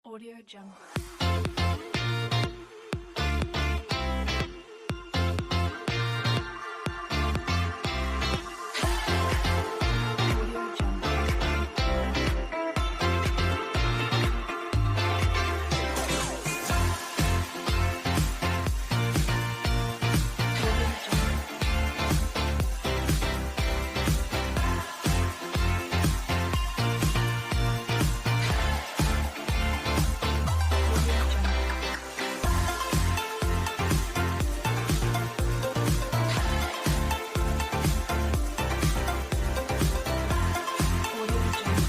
Audio Jungle. Audio Jungle. Audio Jungle. Audio Jungle. Audio Jungle. Audio Jungle.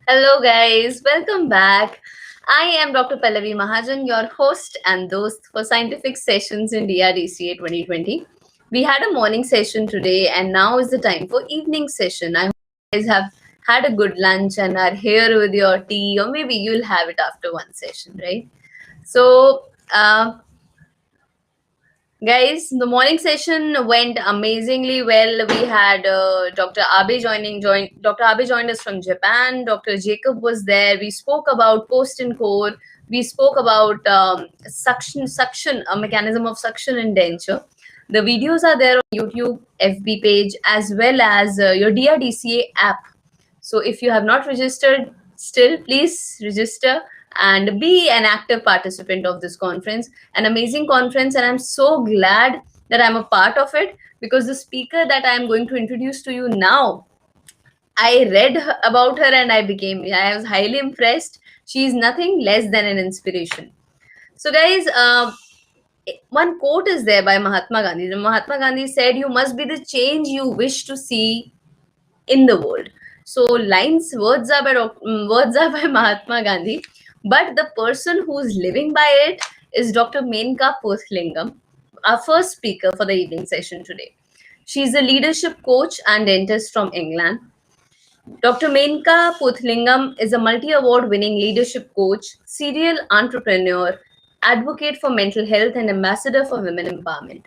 Hello, guys. Welcome back. I am Dr. Pallavi Mahajan, your host and host for Scientific Sessions in DRDCA 2020. We had a morning session today, and now is the time for evening session. I hope you guys have had a good lunch and are here with your tea, or maybe you'll have it after one session, right? So, guys, the morning session went amazingly well. We had Dr. Abe Dr. Abe joined us from Japan. Dr. Jacob was there. We spoke about post and core. We spoke about suction, a mechanism of suction in denture. The videos are there on YouTube, FB page, as well as your DRDCA app. So if you have not registered still, please register and be an active participant of this conference. An amazing conference, and I'm so glad that I'm a part of it, because the speaker that I'm going to introduce to you now, I read about her and I was highly impressed. She is nothing less than an inspiration. So, guys, one quote is there by Mahatma Gandhi. Mahatma Gandhi said, "You must be the change you wish to see in the world." So words are by Mahatma Gandhi, but the person who's living by it is Dr. Menaca Pothalingam, our first speaker for the evening session today. She's a leadership coach and dentist from England. Dr. Menaca Pothalingam is a multi-award winning leadership coach, serial entrepreneur, advocate for mental health, and ambassador for women empowerment.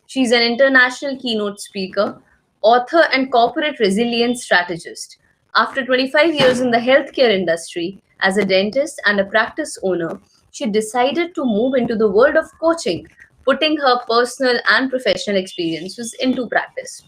She's an international keynote speaker, author, and corporate resilience strategist. After 25 years in the healthcare industry as a dentist and a practice owner, she decided to move into the world of coaching, putting her personal and professional experiences into practice.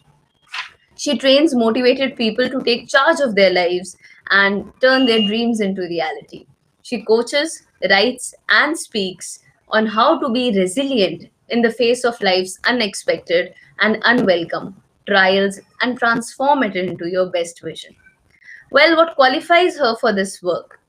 She trains motivated people to take charge of their lives and turn their dreams into reality. She coaches, writes, and speaks on how to be resilient in the face of life's unexpected and unwelcome trials and transform it into your best vision. Well, what qualifies her for this work?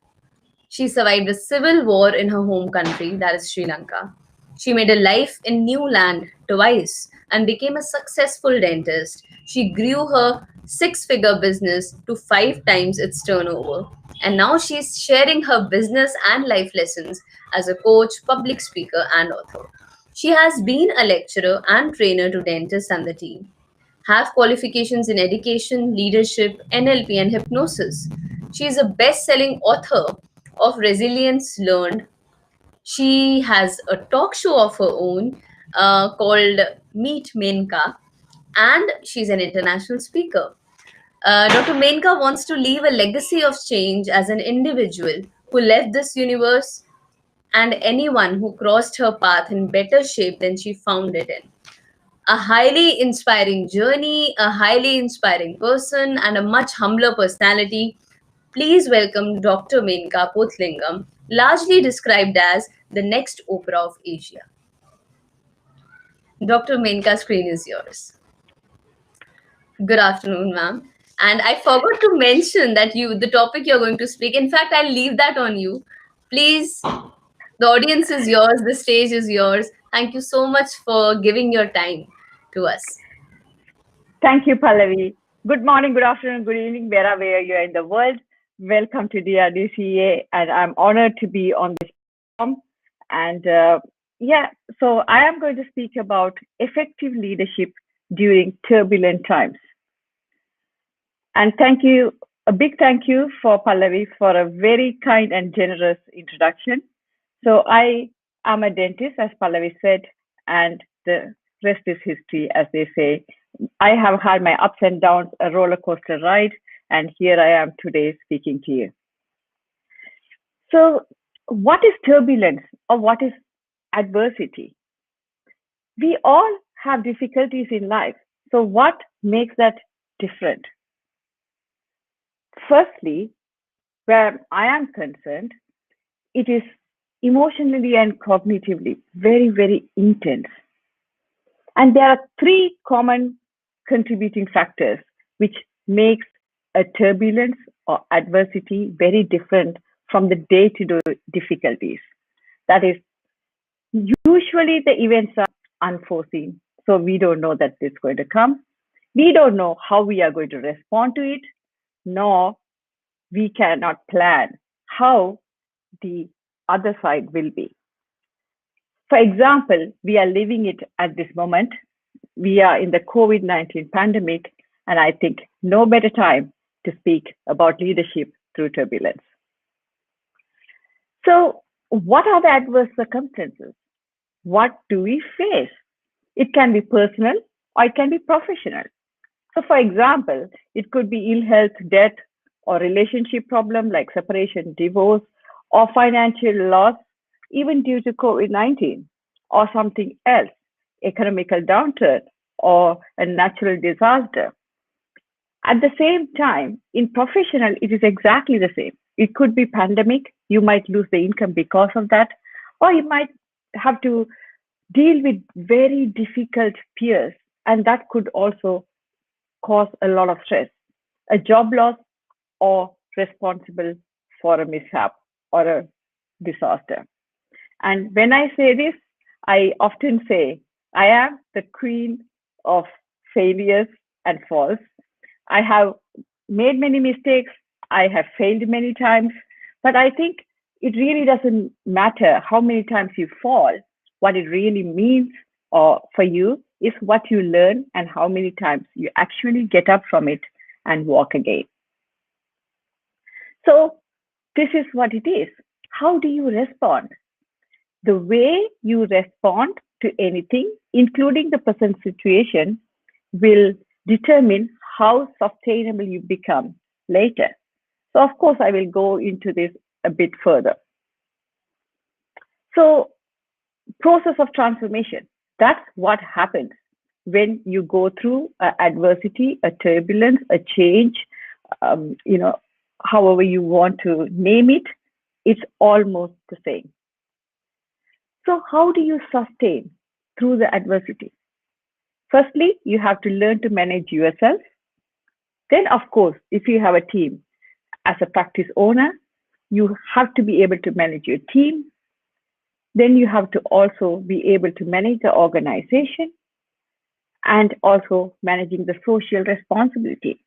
She survived a civil war in her home country, that is Sri Lanka. She made a life in new land twice and became a successful dentist. She grew her six-figure business to five times its turnover. And now she's sharing her business and life lessons as a coach, public speaker, and author. She has been a lecturer and trainer to dentists and the team, have qualifications in education, leadership, NLP, and hypnosis. She is a best selling author of Resilience Learned. She has a talk show of her own called Meet Menka, and she's an international speaker. Dr. Menka wants to leave a legacy of change as an individual who left this universe and anyone who crossed her path in better shape than she found it in. A highly inspiring journey, a highly inspiring person, and a much humbler personality. Please welcome Dr. Menaca Pothalingam, largely described as the next Oprah of Asia. Dr. Menaca, screen is yours. Good afternoon, ma'am. And I forgot to mention that the topic you're going to speak. In fact, I'll leave that on you. Please, the audience is yours, the stage is yours. Thank you so much for giving your time to us. Thank you, Pallavi. Good morning, good afternoon, good evening, wherever you are in the world. Welcome to DRDCA, and I'm honored to be on this platform. And yeah, so I am going to speak about effective leadership during turbulent times. And thank you, a big thank you for Pallavi for a very kind and generous introduction. So I am a dentist, as Pallavi said, and the rest is history, as they say. I have had my ups and downs, a roller coaster ride, and here I am today speaking to you. So, what is turbulence or what is adversity? We all have difficulties in life. So, what makes that different? Firstly, where I am concerned, it is emotionally and cognitively very, very intense. And there are three common contributing factors which makes a turbulence or adversity very different from the day-to-day difficulties. That is, usually the events are unforeseen, so we don't know that it's going to come. We don't know how we are going to respond to it, nor we cannot plan how the other side will be. For example, we are living it at this moment. We are in the COVID-19 pandemic, and I think no better time to speak about leadership through turbulence. So, what are the adverse circumstances? What do we face? It can be personal or it can be professional. So, for example, it could be ill health, death, or relationship problem like separation, divorce, or financial loss, even due to COVID-19, or something else, economical downturn, or a natural disaster. At the same time, in professional, it is exactly the same. It could be pandemic, you might lose the income because of that, or you might have to deal with very difficult peers, and that could also cause a lot of stress, a job loss, or responsible for a mishap or a disaster. And when I say this, I often say I am the queen of failures and falls. I have made many mistakes. I have failed many times, but I think it really doesn't matter how many times you fall. What it really means or for you is what you learn and how many times you actually get up from it and walk again. So this is what it is. How do you respond? The way you respond to anything, including the present situation, will determine how sustainable you become later. So, of course, I will go into this a bit further. So, process of transformation. That's what happens when you go through adversity, a turbulence, a change, you know, however you want to name it, it's almost the same. So, how do you sustain through the adversity? Firstly, you have to learn to manage yourself. Then, of course, if you have a team, as a practice owner, you have to be able to manage your team. Then you have to also be able to manage the organization and also managing the social responsibility.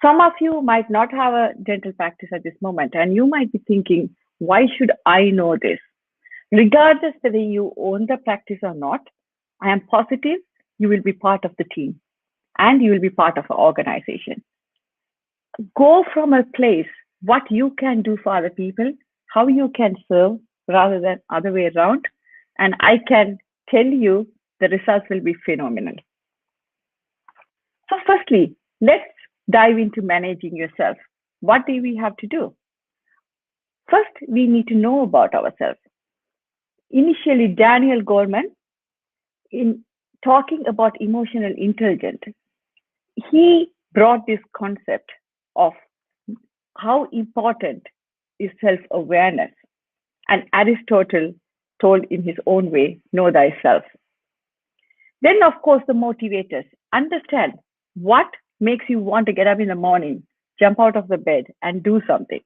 Some of you might not have a dental practice at this moment, and you might be thinking, why should I know this? Regardless whether you own the practice or not, I am positive you will be part of the team and you will be part of an organization. Go from a place, what you can do for other people, how you can serve rather than other way around. And I can tell you the results will be phenomenal. So firstly, let's dive into managing yourself. What do we have to do? First, we need to know about ourselves. Initially, Daniel Goleman, in talking about emotional intelligence, he brought this concept of how important is self-awareness. And Aristotle told in his own way, know thyself. Then, of course, the motivators understand what makes you want to get up in the morning, jump out of the bed, and do something.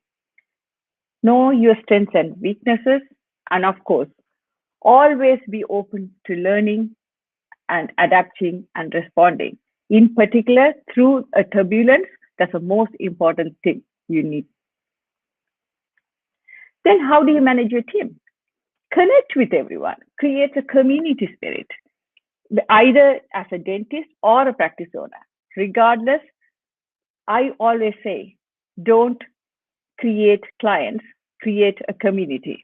Know your strengths and weaknesses, and of course, always be open to learning and adapting and responding. In particular, through a turbulence, that's the most important thing you need. Then, how do you manage your team? Connect with everyone, create a community spirit, either as a dentist or a practice owner. Regardless, I always say, don't create clients, create a community.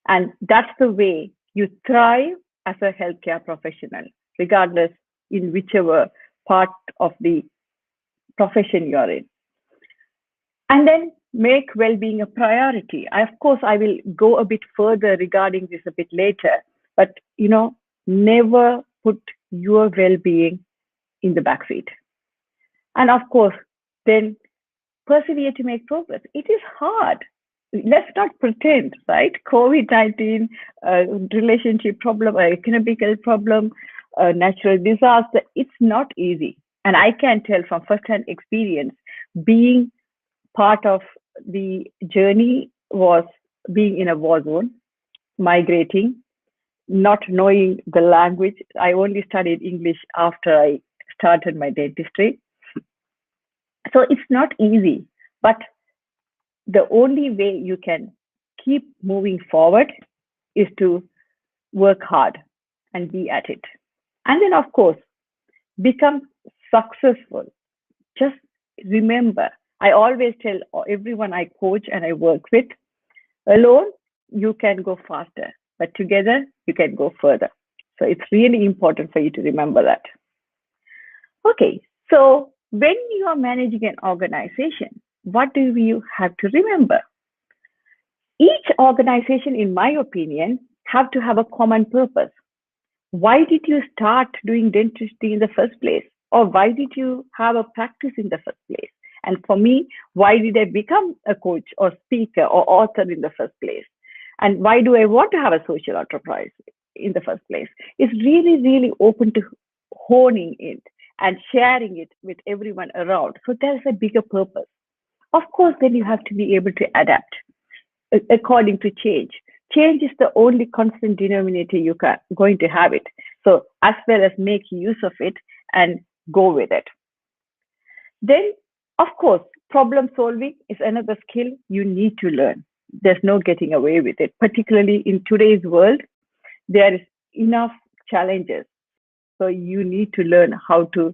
And that's the way you thrive as a healthcare professional, regardless in whichever part of the profession you're in. And then make well-being a priority. Of course, I will go a bit further regarding this a bit later, but never put your well-being in the backseat. And of course, then persevere to make progress. It is hard. Let's not pretend, right? COVID-19, relationship problem, economical problem, natural disaster, it's not easy. And I can tell from first-hand experience, being part of the journey was being in a war zone, migrating, not knowing the language. I only studied English after I started my dentistry. So it's not easy, but the only way you can keep moving forward is to work hard and be at it. And then, of course, become successful. Just remember, I always tell everyone I coach and I work with, alone, you can go faster, but together, you can go further. So it's really important for you to remember that. Okay, so when you are managing an organization, what do you have to remember? Each organization, in my opinion, have to have a common purpose. Why did you start doing dentistry in the first place? Or why did you have a practice in the first place? And for me, why did I become a coach or speaker or author in the first place? And why do I want to have a social enterprise in the first place? It's really, really open to honing it and sharing it with everyone around. So there's a bigger purpose. Of course, then you have to be able to adapt according to change. Change is the only constant denominator you are going to have it. So as well as make use of it and go with it. Then, of course, problem solving is another skill you need to learn. There's no getting away with it, particularly in today's world. There is enough challenges. So you need to learn how to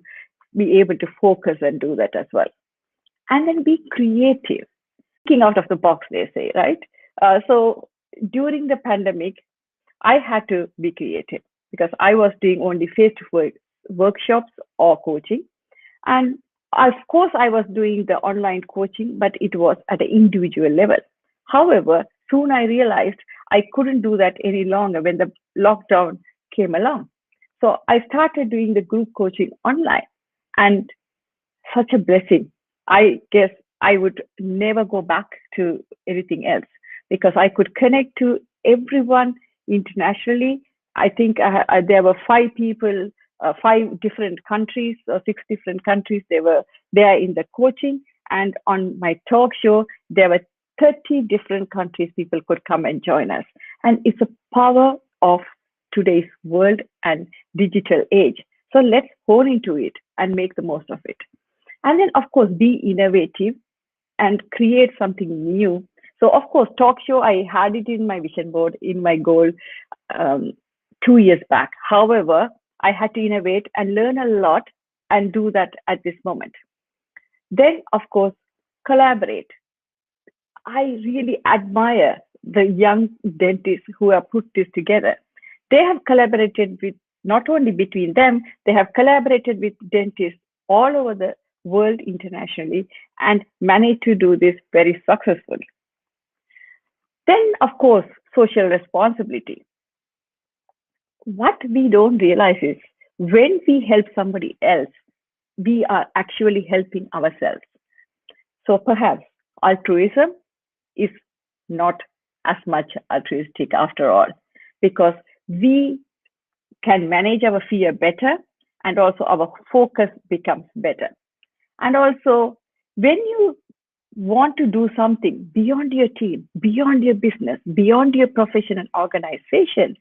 be able to focus and do that as well. And then be creative, thinking out of the box, they say, right? So during the pandemic, I had to be creative because I was doing only face-to-face workshops or coaching. And of course, I was doing the online coaching, but it was at an individual level. However, soon I realized I couldn't do that any longer when the lockdown came along. So I started doing the group coaching online, and such a blessing. I guess I would never go back to anything else because I could connect to everyone internationally. I think there were 5 people, 5 different countries or 6 different countries. They were there in the coaching, and on my talk show, there were 30 different countries people could come and join us. And it's a power of today's world and digital age. So let's hone into it and make the most of it. And then, of course, be innovative and create something new. So, of course, talk show, I had it in my vision board, in my goal 2 years back. However, I had to innovate and learn a lot and do that at this moment. Then, of course, collaborate. I really admire the young dentists who have put this together. They have collaborated with, not only between them, they have collaborated with dentists all over the world internationally and managed to do this very successfully. Then, of course, social responsibility. What we don't realize is when we help somebody else, we are actually helping ourselves. So perhaps altruism is not as much altruistic after all, because we can manage our fear better and also our focus becomes better. And also, when you want to do something beyond your team, beyond your business, beyond your profession and organization,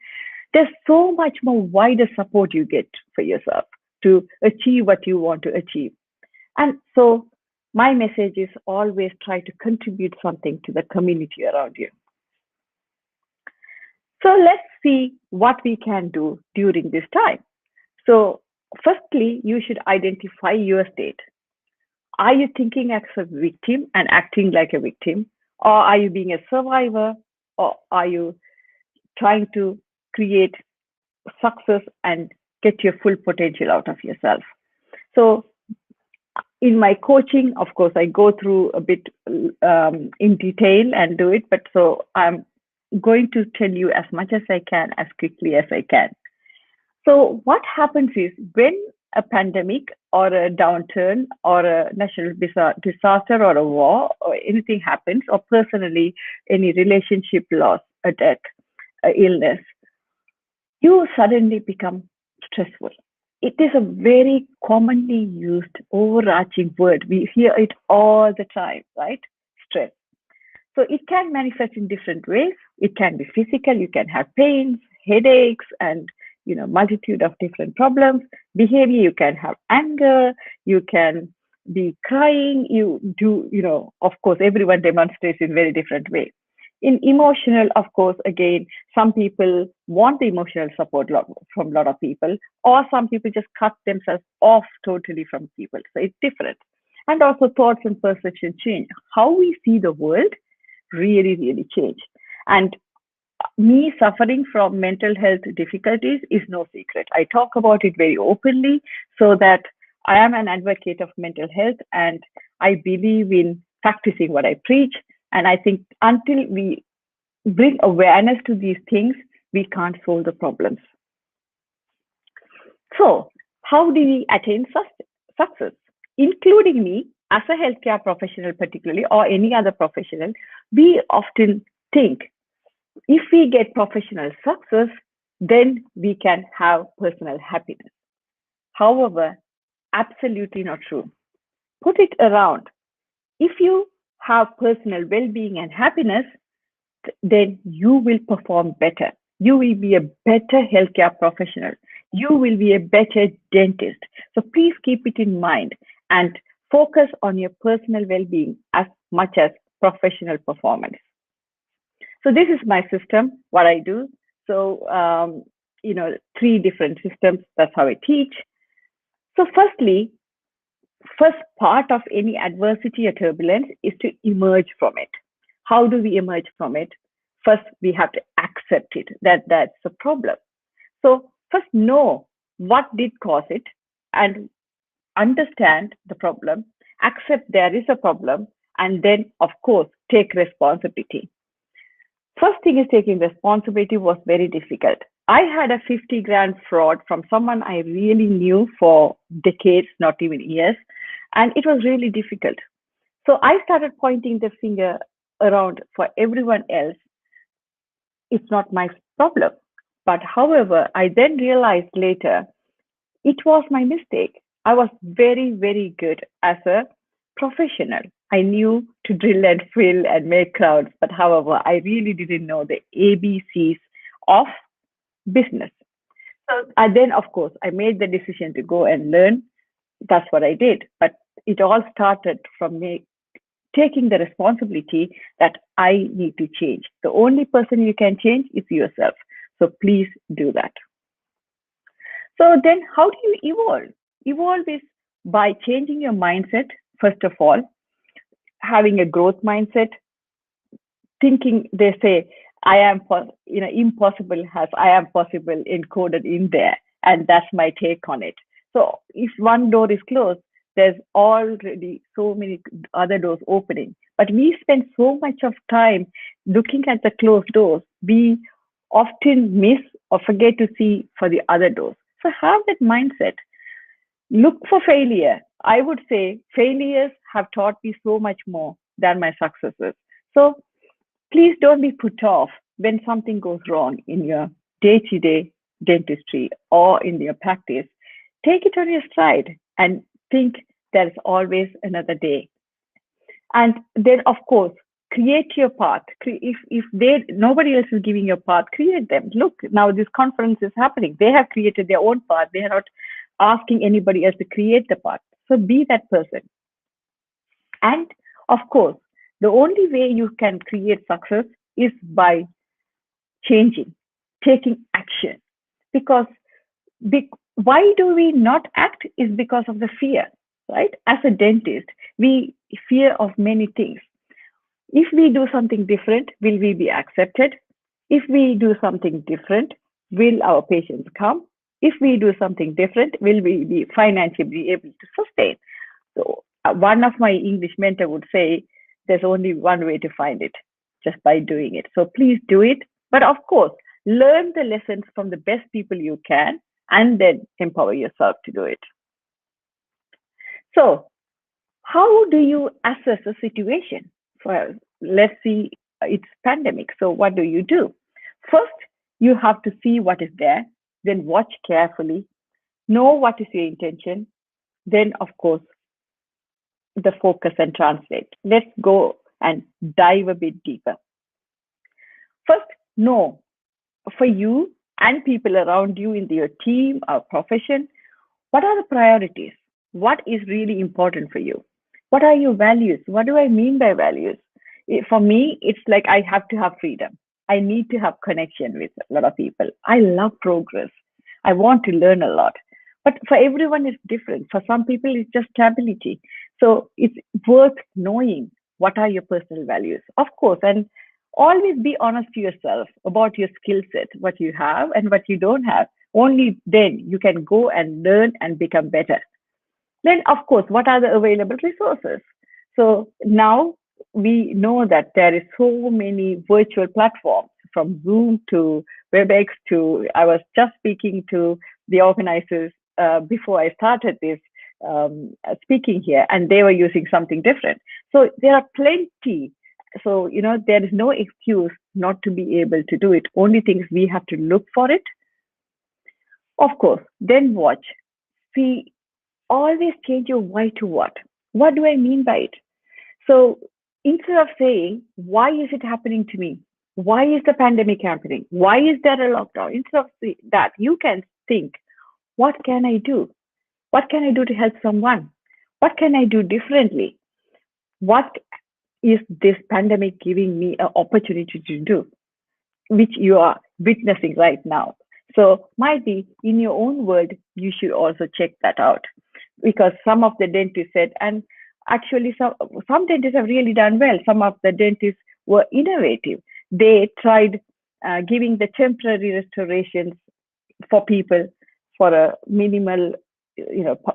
there's so much more wider support you get for yourself to achieve what you want to achieve. And so my message is always try to contribute something to the community around you. So let's see what we can do during this time. So firstly, you should identify your state. Are you thinking as a victim and acting like a victim? Or are you being a survivor? Or are you trying to create success and get your full potential out of yourself? So in my coaching, of course, I go through a bit in detail and do it, but so I'm going to tell you as much as I can, as quickly as I can. So what happens is when a pandemic or a downturn or a natural disaster or a war or anything happens, or personally any relationship loss, a death, a illness, you suddenly become stressful. It is a very commonly used overarching word. We hear it all the time, right? Stress. So it can manifest in different ways. It can be physical. You can have pains, headaches, and multitude of different problems. Behavior, you can have anger. You can be crying. You do, of course, everyone demonstrates in very different ways. In emotional, of course, again, some people want the emotional support from a lot of people, or some people just cut themselves off totally from people. So it's different. And also thoughts and perception change. How we see the world really, really change. And me suffering from mental health difficulties is no secret. I talk about it very openly so that I am an advocate of mental health and I believe in practicing what I preach. And I think until we bring awareness to these things, we can't solve the problems. So, how do we attain success? Including me, as a healthcare professional, particularly, or any other professional, we often think if we get professional success, then we can have personal happiness. However, absolutely not true. Put it around. If you have personal well-being and happiness, then you will perform better. You will be a better healthcare professional. You will be a better dentist. So please keep it in mind and focus on your personal well-being as much as professional performance. So this is my system, what I do. So, 3 different systems. That's how I teach. So firstly, first part of any adversity or turbulence is to emerge from it. How do we emerge from it? First, we have to accept it, that's a problem. So first know what did cause it and understand the problem, accept there is a problem, and then, of course, take responsibility. First thing is taking responsibility was very difficult. I had a 50 grand fraud from someone I really knew for decades, not even years, and it was really difficult. So I started pointing the finger around for everyone else. It's not my problem. But however, I then realized later it was my mistake. I was very, very good as a professional. I knew to drill and fill and make crowds, but however, I really didn't know the ABCs of business. So then, of course, I made the decision to go and learn. That's what I did. But it all started from me taking the responsibility that I need to change. The only person you can change is yourself. So please do that. So then how do you evolve? Evolve is by changing your mindset, first of all, having a growth mindset, thinking, they say, I am, impossible has I am possible encoded in there. And that's my take on it. So if one door is closed, there's already so many other doors opening. But we spend so much of time looking at the closed doors, we often miss or forget to see for the other doors. So have that mindset. Look for failure. I would say failures have taught me so much more than my successes. So please don't be put off when something goes wrong in your day-to-day dentistry or in your practice. Take it on your stride and think there's always another day. And then, of course, create your path. If nobody else is giving you a path, create them. Look, now this conference is happening. They have created their own path. They are not asking anybody else to create the path. So be that person. And of course, the only way you can create success is by changing, taking action. Because why do we not act is because of the fear, right? As a dentist, we fear of many things. If we do something different, will we be accepted? If we do something different, will our patients come? If we do something different, will we be financially able to sustain? So one of my English mentor would say, there's only one way to find it, just by doing it. So please do it. But of course, learn the lessons from the best people you can, and then empower yourself to do it. So how do you assess a situation? Well, let's see, it's pandemic. So what do you do? First, you have to see what is there, then watch carefully, know what is your intention, then of course, the focus and translate. Let's go and dive a bit deeper. First, know for you and people around you in your team or profession, what are the priorities? What is really important for you? What are your values? What do I mean by values? For me, it's like I have to have freedom. I need to have connection with a lot of people. I love progress. I want to learn a lot. But for everyone, it's different. For some people, it's just stability. So it's worth knowing what are your personal values, of course, and always be honest to yourself about your skill set, what you have and what you don't have. Only then you can go and learn and become better. Then, of course, what are the available resources? So now we know that there is so many virtual platforms, from Zoom to WebEx to, I was just speaking to the organizers before I started this speaking here, and they were using something different. So there are plenty. So, there is no excuse not to be able to do it. Only things we have to look for it. Of course, then watch. See, always change your why to what. What do I mean by it? So instead of saying, why is it happening to me? Why is the pandemic happening? Why is there a lockdown? Instead of that, you can think, what can I do? What can I do to help someone? What can I do differently? What is this pandemic giving me an opportunity to do, which you are witnessing right now? So might be in your own world, you should also check that out, because some of the dentists said, and actually some dentists have really done well. Some of the dentists were innovative. They tried giving the temporary restorations for people for a minimal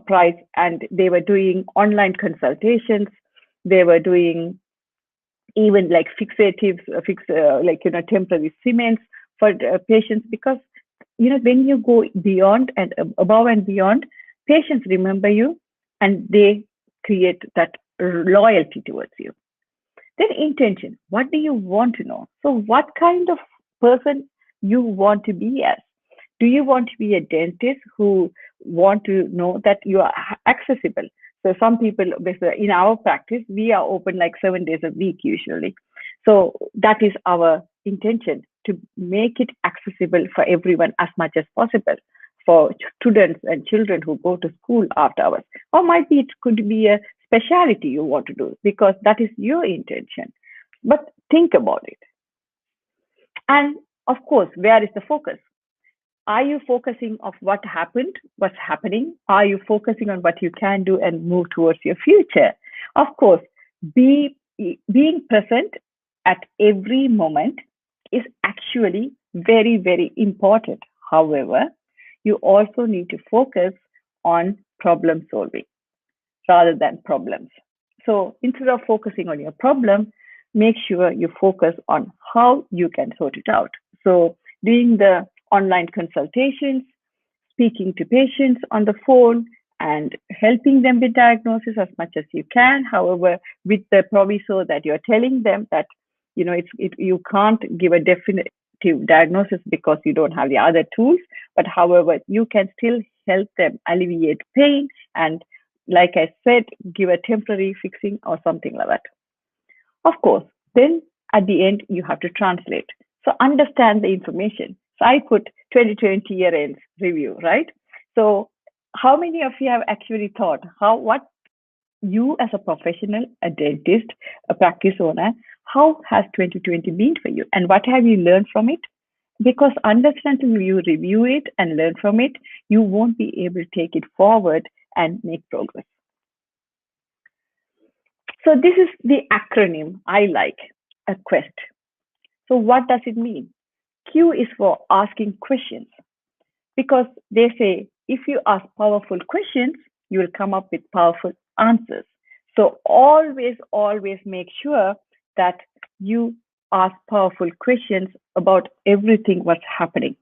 price, and they were doing online consultations. They were doing even like fixatives, temporary cements for patients, because when you go beyond and above and beyond, patients remember you and they create that loyalty towards you. Then intention. What do you want to know? So what kind of person you want to be as? Do you want to be a dentist who want to know that you are accessible? So some people, in our practice, we are open like 7 days a week usually. So that is our intention, to make it accessible for everyone as much as possible, for students and children who go to school after hours. Or might be it could be a specialty you want to do, because that is your intention. But think about it. And of course, where is the focus? Are you focusing on what happened, what's happening? Are you focusing on what you can do and move towards your future? Of course, being present at every moment is actually very, very important. However, you also need to focus on problem solving rather than problems. So instead of focusing on your problem, make sure you focus on how you can sort it out. So doing the online consultations, speaking to patients on the phone, and helping them with diagnosis as much as you can. However, with the proviso that you're telling them that you can't give a definitive diagnosis because you don't have the other tools. But however, you can still help them alleviate pain and like I said, give a temporary fixing or something like that. Of course, then at the end, you have to translate. So understand the information. So I put 2020 year ends review, right? So how many of you have actually thought what you as a professional, a dentist, a practice owner, how has 2020 been for you? And what have you learned from it? Because unless until you review it and learn from it, you won't be able to take it forward and make progress. So this is the acronym I like, a quest. So what does it mean? Q is for asking questions, because they say if you ask powerful questions, you will come up with powerful answers. So always make sure that you ask powerful questions about everything what's happening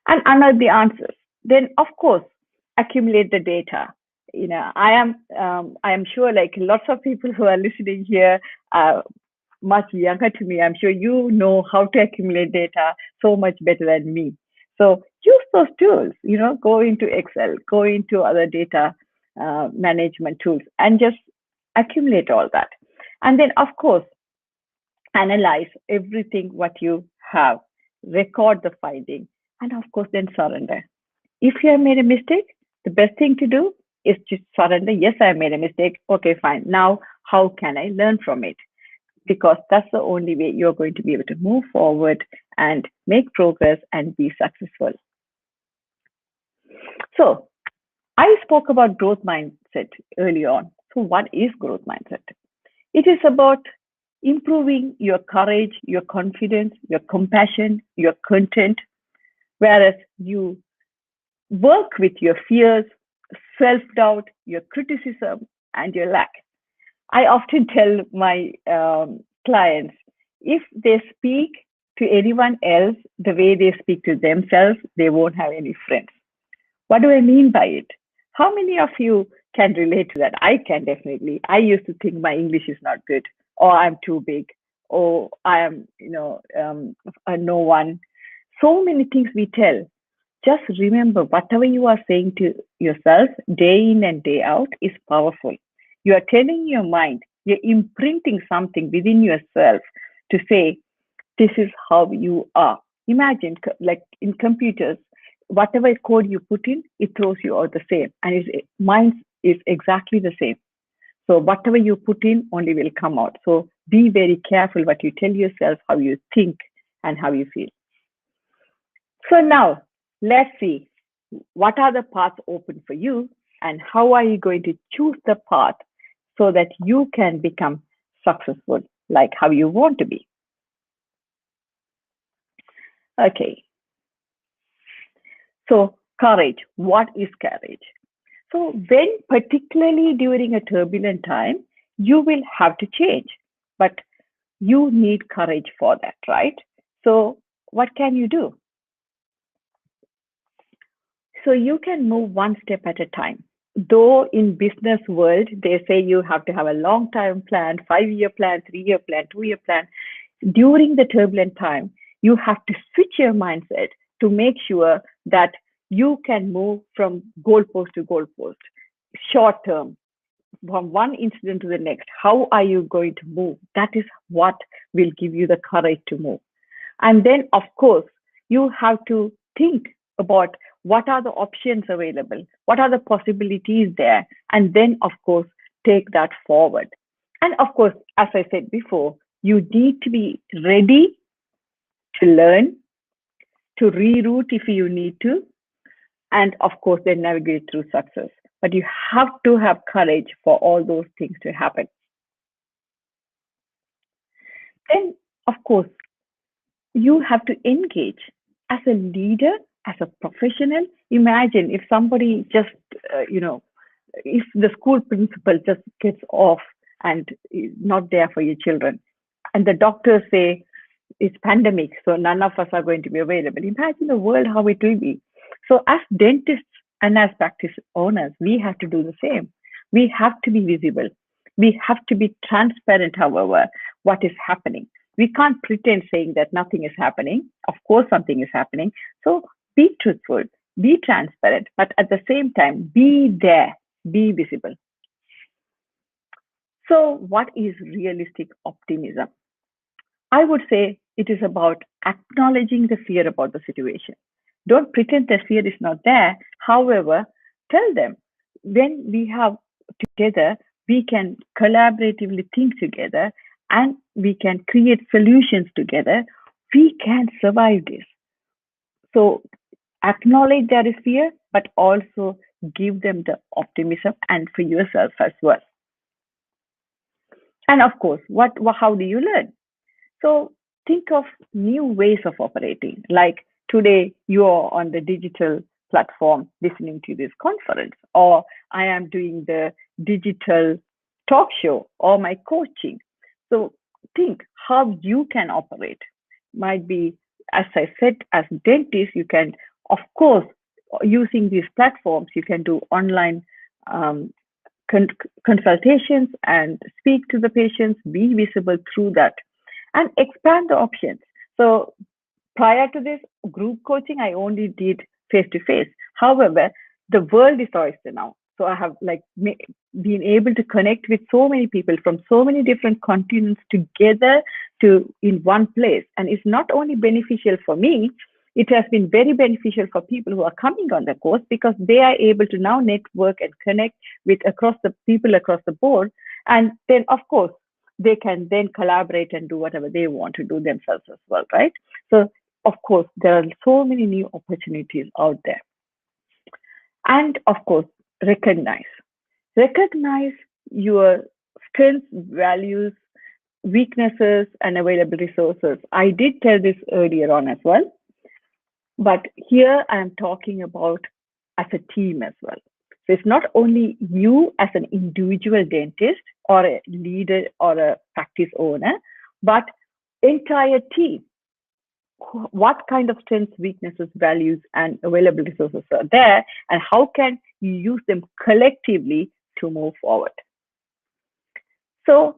and unearth the answers. Then, of course, accumulate the data. I am sure like lots of people who are listening here are much younger to me. I'm sure you know how to accumulate data so much better than me. So use those tools, go into Excel, go into other data management tools and just accumulate all that. And then, of course, analyze everything what you have, record the finding, and of course, then surrender. If you have made a mistake, the best thing to do is just surrender. Yes, I made a mistake. Okay, fine. Now, how can I learn from it? Because that's the only way you're going to be able to move forward and make progress and be successful. So I spoke about growth mindset early on. So what is growth mindset? It is about improving your courage, your confidence, your compassion, your content, whereas you work with your fears, self-doubt, your criticism, and your lack. I often tell my clients, if they speak to anyone else the way they speak to themselves, they won't have any friends. What do I mean by it? How many of you can relate to that? I can definitely. I used to think my English is not good, or I'm too big, or I am, a no one. So many things we tell. Just remember, whatever you are saying to yourself day in and day out is powerful. You are telling your mind, you're imprinting something within yourself to say, this is how you are. Imagine, like in computers, whatever code you put in, it throws you out the same. And mine is exactly the same. So whatever you put in only will come out. So be very careful what you tell yourself, how you think, and how you feel. So now, let's see, what are the paths open for you and how are you going to choose the path so that you can become successful like how you want to be. Okay. So courage, what is courage? So when particularly during a turbulent time, you will have to change, but you need courage for that, right? So what can you do? So you can move one step at a time. Though in business world, they say you have to have a long-term plan, 5-year plan, 3-year plan, 2-year plan. During the turbulent time, you have to switch your mindset to make sure that you can move from goalpost to goalpost, short term, from one incident to the next. How are you going to move? That is what will give you the courage to move. And then, of course, you have to think about what are the options available, what are the possibilities there, and then, of course, take that forward. And of course, as I said before, you need to be ready to learn, to reroute if you need to, and of course, then navigate through success. But you have to have courage for all those things to happen. Then, of course, you have to engage as a leader, as a professional. Imagine if somebody just, if the school principal just gets off and is not there for your children, and the doctors say it's pandemic, so none of us are going to be available. Imagine the world how it will be. So as dentists and as practice owners, we have to do the same. We have to be visible. We have to be transparent, however, what is happening. We can't pretend saying that nothing is happening. Of course, something is happening. So be truthful, be transparent, but at the same time, be there, be visible. So, what is realistic optimism? I would say it is about acknowledging the fear about the situation. Don't pretend the fear is not there. However, tell them when we have together, we can collaboratively think together and we can create solutions together. We can survive this. So, acknowledge there is fear, but also give them the optimism and for yourself as well. And of course, how do you learn? So think of new ways of operating. Like today, you are on the digital platform listening to this conference, or I am doing the digital talk show or my coaching. So think how you can operate. Might be, as I said, as dentist, you can, of course, using these platforms, you can do online um, con- consultations and speak to the patients, be visible through that, and expand the options. So prior to this group coaching, I only did face to face. However, the world is oyster now. So I have like been able to connect with so many people from so many different continents together to in one place. And it's not only beneficial for me, it has been very beneficial for people who are coming on the course because they are able to now network and connect with across the people across the board. And then, of course, they can then collaborate and do whatever they want to do themselves as well, right? So, of course, there are so many new opportunities out there. And of course, recognize. Recognize your strengths, values, weaknesses, and available resources. I did tell this earlier on as well, but here I am talking about as a team as well. So it's not only you as an individual dentist or a leader or a practice owner, but entire team. What kind of strengths, weaknesses, values, and available resources are there, and how can you use them collectively to move forward? So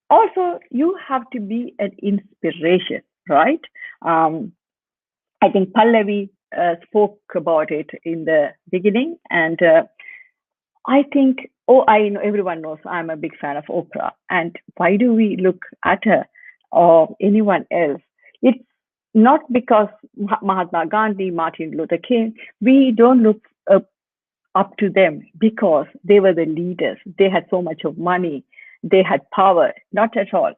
also you have to be an inspiration, right? Um, I think Pallavi spoke about it in the beginning, and I think, oh, I know everyone knows I'm a big fan of Oprah. And why do we look at her or anyone else? It's not because Mahatma Gandhi, Martin Luther King, we don't look up to them because they were the leaders. They had so much of money, they had power. Not at all.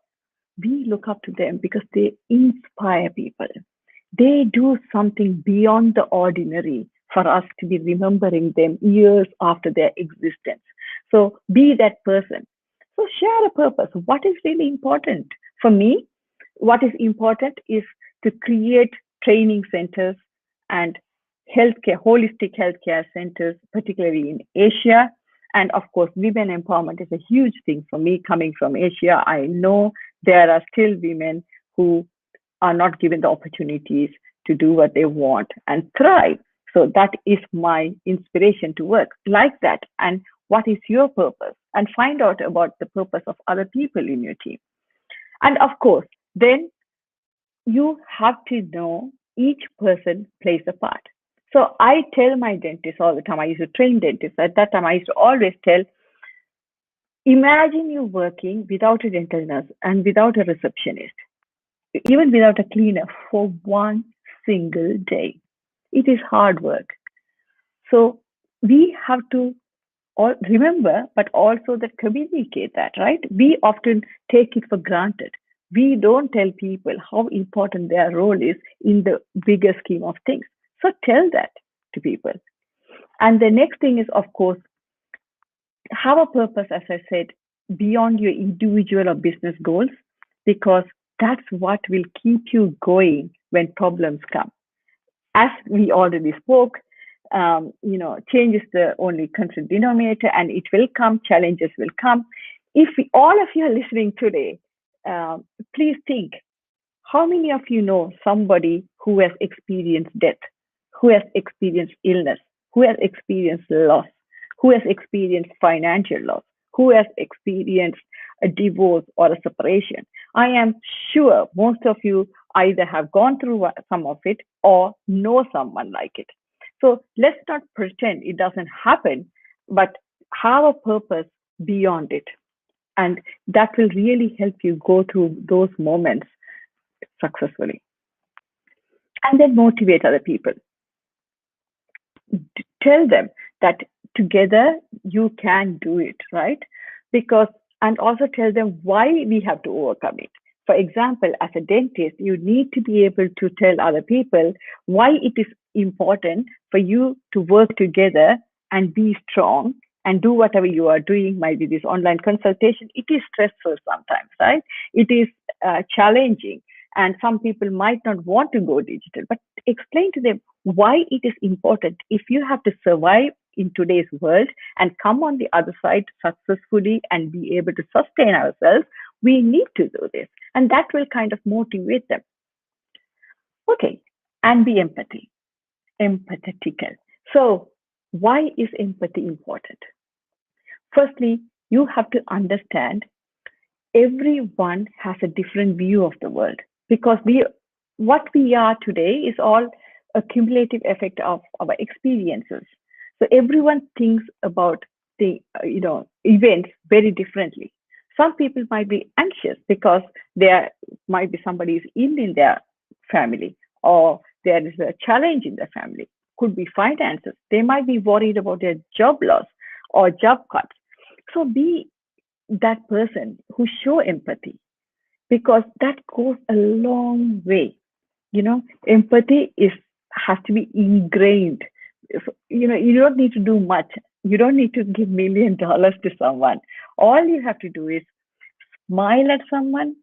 We look up to them because they inspire people. They do something beyond the ordinary for us to be remembering them years after their existence. So be that person. So share a purpose. What is really important? For me, what is important is to create training centers and healthcare, holistic healthcare centers, particularly in Asia. And of course, women empowerment is a huge thing for me coming from Asia. I know there are still women who are not given the opportunities to do what they want and thrive. So that is my inspiration to work like that. And what is your purpose? And find out about the purpose of other people in your team. And of course, then you have to know each person plays a part. So I tell my dentists all the time, I used to train dentists. At that time, I used to always tell, imagine you working without a dental nurse and without a receptionist, even without a cleaner for one single day. It is hard work. So we have to all remember, but also that communicate that, right? We often take it for granted. We don't tell people how important their role is in the bigger scheme of things. So tell that to people. And the next thing is, of course, have a purpose, as I said, beyond your individual or business goals, because that's what will keep you going when problems come. As we already spoke, change is the only constant denominator, and it will come. Challenges will come. If all of you are listening today, please think: how many of you know somebody who has experienced death, who has experienced illness, who has experienced loss, who has experienced financial loss, who has experienced a divorce or a separation? I am sure most of you either have gone through some of it or know someone like it. So let's not pretend it doesn't happen, but have a purpose beyond it. And that will really help you go through those moments successfully. And then motivate other people. Tell them that together you can do it, right? Because, and also tell them why we have to overcome it. For example, as a dentist, you need to be able to tell other people why it is important for you to work together and be strong and do whatever you are doing. Might be this online consultation. It is stressful sometimes, right? It is challenging, and some people might not want to go digital, but explain to them why it is important. If you have to survive in today's world and come on the other side successfully and be able to sustain ourselves, we need to do this. And that will kind of motivate them. Okay. And be empathetical. So, why is empathy important? Firstly, you have to understand everyone has a different view of the world, because what we are today is all a cumulative effect of our experiences. So everyone thinks about the events very differently. Some people might be anxious because there might be somebody is ill in their family, or there is a challenge in their family. Could be finances. They might be worried about their job loss or job cuts. So be that person who show empathy, because that goes a long way. Empathy has to be ingrained. You don't need to do much. You don't need to give $1 million to someone. All you have to do is smile at someone,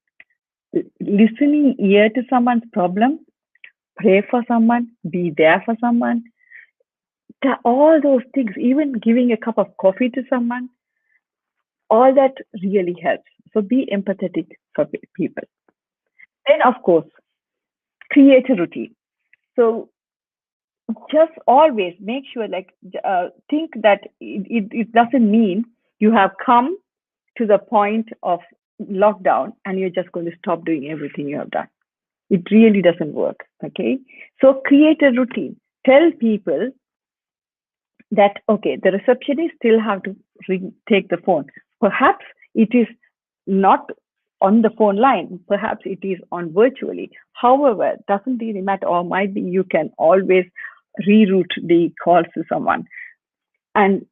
listening ear to someone's problem, pray for someone, be there for someone. All those things, even giving a cup of coffee to someone, all that really helps. So be empathetic for people. Then, of course, create a routine. So just always make sure, think that it doesn't mean you have come to the point of lockdown and you're just going to stop doing everything you have done. It really doesn't work. Okay. So create a routine. Tell people that, okay, the receptionist still have to take the phone. Perhaps it is not on the phone line. Perhaps it is on virtually. However, doesn't really matter. Or might be you can always reroute the calls to someone, and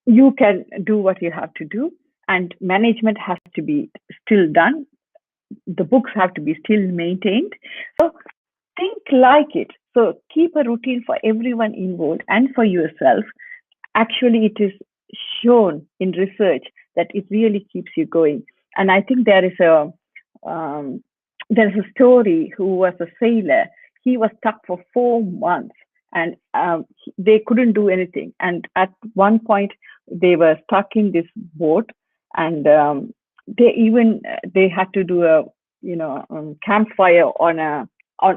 you can do what you have to do. And management has to be still done. The books have to be still maintained. So think like it. So keep a routine for everyone involved and for yourself. Actually, it is shown in research that it really keeps you going. And I think there's a story who was a sailor. He was stuck for 4 months, and they couldn't do anything. And at one point, they were stuck in this boat, and they had to do a campfire on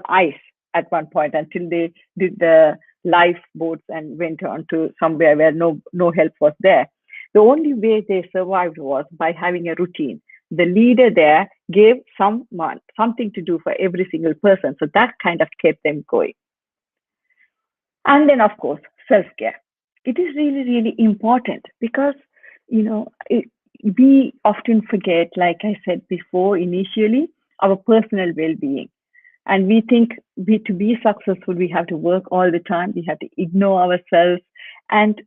ice at one point until they did the lifeboats and went on to somewhere where no help was there. The only way they survived was by having a routine. The leader there gave someone something to do for every single person. So that kind of kept them going. And then, of course, self-care. It is really, really important because, we often forget, like I said before, initially, our personal well-being. And we think to be successful, we have to work all the time. We have to ignore ourselves. And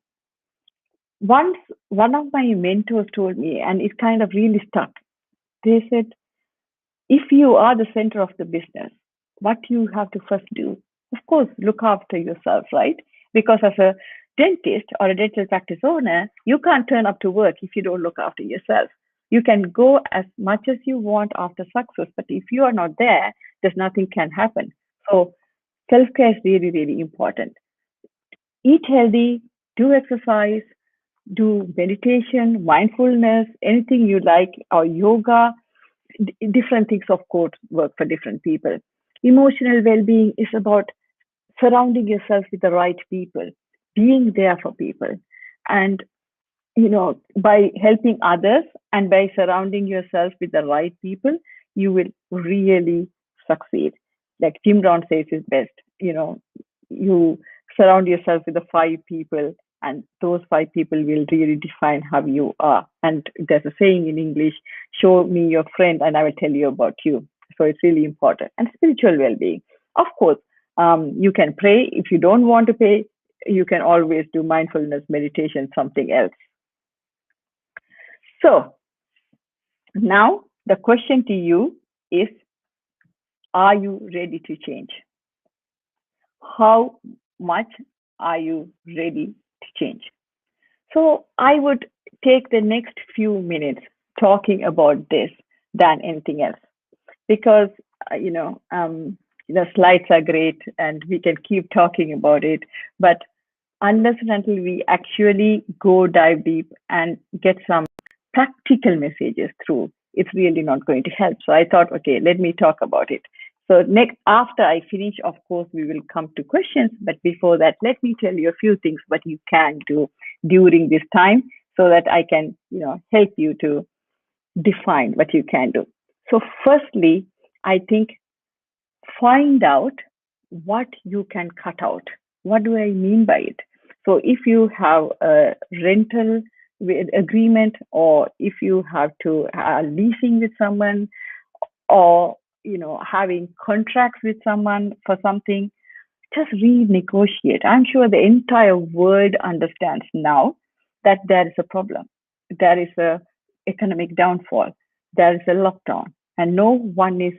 once one of my mentors told me, and it kind of really stuck, they said, if you are the center of the business, what you have to first do, of course, look after yourself, right? Because as a dentist or a dental practice owner, you can't turn up to work if you don't look after yourself. You can go as much as you want after success, but if you are not there, there's nothing can happen. So self-care is really, really important. Eat healthy, do exercise, do meditation, mindfulness, anything you like, or yoga. Different things, of course, work for different people. Emotional well-being is about surrounding yourself with the right people, being there for people. And, by helping others and by surrounding yourself with the right people, you will really succeed. Like Jim Brown says is best, you surround yourself with the 5 people And those 5 people will really define how you are. And there's a saying in English, show me your friend and I will tell you about you. So it's really important. And spiritual well-being. Of course, you can pray. If you don't want to pray, you can always do mindfulness meditation, something else. So now the question to you is, are you ready to change? How much are you ready to change? So I would take the next few minutes talking about this than anything else, because the slides are great and we can keep talking about it, but unless and until we actually go dive deep and get some practical messages through, it's really not going to help. So I thought, okay, let me talk about it. So next, after I finish, of course, we will come to questions. But before that, let me tell you a few things what you can do during this time so that I can, help you to define what you can do. So firstly, I think find out what you can cut out. What do I mean by it? So if you have a rental agreement, or if you have to leasing with someone, or having contracts with someone for something, just renegotiate. I'm sure the entire world understands now that there is a problem. There is a economic downfall. There is a lockdown, and no one is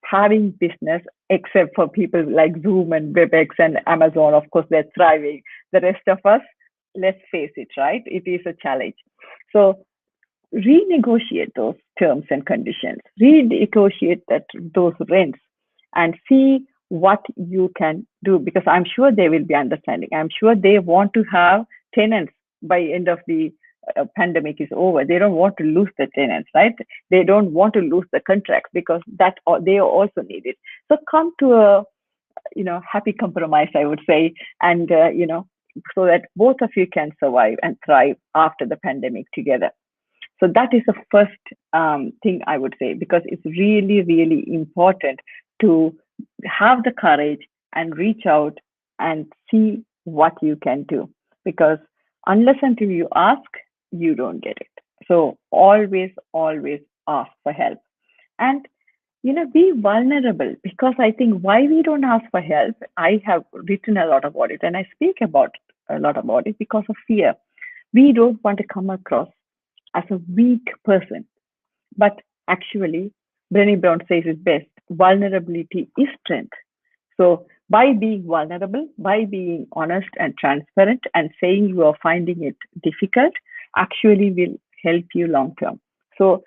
having business except for people like Zoom and WebEx and Amazon. Of course, they're thriving. The rest of us, let's face it, right? It is a challenge. So renegotiate those terms and conditions, renegotiate those rents, and see what you can do, because I'm sure they will be understanding. I'm sure they want to have tenants by end of the pandemic is over. They don't want to lose the tenants, right? They don't want to lose the contracts, because that they are also needed. So come to a happy compromise, I would say, and so that both of you can survive and thrive after the pandemic together. So that is the first thing I would say, because it's really, really important to have the courage and reach out and see what you can do. Because unless until you ask, you don't get it. So always, always ask for help. And be vulnerable, because I think why we don't ask for help, I have written a lot about it and I speak about a lot about it because of fear. We don't want to come across as a weak person. But actually, Brené Brown says it best, vulnerability is strength. So by being vulnerable, by being honest and transparent and saying you are finding it difficult, actually will help you long term. So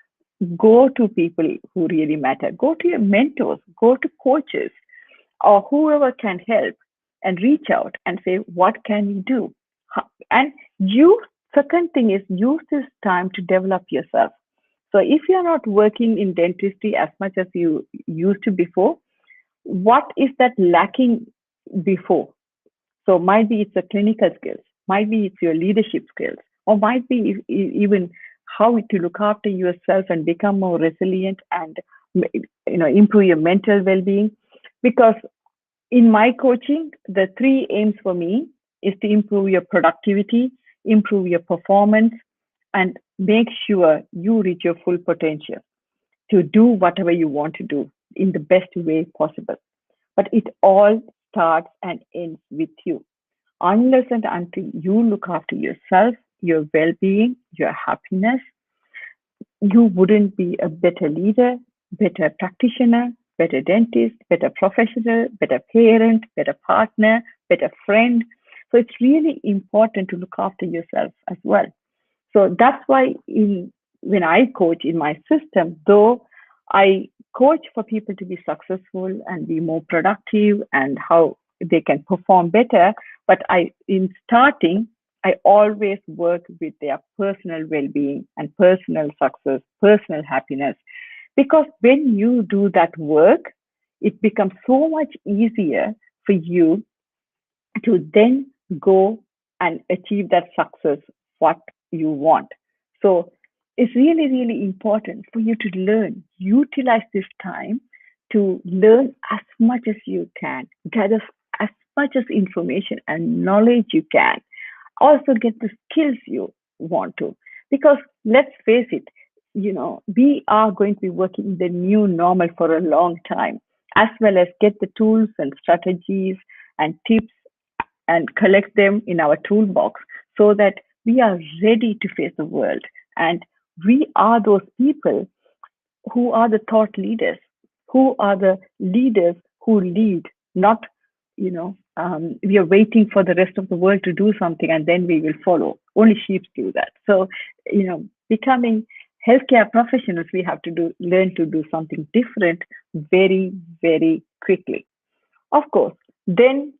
go to people who really matter. Go to your mentors, go to coaches, or whoever can help, and reach out and say, what can you do? And second thing is, use this time to develop yourself. So if you're not working in dentistry as much as you used to before, what is that lacking before? So might be it's the clinical skills, might be it's your leadership skills, or might be even how to look after yourself and become more resilient and improve your mental well-being. Because in my coaching, the 3 aims for me is to improve your productivity, improve your performance, and make sure you reach your full potential to do whatever you want to do in the best way possible. But it all starts and ends with you. Unless and until you look after yourself, your well-being, your happiness, you wouldn't be a better leader, better practitioner, better dentist, better professional, better parent, better partner, better friend. So it's really important to look after yourself as well. So that's why when I coach in my system, though I coach for people to be successful and be more productive and how they can perform better, but in starting, I always work with their personal well-being and personal success, personal happiness. Because when you do that work, it becomes so much easier for you to then go and achieve that success, what you want. So it's really, really important for you to learn, utilize this time to learn as much as you can, gather as much as information and knowledge you can, also get the skills you want to. Because let's face it, we are going to be working in the new normal for a long time, as well as get the tools and strategies and tips and collect them in our toolbox so that we are ready to face the world. And we are those people who are the thought leaders, who are the leaders who lead, not, we are waiting for the rest of the world to do something and then we will follow. Only sheep do that. So, becoming healthcare professionals, we have to learn to do something different very, very quickly. Of course, then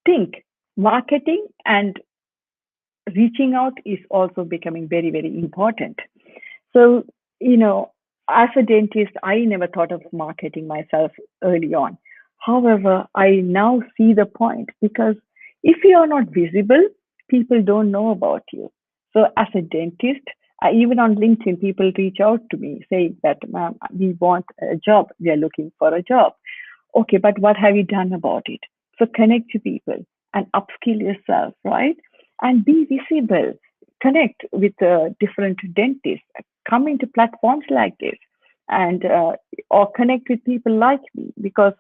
think marketing and reaching out is also becoming very, very important. So, as a dentist, I never thought of marketing myself early on. However, I now see the point because if you are not visible, people don't know about you. So, as a dentist, even on LinkedIn, people reach out to me saying that, ma'am, we want a job. We are looking for a job. Okay, but what have you done about it? So connect to people and upskill yourself, right? And be visible. Connect with different dentists. Come into platforms like this, and or connect with people like me because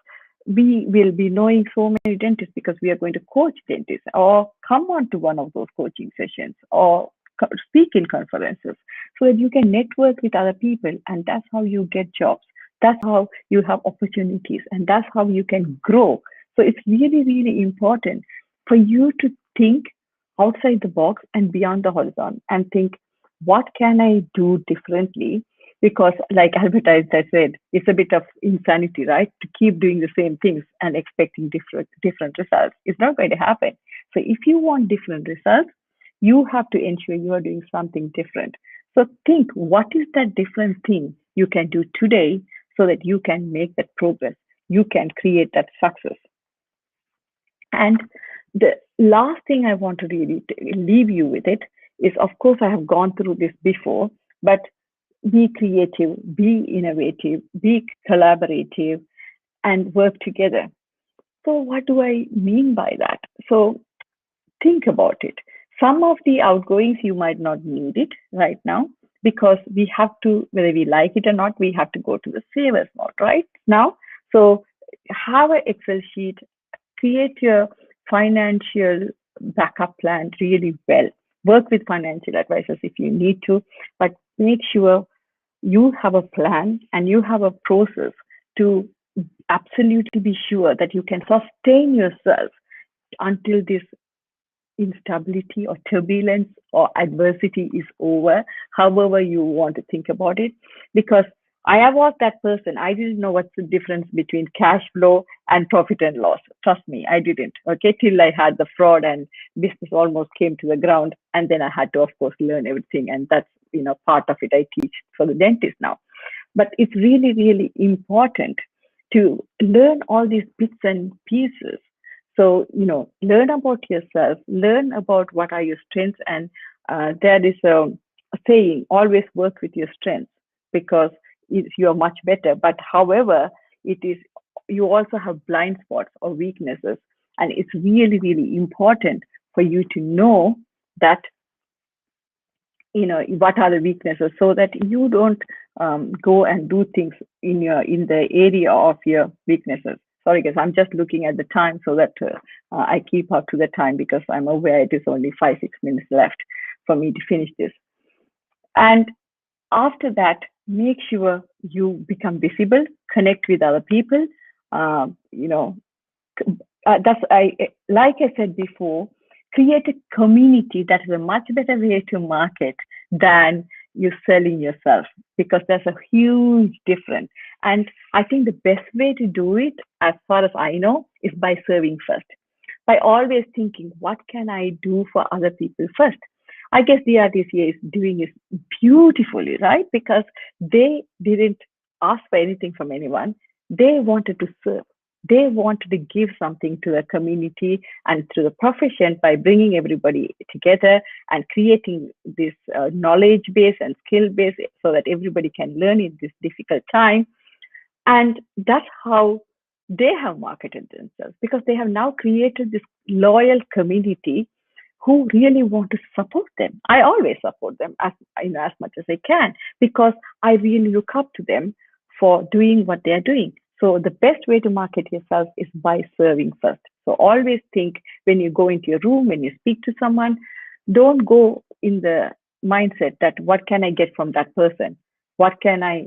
we will be knowing so many dentists because we are going to coach dentists or come on to one of those coaching sessions or speak in conferences so that you can network with other people, and that's how you get jobs. That's how you have opportunities, and that's how you can grow. So it's really, really important for you to think outside the box and beyond the horizon and think, what can I do differently? Because, like Albert Einstein said, it's a bit of insanity, right? To keep doing the same things and expecting different results. It's not going to happen. So if you want different results, you have to ensure you are doing something different. So think, what is that different thing you can do today so that you can make that progress? You can create that success. And the last thing I want to really leave you with it is, of course, I have gone through this before, but be creative, be innovative, be collaborative, and work together. So, what do I mean by that? So, think about it. Some of the outgoings you might not need it right now because we have to, whether we like it or not, we have to go to the savers mode right now. So, have an Excel sheet, create your financial backup plan really well. Work with financial advisors if you need to, but make sure you have a plan and you have a process to absolutely be sure that you can sustain yourself until this instability or turbulence or adversity is over, however you want to think about it. Because I was that person. I didn't know what's the difference between cash flow and profit and loss. Trust me, I didn't. Okay, till I had the fraud and business almost came to the ground, and then I had to, of course, learn everything. And that's part of it. I teach for the dentist now. But it's really, really important to learn all these bits and pieces. So, learn about yourself, learn about what are your strengths. And there is a saying, always work with your strengths because you're much better. But however, it is, you also have blind spots or weaknesses. And it's really, really important for you to know that what are the weaknesses so that you don't go and do things in the area of your weaknesses. Sorry guys, I'm just looking at the time so that I keep up to the time because I'm aware it is only 5-6 minutes left for me to finish this. And after that, make sure you become visible, connect with other people. Like I said before, create a community. That is a much better way to market than you selling yourself because there's a huge difference. And I think the best way to do it, as far as I know, is by serving first. By always thinking, what can I do for other people first? I guess DRTCA is doing it beautifully, right? Because they didn't ask for anything from anyone. They wanted to serve. They wanted to give something to the community and to the profession by bringing everybody together and creating this knowledge base and skill base so that everybody can learn in this difficult time. And that's how they have marketed themselves because they have now created this loyal community who really want to support them. I always support them as much as I can, because I really look up to them for doing what they are doing. So the best way to market yourself is by serving first. So always think, when you go into your room, when you speak to someone, don't go in the mindset that what can I get from that person? What can I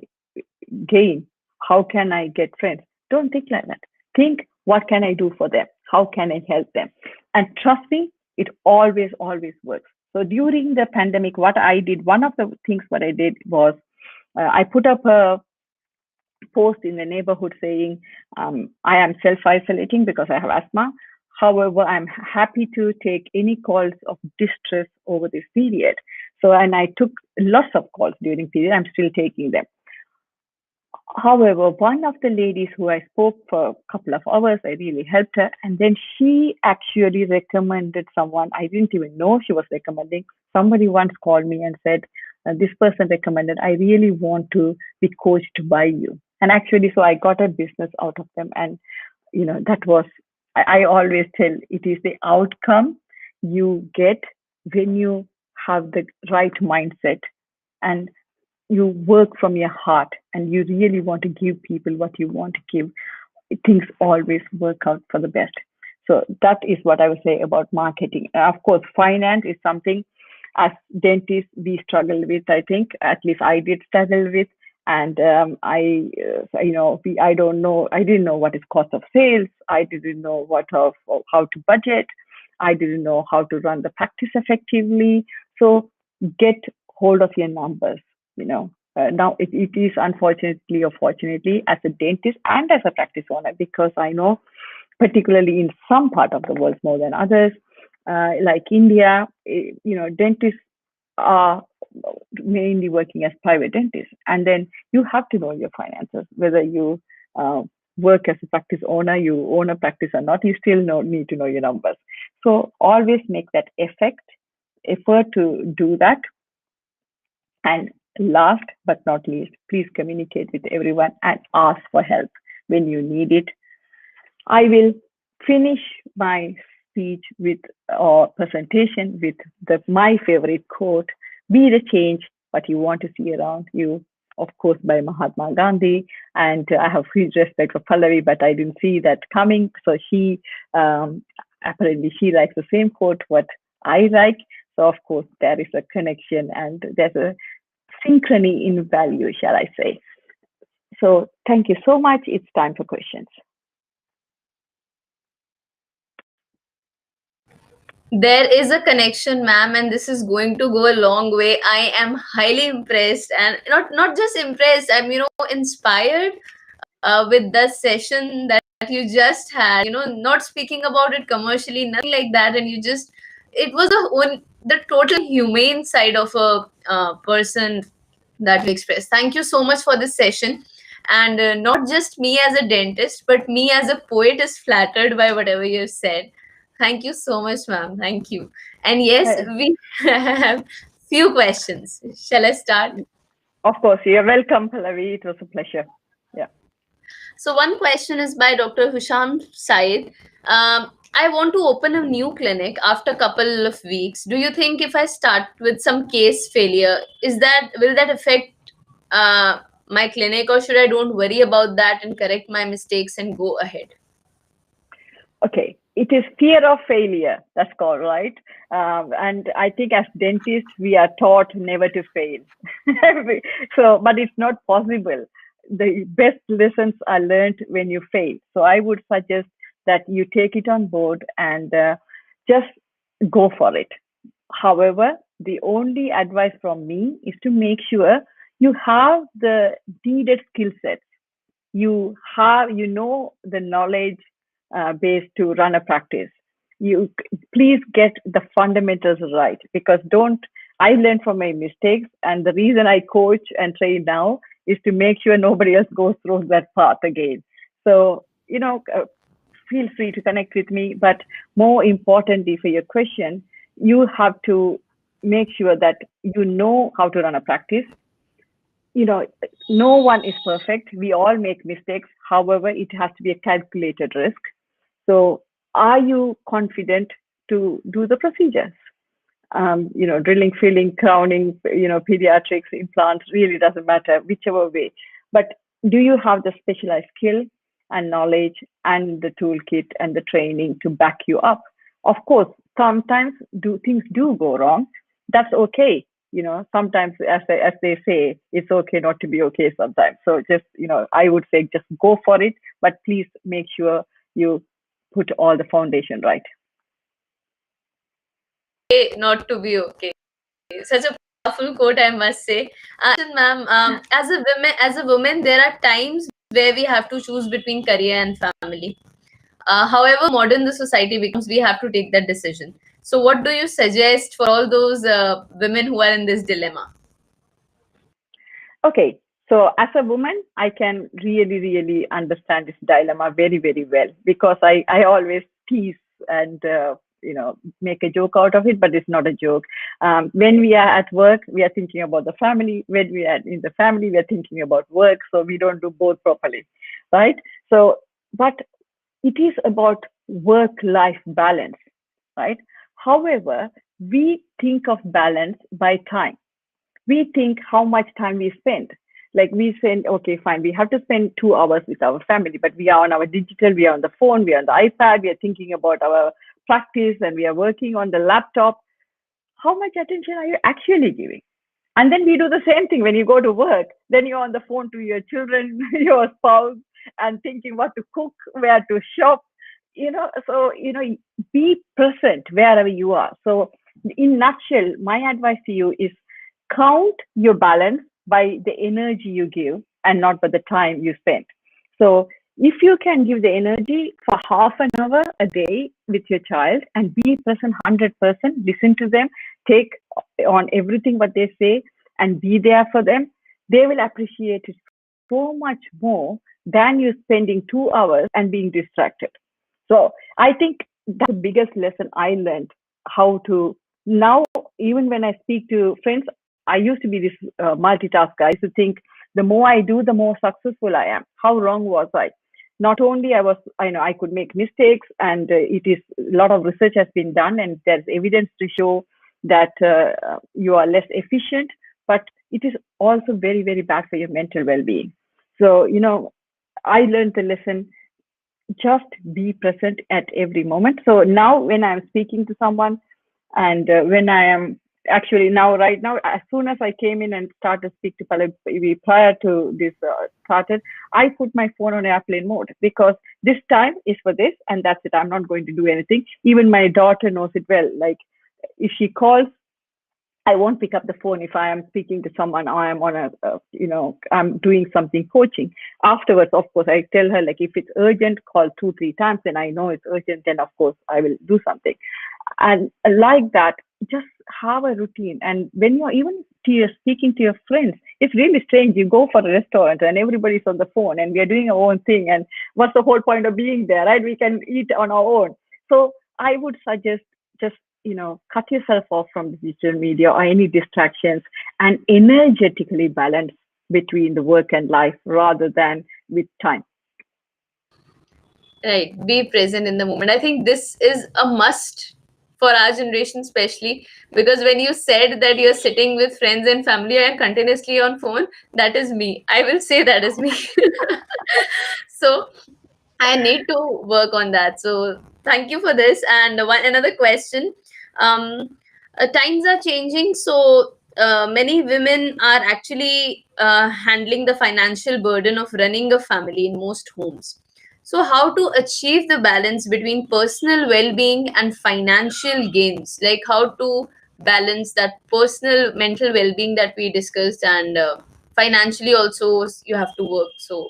gain? How can I get friends? Don't think like that. Think, what can I do for them? How can I help them? And trust me, it always, always works. So during the pandemic, what I did, one of the things what I did was, I put up a post in the neighborhood saying, I am self-isolating because I have asthma. However, I'm happy to take any calls of distress over this period. So, and I took lots of calls during period. I'm still taking them. However, one of the ladies who I spoke for a couple of hours, I really helped her. And then she actually recommended someone. I didn't even know she was recommending. Somebody once called me and said, this person recommended, I really want to be coached by you. And actually, so I got a business out of them. And, that was, I always tell, it is the outcome you get when you have the right mindset and you work from your heart and you really want to give people what you want to give. Things always work out for the best. So that is what I would say about marketing. Of course, finance is something as dentists we struggle with. I think at least I did struggle with, and I don't know. I didn't know what is cost of sales. I didn't know how to budget. I didn't know how to run the practice effectively. So get hold of your numbers. Now it is unfortunately or fortunately, as a dentist and as a practice owner, because I know, particularly in some part of the world more than others, like India, dentists are mainly working as private dentists, and then you have to know your finances, whether you work as a practice owner, you own a practice or not, you still need to know your numbers. So always make that effort to do that. And last but not least, please communicate with everyone and ask for help when you need it. I will finish my speech with or presentation with my favorite quote: "Be the change what you want to see around you." Of course, by Mahatma Gandhi. And I have huge respect for Pallavi, but I didn't see that coming. So she apparently she likes the same quote what I like. So of course there is a connection and there's a synchrony in value, shall I say. So thank you so much. It's time for questions. There is a connection, ma'am, and this is going to go a long way. I am highly impressed, and not just impressed. I'm inspired with the session that you just had. Not speaking about it commercially, nothing like that, and it was the total humane side of a person that you expressed. Thank you so much for this session. And not just me as a dentist, but me as a poet is flattered by whatever you said. Thank you so much, ma'am. Thank you. And yes, we have few questions. Shall I start? Of course, you're welcome, Pallavi. It was a pleasure. Yeah. So one question is by Dr. Husham Said. I want to open a new clinic after a couple of weeks. Do you think if I start with some case failure, will that affect my clinic, or should I don't worry about that and correct my mistakes and go ahead? Okay, it is fear of failure. That's called, right? And I think as dentists, we are taught never to fail. But it's not possible. The best lessons are learned when you fail. So I would suggest that you take it on board and just go for it. However, the only advice from me is to make sure you have the needed skill sets. You know the knowledge base to run a practice. You please get the fundamentals right, because I learned from my mistakes, and the reason I coach and train now is to make sure nobody else goes through that path again. So feel free to connect with me, but more importantly for your question, you have to make sure that you know how to run a practice. No one is perfect. We all make mistakes. However, it has to be a calculated risk. So are you confident to do the procedures? drilling, filling, crowning, pediatrics, implants, really doesn't matter, whichever way. But do you have the specialized skill and knowledge and the toolkit and the training to back you up? Of course, sometimes things do go wrong. That's okay. Sometimes, as they say, it's okay not to be okay sometimes. So just, I would say just go for it, but please make sure you put all the foundation right. Not to be okay. Such a powerful quote, I must say. Ma'am, as a woman, there are times where we have to choose between career and family. However modern the society becomes, we have to take that decision. So, what do you suggest for all those women who are in this dilemma? Okay, so as a woman, I can really, really understand this dilemma very, very well, because I always tease and make a joke out of it, but it's not a joke. When we are at work, we are thinking about the family. When we are in the family, we are thinking about work. So we don't do both properly, right? So, but it is about work-life balance, right? However, we think of balance by time. We think how much time we spend. Like we spend, okay, fine, we have to spend 2 hours with our family, but we are on our digital, we are on the phone, we are on the iPad, we are thinking about our practice, and we are working on the laptop. How much attention are you actually giving? And then we do the same thing when you go to work. Then you're on the phone to your children, your spouse, and thinking what to cook, where to shop. So be present wherever you are. So, in nutshell, my advice to you is count your balance by the energy you give and not by the time you spend. So, if you can give the energy for half an hour a day with your child and be present 100%, listen to them, take on everything what they say, and be there for them, they will appreciate it so much more than you spending 2 hours and being distracted. So I think that's the biggest lesson I learned, how to now, even when I speak to friends, I used to be this multitasker. I used to think the more I do, the more successful I am. How wrong was I? Not only I could make mistakes, and it is a lot of research has been done, and there's evidence to show that you are less efficient, but it is also very, very bad for your mental well-being. So, I learned the lesson, just be present at every moment. So now when I'm speaking to someone, and when I am actually now, right now, as soon as I came in and started to speak to Pallavi prior to this started, I put my phone on airplane mode, because this time is for this, and that's it. I'm not going to do anything. Even my daughter knows it well. Like if she calls, I won't pick up the phone if I am speaking to someone, or I'm on I'm doing something coaching. Afterwards, of course, I tell her, like, if it's urgent, call 2-3 times, then I know it's urgent, then of course I will do something. And like that, just have a routine. And when you're even speaking to your friends, it's really strange. You go for a restaurant and everybody's on the phone and we are doing our own thing. And what's the whole point of being there, right? We can eat on our own. So I would suggest just, cut yourself off from the digital media or any distractions, and energetically balance between the work and life rather than with time. Right. Be present in the moment. I think this is a must for our generation, especially because when you said that you're sitting with friends and family and continuously on phone, that is me. I will say that is me. So I need to work on that. So thank you for this. And another question. Times are changing, so many women are actually handling the financial burden of running a family in most homes. So, how to achieve the balance between personal well-being and financial gains? Like how to balance that personal mental well-being that we discussed, and financially also you have to work. So,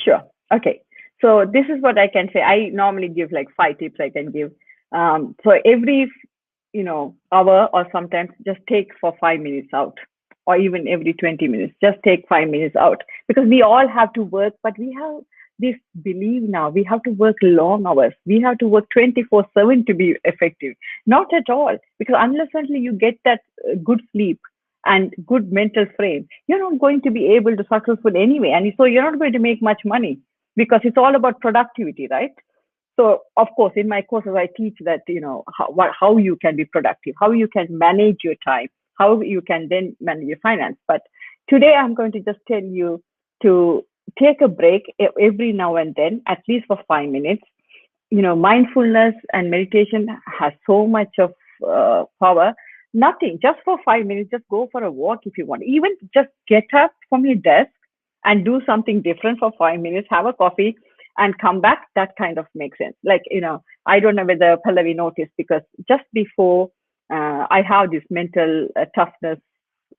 Sure. Okay. So this is what I can say. I normally give like 5 tips I can give. For every, hour, or sometimes just take for 5 minutes out, or even every 20 minutes, just take 5 minutes out, because we all have to work, but we have this belief now we have to work long hours. We have to work 24/7 to be effective. Not at all, because unless until you get that good sleep and good mental frame, you're not going to be able to successful anyway. And so you're not going to make much money, because it's all about productivity, right? So of course, in my courses, I teach that, how you can be productive, how you can manage your time, how you can then manage your finance. But today I'm going to just tell you to take a break every now and then, at least for 5 minutes. Mindfulness and meditation has so much of power. Nothing, just for 5 minutes, just go for a walk if you want. Even just get up from your desk and do something different for 5 minutes, have a coffee and come back. That kind of makes sense. Like, I don't know whether Pallavi noticed, because just before I have this mental toughness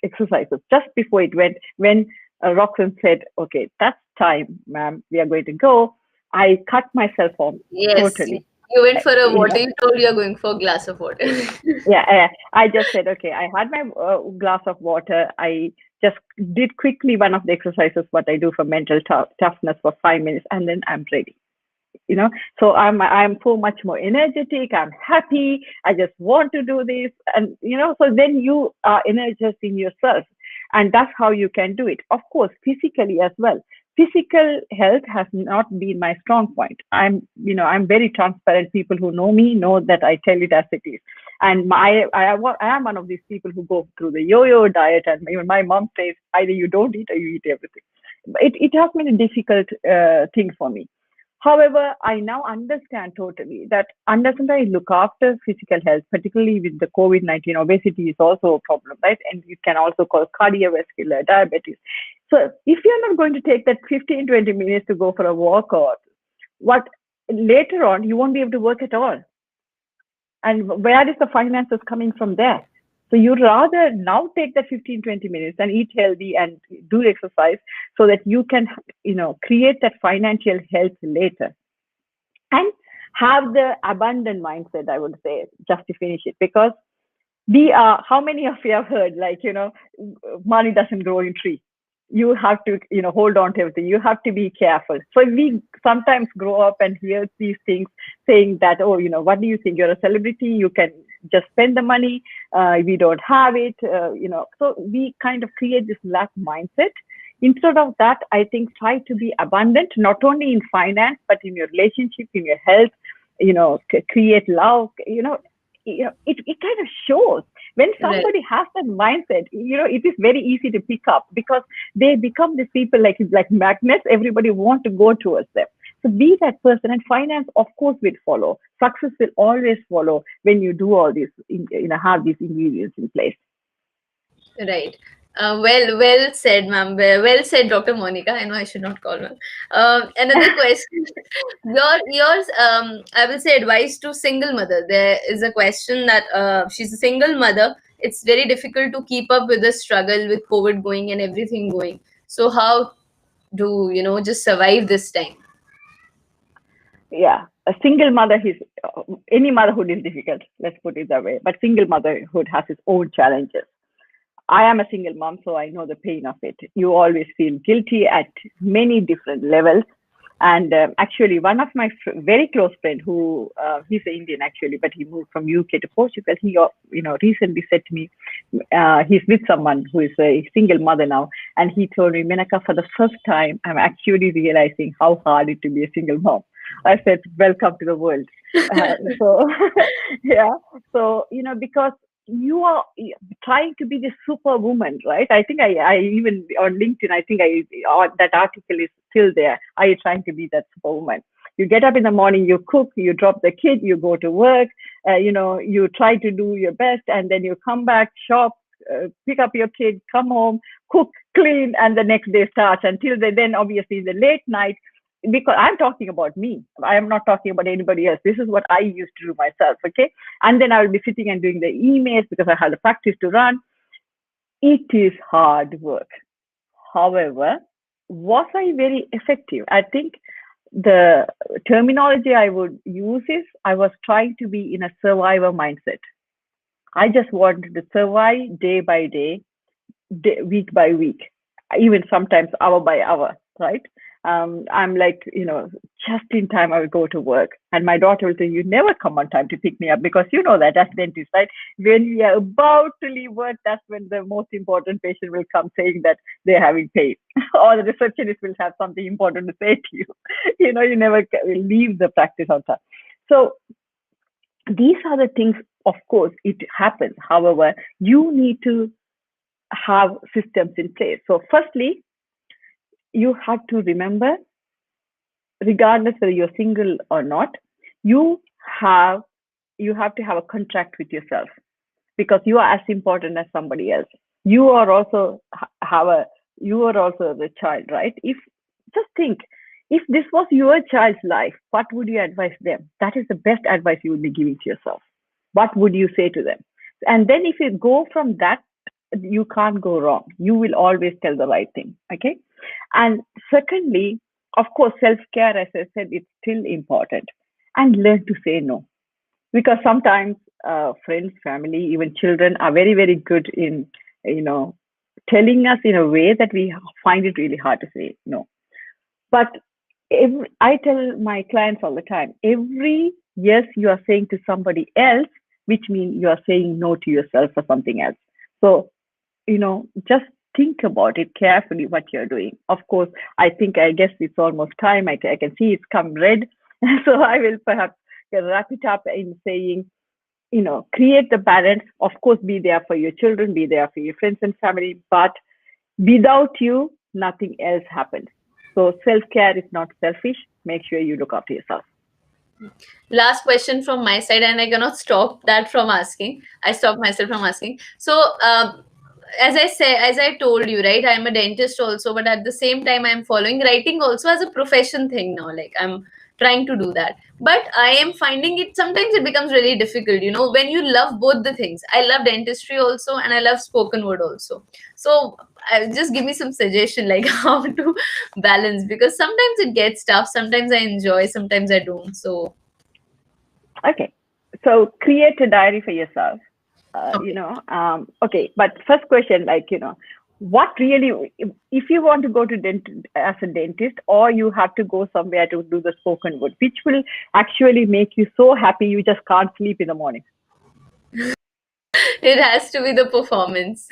exercises, just before it went, when Roxanne said, okay, that's time, ma'am, we are going to go, I cut myself off Yes, totally. you went for a You water. know, You told you're going for a glass of water. yeah, I just said, okay, I had my glass of water. I just did quickly one of the exercises, what I do for mental toughness for 5 minutes, and then I'm ready. So I'm so much more energetic. I'm happy. I just want to do this. And so then you are energized in yourself, and that's how you can do it. Of course, physically as well. Physical health has not been my strong point. I'm very transparent. People who know me know that I tell it as it is. And I am one of these people who go through the yo-yo diet, and even my mom says either you don't eat or you eat everything. It has been a difficult thing for me. However, I now understand totally that unless I look after physical health, particularly with the COVID-19, obesity is also a problem, right? And it can also cause cardiovascular diabetes. So if you're not going to take that 15, 20 minutes to go for a walk, or what, later on, you won't be able to work at all. And where is the finances coming from there? So you'd rather now take that 15, 20 minutes and eat healthy and do exercise, so that you can, create that financial health later. And have the abundant mindset, I would say, just to finish it. Because how many of you have heard, like, money doesn't grow in tree. You have to, hold on to everything. You have to be careful. So we sometimes grow up and hear these things saying that, oh, what do you think? You're a celebrity. You can just spend the money. We don't have it. So we kind of create this lack mindset. Instead of that, I think try to be abundant, not only in finance, but in your relationship, in your health, create love, it kind of shows. When Right. somebody has that mindset, it is very easy to pick up, because they become these people like magnets. Everybody wants to go towards them. So be that person, and finance, of course, will follow. Success will always follow when you do all this, have these ingredients in place. Right. Well said, ma'am. Well said, Dr. Monica. I know I should not call her. Another question. Yours. I will say advice to single mother. There is a question that she's a single mother. It's very difficult to keep up with the struggle with COVID going and everything going. So how do just survive this time? Yeah, a single mother is, any motherhood is difficult. Let's put it that way. But single motherhood has its own challenges. I am a single mom, so I know the pain of it. You always feel guilty at many different levels. And actually, one of my very close friend, who he's an Indian actually, but he moved from UK to Portugal. He, recently said to me, he's with someone who is a single mother now, and he told me, Menaca, for the first time, I'm actually realizing how hard it to be a single mom. I said, welcome to the world. So, yeah. So, because you are trying to be the superwoman, right? I think I even on LinkedIn, I think that article is still there. Are you trying to be that superwoman? You get up in the morning, you cook, you drop the kid, you go to work, you try to do your best, and then you come back, shop, pick up your kid, come home, cook, clean, and the next day starts until then obviously the late night. Because I'm talking about me. I am not talking about anybody else. This is what I used to do myself, okay? And then I will be sitting and doing the emails because I have the practice to run. It is hard work. However, was I very effective? I think the terminology I would use is I was trying to be in a survivor mindset. I just wanted to survive day by day, week by week, even sometimes hour by hour, right? I'm like, just in time I will go to work. And my daughter will say, you never come on time to pick me up, because you know that as dentist, right? When we are about to leave work, that's when the most important patient will come saying that they're having pain or the receptionist will have something important to say to you. you know, you never leave the practice on time. So these are the things, of course, it happens. However, you need to have systems in place. So firstly, you have to remember, regardless whether you're single or not, you have you have to have a contract with yourself, because you are as important as somebody else. You are also have a you are also the child, right? If just think, if this was your child's life, what would you advise them? That is the best advice you would be giving to yourself. What would you say to them? And then if you go from that, you can't go wrong. You will always tell the right thing. Okay. And secondly, of course, self-care, as I said, it's still important. And learn to say no, because sometimes friends, family, even children are very, very good in, you know, telling us in a way that we find it really hard to say no. But I tell my clients all the time, every yes you are saying to somebody else, which means you are saying no to yourself for something else. So, you know, just think about it carefully what you're doing. Of course, I guess it's almost time. I can see it's come red. So I will perhaps wrap it up in saying, you know, create the balance. Of course, be there for your children, be there for your friends and family, but without you, nothing else happens. So self-care is not selfish. Make sure you look after yourself. Last question from my side, and I cannot stop that from asking. I stopped myself from asking. So, as I told you, right, I'm a dentist also, but at the same time, I'm following writing also as a profession thing now. Like, I'm trying to do that. But I am finding it sometimes it becomes really difficult, you know, when you love both the things. I love dentistry also, and I love spoken word also. So, just give me some suggestion, like how to balance, because sometimes it gets tough, sometimes I enjoy, sometimes I don't. So, Okay. So create a diary for yourself. You okay. know, okay. But first question, like, you know, what really, if you want to go to as a dentist, or you have to go somewhere to do the spoken word, which will actually make you so happy you just can't sleep in the morning. It has to be the performance.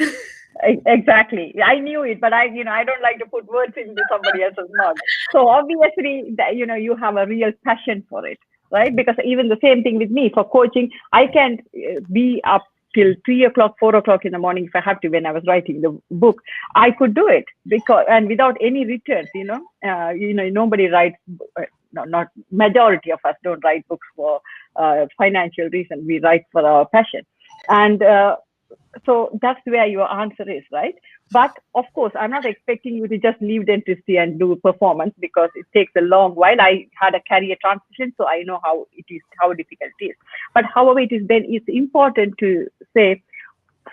Exactly. I knew it, but you know, I don't like to put words into somebody else's mouth. So obviously, you know, you have a real passion for it, right? Because even the same thing with me for coaching, I can't be up till 3 o'clock, 4 o'clock in the morning if I have to. When I was writing the book, I could do it because, and without any returns, you know, nobody writes. No, not majority of us don't write books for financial reason. We write for our passion, and so that's where your answer is, right? But of course, I'm not expecting you to just leave dentistry and do performance, because it takes a long while. I had a career transition, so I know how it is, how difficult it is. But however it is, then it's important to say,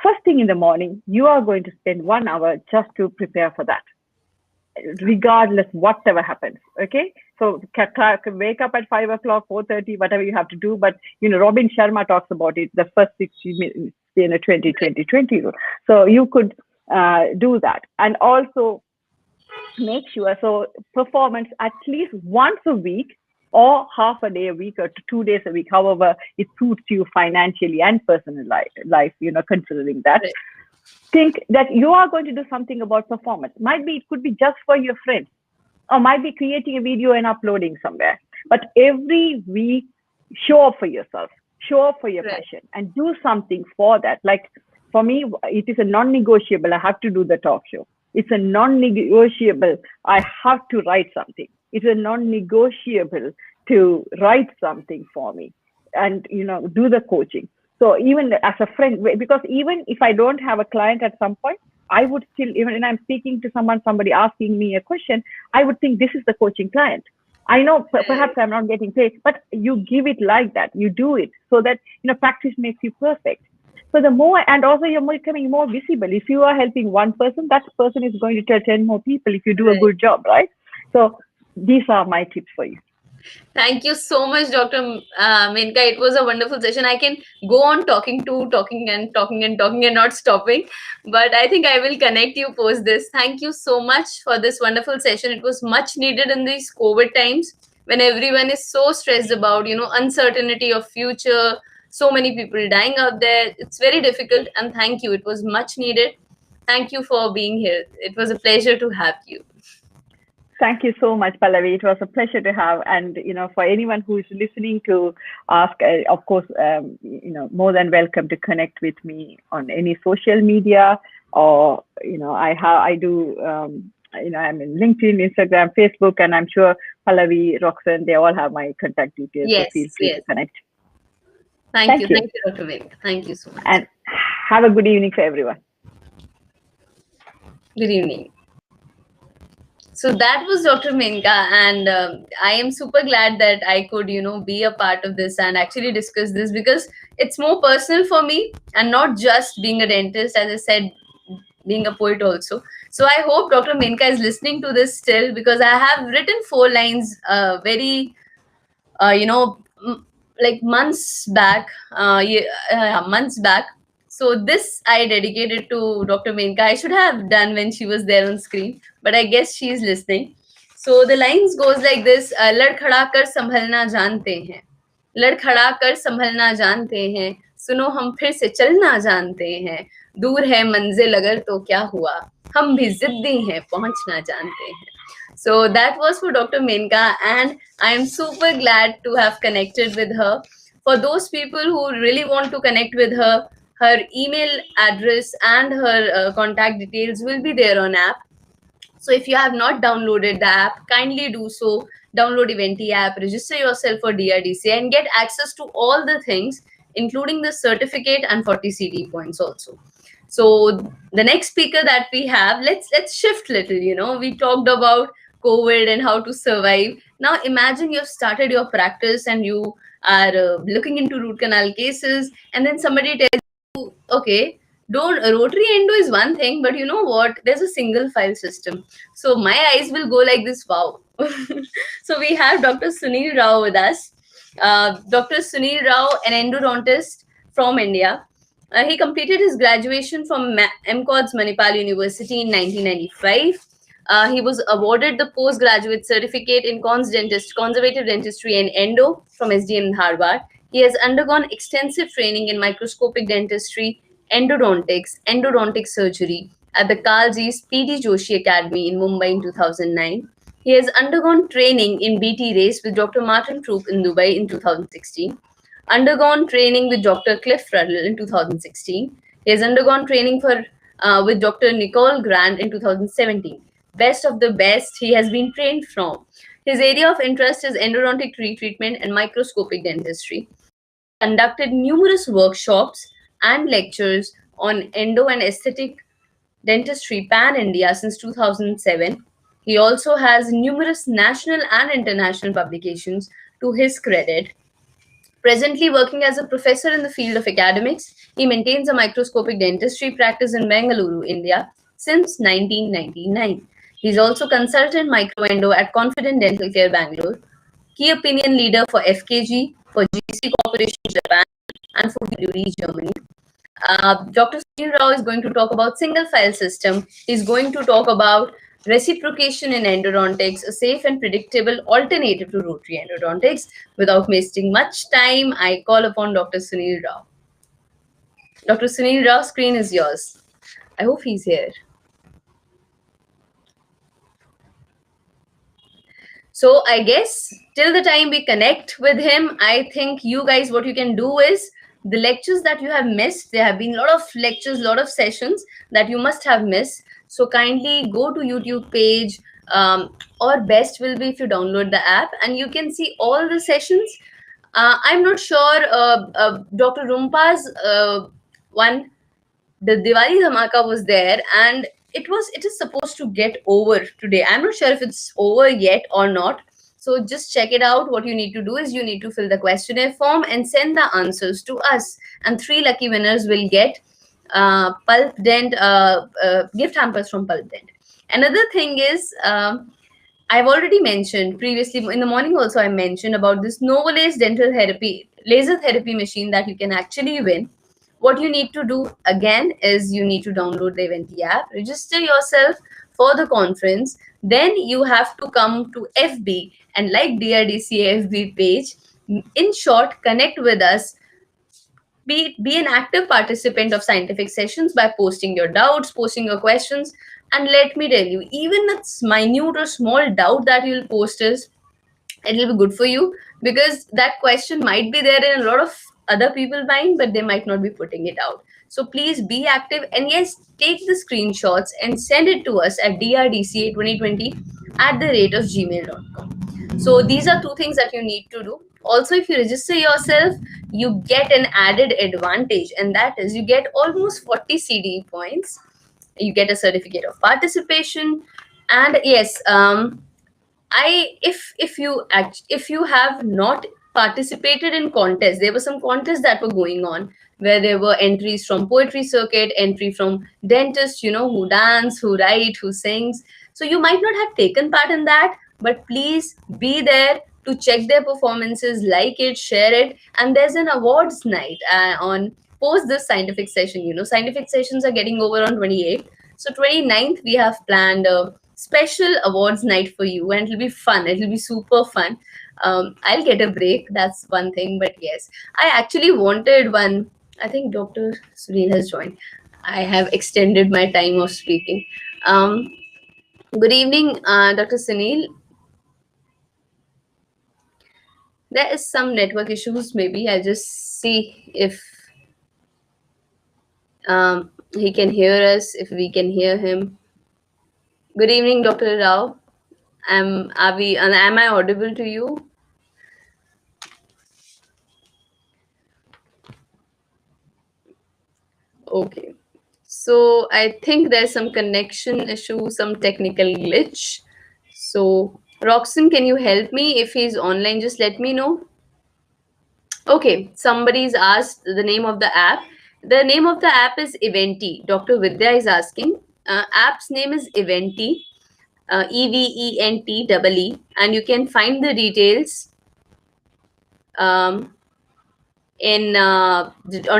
first thing in the morning, you are going to spend 1 hour just to prepare for that, regardless whatever happens. Okay, so wake up at 5 o'clock, 4:30, whatever you have to do. But you know, Robin Sharma talks about it, the first 60 minutes in a 20-20-20 rule. So you could do that, and also make sure, so performance at least once a week, or half a day a week, or 2 days a week, however it suits you financially and personal life, you know, considering that. Right. Think that you are going to do something about performance. Might be, it could be just for your friends, or might be creating a video and uploading somewhere. But every week, show up for yourself, show up for your Right. passion, and do something for that. Like for me, it is a non-negotiable. I have to do the talk show. It's a non-negotiable. I have to write something. It's a non-negotiable to write something for me, and you know, do the coaching. So even as a friend, because even if I don't have a client at some point, I would still, even when I'm speaking to someone, somebody asking me a question, I would think this is the coaching client. I know perhaps I'm not getting paid, but you give it like that. You do it so that, you know, practice makes you perfect. So the more, and also you're becoming more visible. If you are helping one person, that person is going to tell 10 more people if you do a Right. good job, right? So these are my tips for you. Thank you so much, Dr. Menka. It was a wonderful session. I can go on talking and not stopping, but I think I will connect you post this. Thank you so much for this wonderful session. It was much needed in these COVID times when everyone is so stressed about, you know, uncertainty of future. So many people dying out there. It's very difficult. And thank you. It was much needed. Thank you for being here. It was a pleasure to have you. Thank you so much, Pallavi. It was a pleasure to have, and for anyone who is listening to ask, of course, more than welcome to connect with me on any social media, or I do, I'm in LinkedIn, Instagram, Facebook, and I'm sure Pallavi, Roxanne, they all have my contact details, so Yes, feel free yes. to connect. Thank you. Thank you, Thank you, Dr. Menaca. Thank you so much. and have a good evening for everyone. Good evening. So that was Dr. Menaca, and I am super glad that I could, be a part of this and actually discuss this, because it's more personal for me and not just being a dentist, as I said, being a poet also. So I hope Dr. Menaca is listening to this still, because I have written 4 lines very like months back, months back. So this I dedicated to Dr. Menka. I should have done when she was there on screen, but I guess she is listening. So the lines goes like this: लड़खड़ा कर संभलना जानते हैं, लड़खड़ा कर संभलना जानते हैं, सुनो हम फिर से चलना जानते हैं, दूर है मंजिल अगर तो क्या हुआ, हम भी जिद्दी हैं पहुंचना जानते हैं. So that was for Dr. Menka, and I am super glad to have connected with her. For those people who really want to connect with her, her email address and her contact details will be there on app. So if you have not downloaded the app, kindly do so. Download Eventi app, register yourself for DRDC, and get access to all the things, including the certificate and 40 CD points also. So the next speaker that we have, let's shift little. We talked about COVID and how to survive. Now imagine you've started your practice and you are looking into root canal cases, and then somebody tells you, okay, don't rotary endo is one thing, but you know what? There's a single file system. So my eyes will go like this. Wow. So we have Dr. Sunil Rao with us. Dr. Sunil Rao, an endodontist from India. He completed his graduation from MCOD's Manipal University in 1995. He was awarded the postgraduate certificate in conservative dentistry and endo from SDM in Harvard. He has undergone extensive training in microscopic dentistry, endodontics, endodontic surgery at the Kalji's P.D. Joshi Academy in Mumbai in 2009. He has undergone training in BT race with Dr. Martin Troop in Dubai in 2016. Undergone training with Dr. Cliff Ruddle in 2016. He has undergone training with Dr. Nicole Grant in 2017. Best of the best he has been trained from. His area of interest is endodontic retreatment and microscopic dentistry. Conducted numerous workshops and lectures on endo and aesthetic dentistry pan-India since 2007. He also has numerous national and international publications to his credit. Presently working as a professor in the field of academics, he maintains a microscopic dentistry practice in Bengaluru, India since 1999. He is also consultant microendo at Confident Dental Care Bangalore, key opinion leader for FKG, for GC Corporation Japan, and for Rotary Germany. Dr. Sunil Rao is going to talk about single file system. He's going to talk about reciprocation in endodontics, a safe and predictable alternative to rotary endodontics. Without wasting much time, I call upon Dr. Sunil Rao. Dr. Sunil Rao, screen is yours. I hope he's here. So I guess till the time we connect with him, I think you guys, what you can do is the lectures that you have missed, there have been a lot of lectures, a lot of sessions that you must have missed. So kindly go to YouTube page, or best will be if you download the app and you can see all the sessions. I'm not sure, Dr. Rumpa's one, the Diwali Dhamaka was there, and it is supposed to get over today. I'm not sure if it's over yet or not. So just check it out. What you need to do is you need to fill the questionnaire form and send the answers to us. And 3 lucky winners will get Pulp Dent gift hampers from Pulp Dent. Another thing is, I've already mentioned previously in the morning also I mentioned about this Novolace dental therapy, laser therapy machine that you can actually win. What you need to do again is you need to download the Eventi app, register yourself for the conference. Then you have to come to FB and like DRDC FB page. In short, connect with us. Be an active participant of scientific sessions by posting your doubts, posting your questions. And let me tell you, even a minute or small doubt that you'll post is, it'll be good for you, because that question might be there in a lot of other people's mind, but they might not be putting it out. So please be active, and yes, take the screenshots and send it to us at drdca2020 at the rate of gmail.com. So these are two things that you need to do. Also, if you register yourself, you get an added advantage, and that is you get almost 40 CDE points. You get a certificate of participation, and yes, if you have not participated in contests, there were some contests that were going on where there were entries from poetry circuit, entry from dentists, who dance, who write, who sings. So you might not have taken part in that, but please be there to check their performances, like it, share it, and there's an awards night on post this scientific session. Scientific sessions are getting over on 28th, so 29th we have planned a special awards night for you, and it'll be fun. It'll be super fun. I'll get a break, that's one thing, but yes, I actually wanted one. I think Dr. Sunil has joined. I have extended my time of speaking. um, Good evening, Dr. Sunil. There is some network issues, maybe I'll just see if he can hear us, if we can hear him. Good evening, Dr. Rao. Am I audible to you? Okay. So I think there's some connection issue, some technical glitch. So Roxon, can you help me? If he's online, just let me know. Okay, somebody's asked the name of the app. The name of the app is Eventi. Dr. Vidya is asking. App's name is Eventi, EVENTEE, and you can find the details um, in on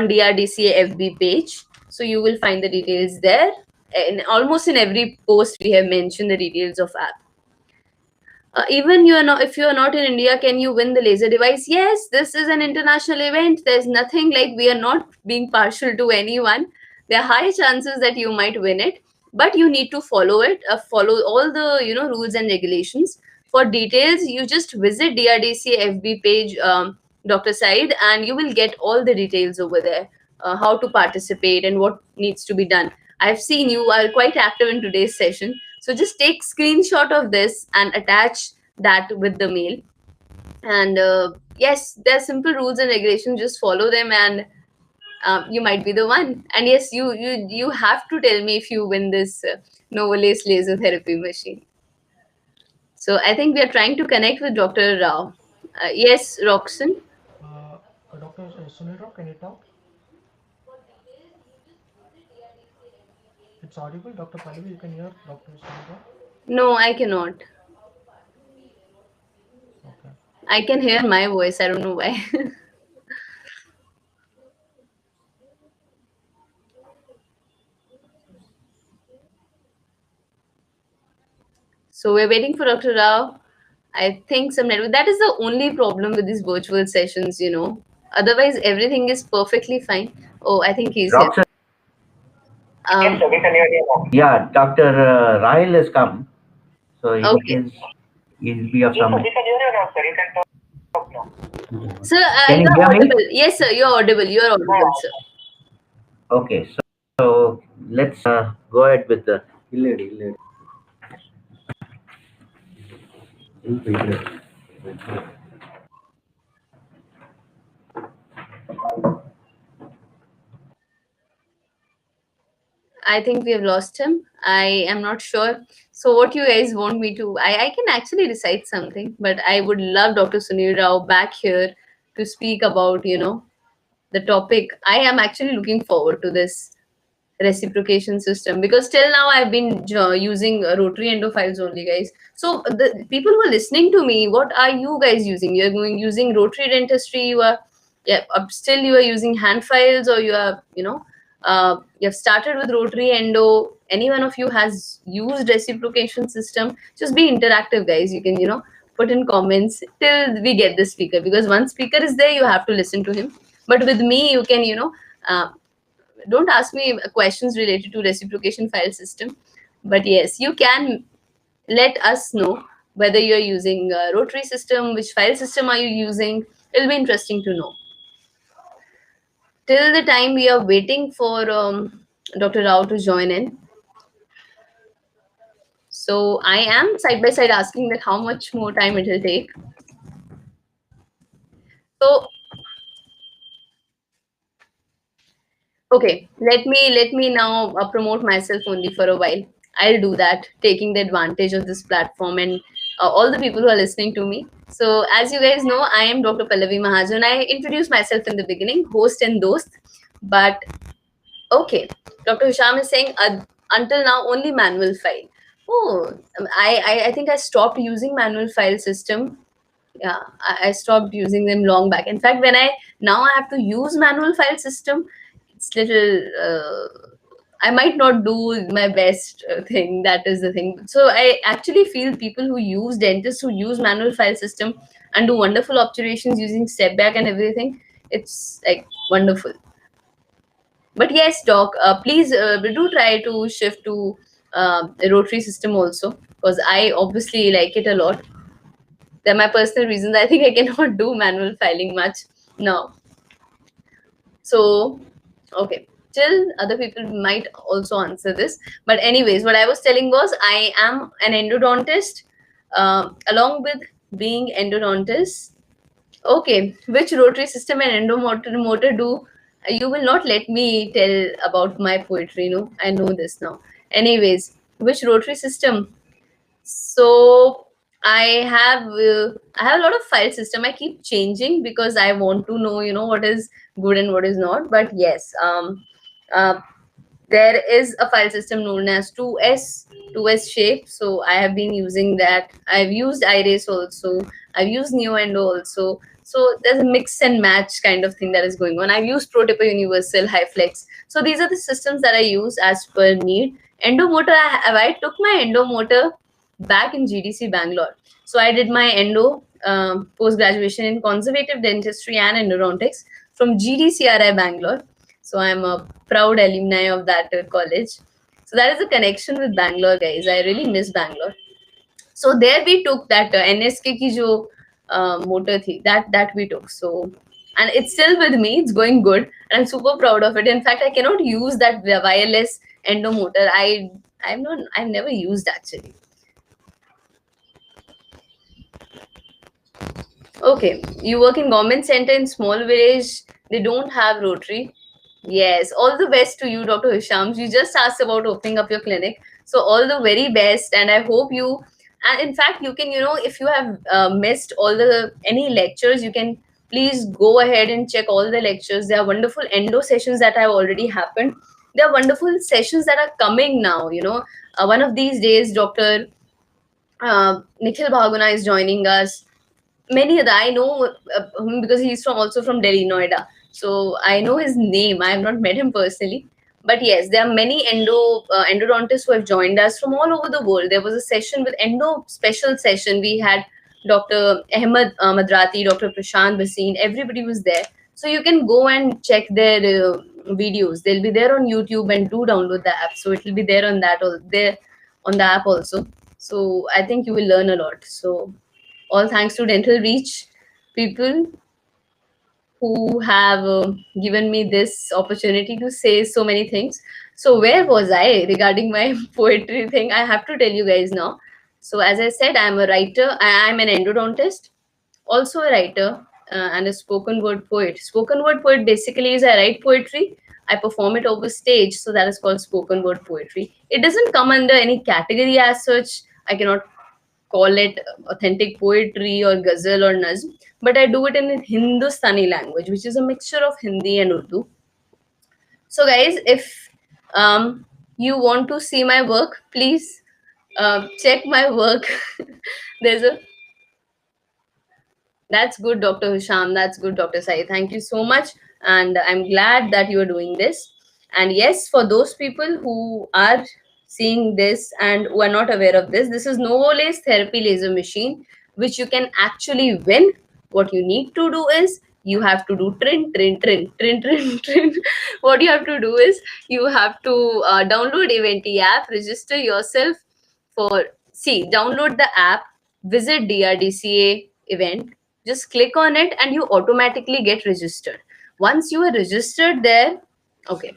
DRDCA FB page. So you will find the details there. In almost in every post, we have mentioned the details of app. Even you are not, if you are not in India, can you win the laser device? Yes, this is an international event. There's nothing like, we are not being partial to anyone. There are high chances that you might win it, but you need to follow it. Follow all the rules and regulations. For details, you just visit DRDC FB page, Dr. Said, and you will get all the details over there. How to participate and what needs to be done. I've seen you are quite active in today's session. So just take screenshot of this and attach that with the mail. And yes, there are simple rules and regulations. Just follow them, and you might be the one. And yes, you have to tell me if you win this Novolace laser therapy machine. So I think we are trying to connect with Dr. Rao. Yes, Roxon. Uh, Dr. Sunil Rao, can you talk? It's audible. Dr. Pallavi, you can hear Dr. Sunil Rao? No, I cannot. Okay. I can hear my voice. I don't know why. So we're waiting for Dr. Rao. I think some network. That is the only problem with these virtual sessions. Otherwise, everything is perfectly fine. Oh, I think he's here. Roxanne, Um, yeah, Dr. Rahil has come, so okay. he'll be of some. Sir, Can you you're hear me? audible. Yes, sir, you're audible. You're audible, sir. Okay, so let's go ahead with the. I think we have lost him. I am not sure. So what you guys want me to? I can actually recite something, but I would love Dr. Sunil Rao back here to speak about, the topic. I am actually looking forward to this reciprocation system, because till now I've been using rotary endo files only, guys. So the people who are listening to me, what are you guys using? You're going using rotary dentistry, you are, yeah, still you are using hand files, or you are, you have started with rotary endo. Any one of you has used reciprocation system? Just be interactive, guys. You can, put in comments till we get the speaker, because one speaker is there, you have to listen to him. But with me, you can, don't ask me questions related to reciprocation file system, But yes, you can let us know whether you're using a Rotary system, which file system are you using. It'll be interesting to know. Till the time we are waiting for Dr. Rao to join in. So I am side by side asking that how much more time it will take. So okay, let me now promote myself only for a while. I'll do that, taking the advantage of this platform and all the people who are listening to me. So as you guys know, I am Dr. Pallavi Mahajan. I introduced myself in the beginning, host and dost. But okay, Dr. Hisham is saying until now only manual file. Oh, I think I stopped using manual file system. Yeah, I stopped using them long back. In fact, when I now I have to use manual file system, it's little. I might not do my best thing. That is the thing. So I actually feel people who use dentists who use manual file system and do wonderful obturations using step back and everything. It's like wonderful. But yes, doc, please do try to shift to the rotary system also, because I obviously like it a lot. They're my personal reasons. I think I cannot do manual filing much now. So, okay. Till other people might also answer this. But anyways, what I was telling was I am an endodontist. Along with being endodontist, okay, which rotary system and endomotor do? You will not let me tell about my poetry, no? I know this now. Anyways, which rotary system? So I have a lot of file system. I keep changing because I want to know, what is good and what is not. But yes, uh, there is a file system known as 2S shape. So I have been using that. I've used iris also. I've used neoendo also. So there's a mix and match kind of thing that is going on. I've used prototype universal HiFlex. So these are the systems that I use as per need. Endomotor, I took my endomotor back in GDC Bangalore. So I did my endo post graduation in conservative dentistry and endodontics from GDCRI Bangalore. So I'm a proud alumni of that college. So that is a connection with Bangalore, guys. I really miss Bangalore. So there we took that NSK ki jo motor thi, that we took. So and it's still with me. It's going good, and I'm super proud of it. In fact, I cannot use that wireless endo motor. I've never used actually. Okay, you work in government center in small village. They don't have Rotary. Yes, all the best to you, Dr. Hisham. You just asked about opening up your clinic, so all the very best. And I hope you. And in fact, you can, if you have missed all the any lectures, you can please go ahead and check all the lectures. There are wonderful endo sessions that have already happened. There are wonderful sessions that are coming now. One of these days, Dr. Nikhil Bhaguna is joining us. Many other I know him because he's also from Delhi, Noida. So I know his name. I have not met him personally, but yes, there are many endodontists who have joined us from all over the world. There was a session with endo special session. We had Dr. Ahmed Madrati, Dr. Prashant Bhasin. Everybody was there. So you can go and check their videos. They'll be there on YouTube, and do download the app. So it will be there on that or there on the app also. So I think you will learn a lot. So all thanks to Dental Reach people who have given me this opportunity to say so many things. So where was I regarding my poetry thing? I have to tell you guys now. So as I said, I'm a writer. I'm an endodontist, also a writer and a spoken word poet. Spoken word poet basically is I write poetry, I perform it over stage. So that is called spoken word poetry. It doesn't come under any category as such. I cannot call it authentic poetry or ghazal or nazm, but I do it in Hindustani language, which is a mixture of Hindi and Urdu. So, guys, if you want to see my work, please check my work. There's a That's good, Dr. Hisham. That's good, Dr. Sai. Thank you so much. And I'm glad that you are doing this. And yes, for those people who are seeing this and who are not aware of this, this is Novolace Therapy Laser Machine, which you can actually win. What you need to do is you have to do trin, trin, trin, trin, trin, trin. What you have to do is you have to download Eventi app, register yourself for, see, download the app, visit DRDCA event, just click on it and you automatically get registered. Once you are registered there, okay,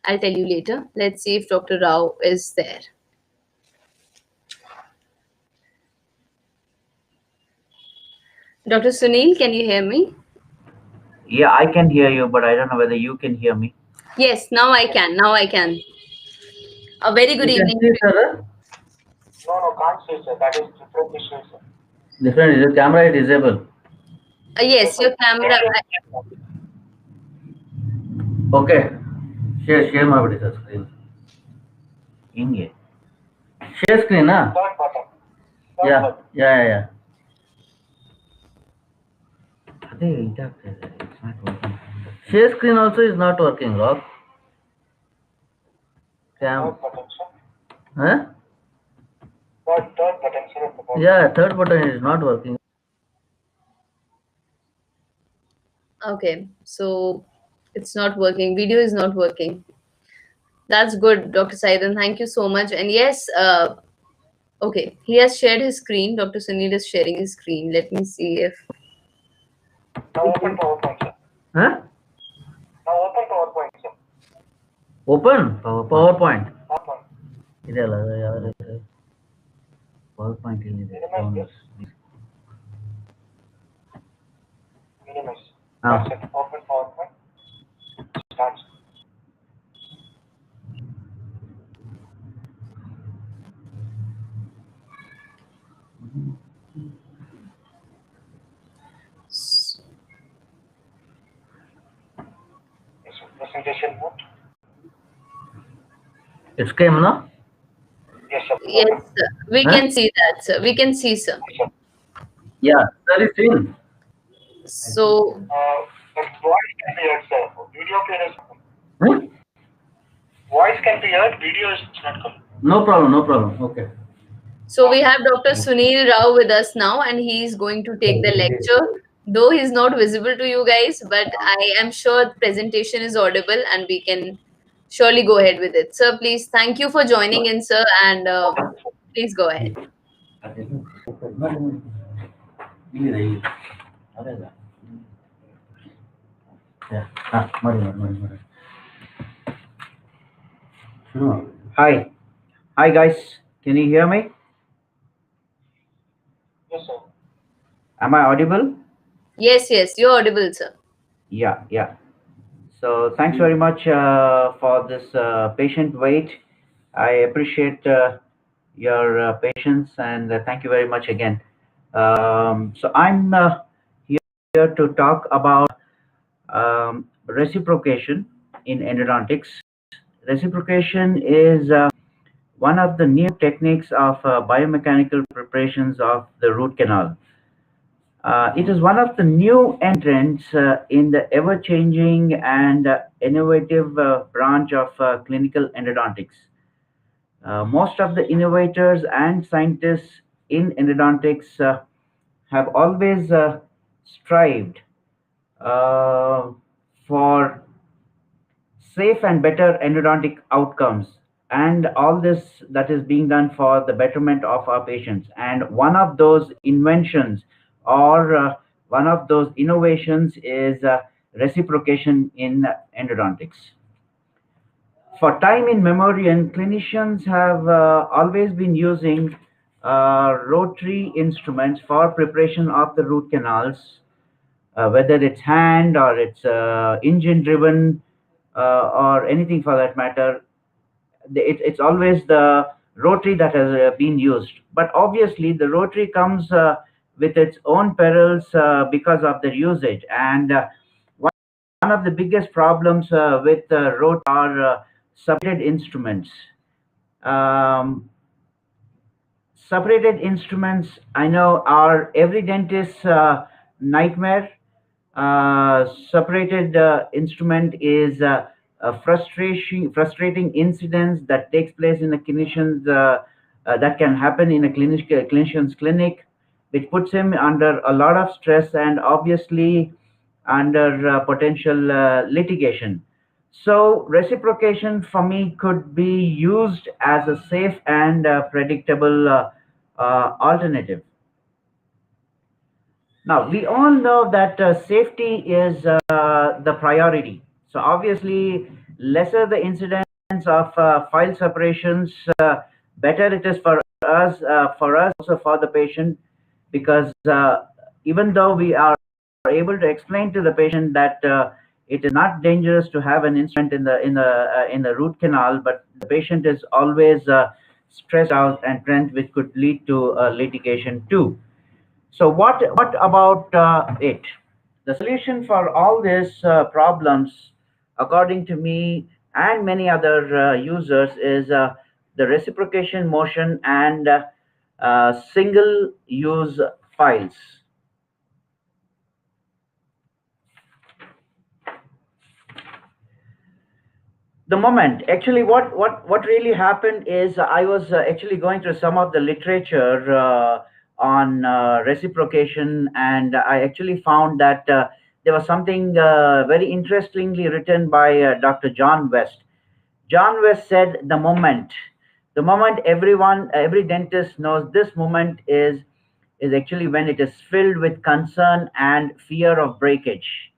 I'll tell you later. Let's see if Dr. Rao is there. Dr. Sunil, can you hear me? Yeah, I can hear you, but I don't know whether you can hear me. Yes, now I can. Now I can. A very good You can evening. see, sir? No, can't see, sir. That is different issue, sir. Different. Is the camera disabled? Yes, your camera. Okay. Share my screen. Inge. Share screen, huh? Third button. Yeah. It's not working. Share screen also is not working, Rob. Third button, sir. Huh? Third button, sir. At the bottom. Yeah, third button is not working. Okay, so it's not working. Video is not working. That's good, Dr. Saidan. Thank you so much. And yes, okay, he has shared his screen. Dr. Sunil is sharing his screen. Let me see if. Now open PowerPoint, sir. Huh? Now open PowerPoint, sir. Open PowerPoint. PowerPoint. ಇದೆಯಲ್ಲ ಯಾವ್ದು PowerPoint ಏನಿದೆ? Minimize. Ah. That's it. Open PowerPoint. Start. Yes, sir. Presentation mode. It's came, no? Yes, sir. Yes, sir. We Huh? can see that, sir. We can see, sir. Yes, sir. Yeah, that is seen. So, But voice can be heard, sir. Video can Hmm? Voice can be heard. Video is not coming. No problem. Okay. so we have Dr. Sunil Rao with us now, and he's going to take the lecture. Though he's not visible to you guys, but I am sure the presentation is audible, and we can surely go ahead with it. Sir, please, thank you for joining in, sir, and please go ahead. Yeah. ಮಾಡಿ. Hi guys, can you hear me? Yes, sir. Am I audible? Yes, you're audible, sir. Yeah. So thanks very much for this patient wait. I appreciate your patience, and thank you very much again. So I'm here to talk about reciprocation in endodontics. Reciprocation is one of the new techniques of biomechanical preparations of the root canal. It is one of the new entrants in the ever-changing and innovative branch of clinical endodontics. Most of the innovators and scientists in endodontics have always strived for safe and better endodontic outcomes, and all this that is being done for the betterment of our patients. And one of those inventions or one of those innovations is reciprocation in endodontics. For time immemorial, clinicians have always been using rotary instruments for preparation of the root canals, whether it's hand or it's engine driven or anything for that matter. It's always the rotary that has been used. But obviously, the rotary comes with its own perils because of their usage. And one of the biggest problems with rotary are separated instruments. Separated instruments, I know, are every dentist's nightmare. Separated instrument is a frustrating incidents that takes place in a clinician's that can happen in a clinician's clinic, which puts him under a lot of stress. And obviously under potential litigation. So reciprocation for me could be used as a safe and predictable alternative. Now, we all know that safety is the priority. So obviously, lesser the incidence of file separations, better it is for us, also for the patient, because even though we are able to explain to the patient that it is not dangerous to have an instrument in the root canal, but the patient is always stressed out and tense, which could lead to litigation too. So what about it? The solution for all these problems, according to me and many other users, is the reciprocation motion and single-use files. The moment, actually, what really happened is I was actually going through some of the literature on reciprocation, and I actually found that there was something very interestingly written by Dr. John West. John West said the moment every dentist knows, this moment is actually when it is filled with concern and fear of breakage.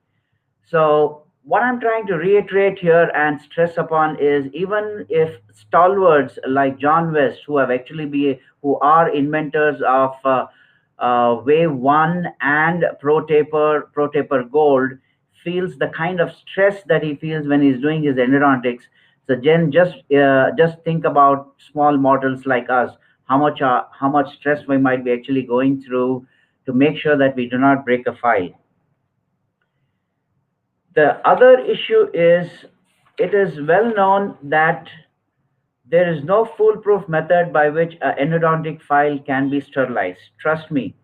So what I'm trying to reiterate here and stress upon is, even if stalwarts like John West, who are inventors of Wave One and Pro Taper Gold, feels the kind of stress that he feels when he's doing his endodontics. So Jen, just think about small models like us, how much stress we might be actually going through to make sure that we do not break a file. The other issue is, it is well known that there is no foolproof method by which an endodontic file can be sterilized. Trust me,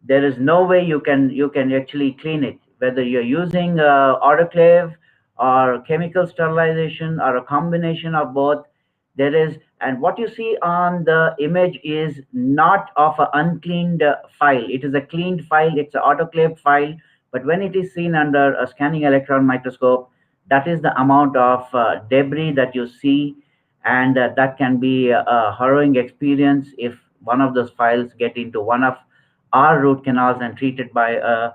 there is no way you can actually clean it, whether you're using autoclave or chemical sterilization or a combination of both. There is, and what you see on the image is not of an uncleaned file. It is a cleaned file. It's an autoclaved file, but when it is seen under a scanning electron microscope, that is the amount of debris that you see, and that can be a harrowing experience if one of those files get into one of our root canals and treated by a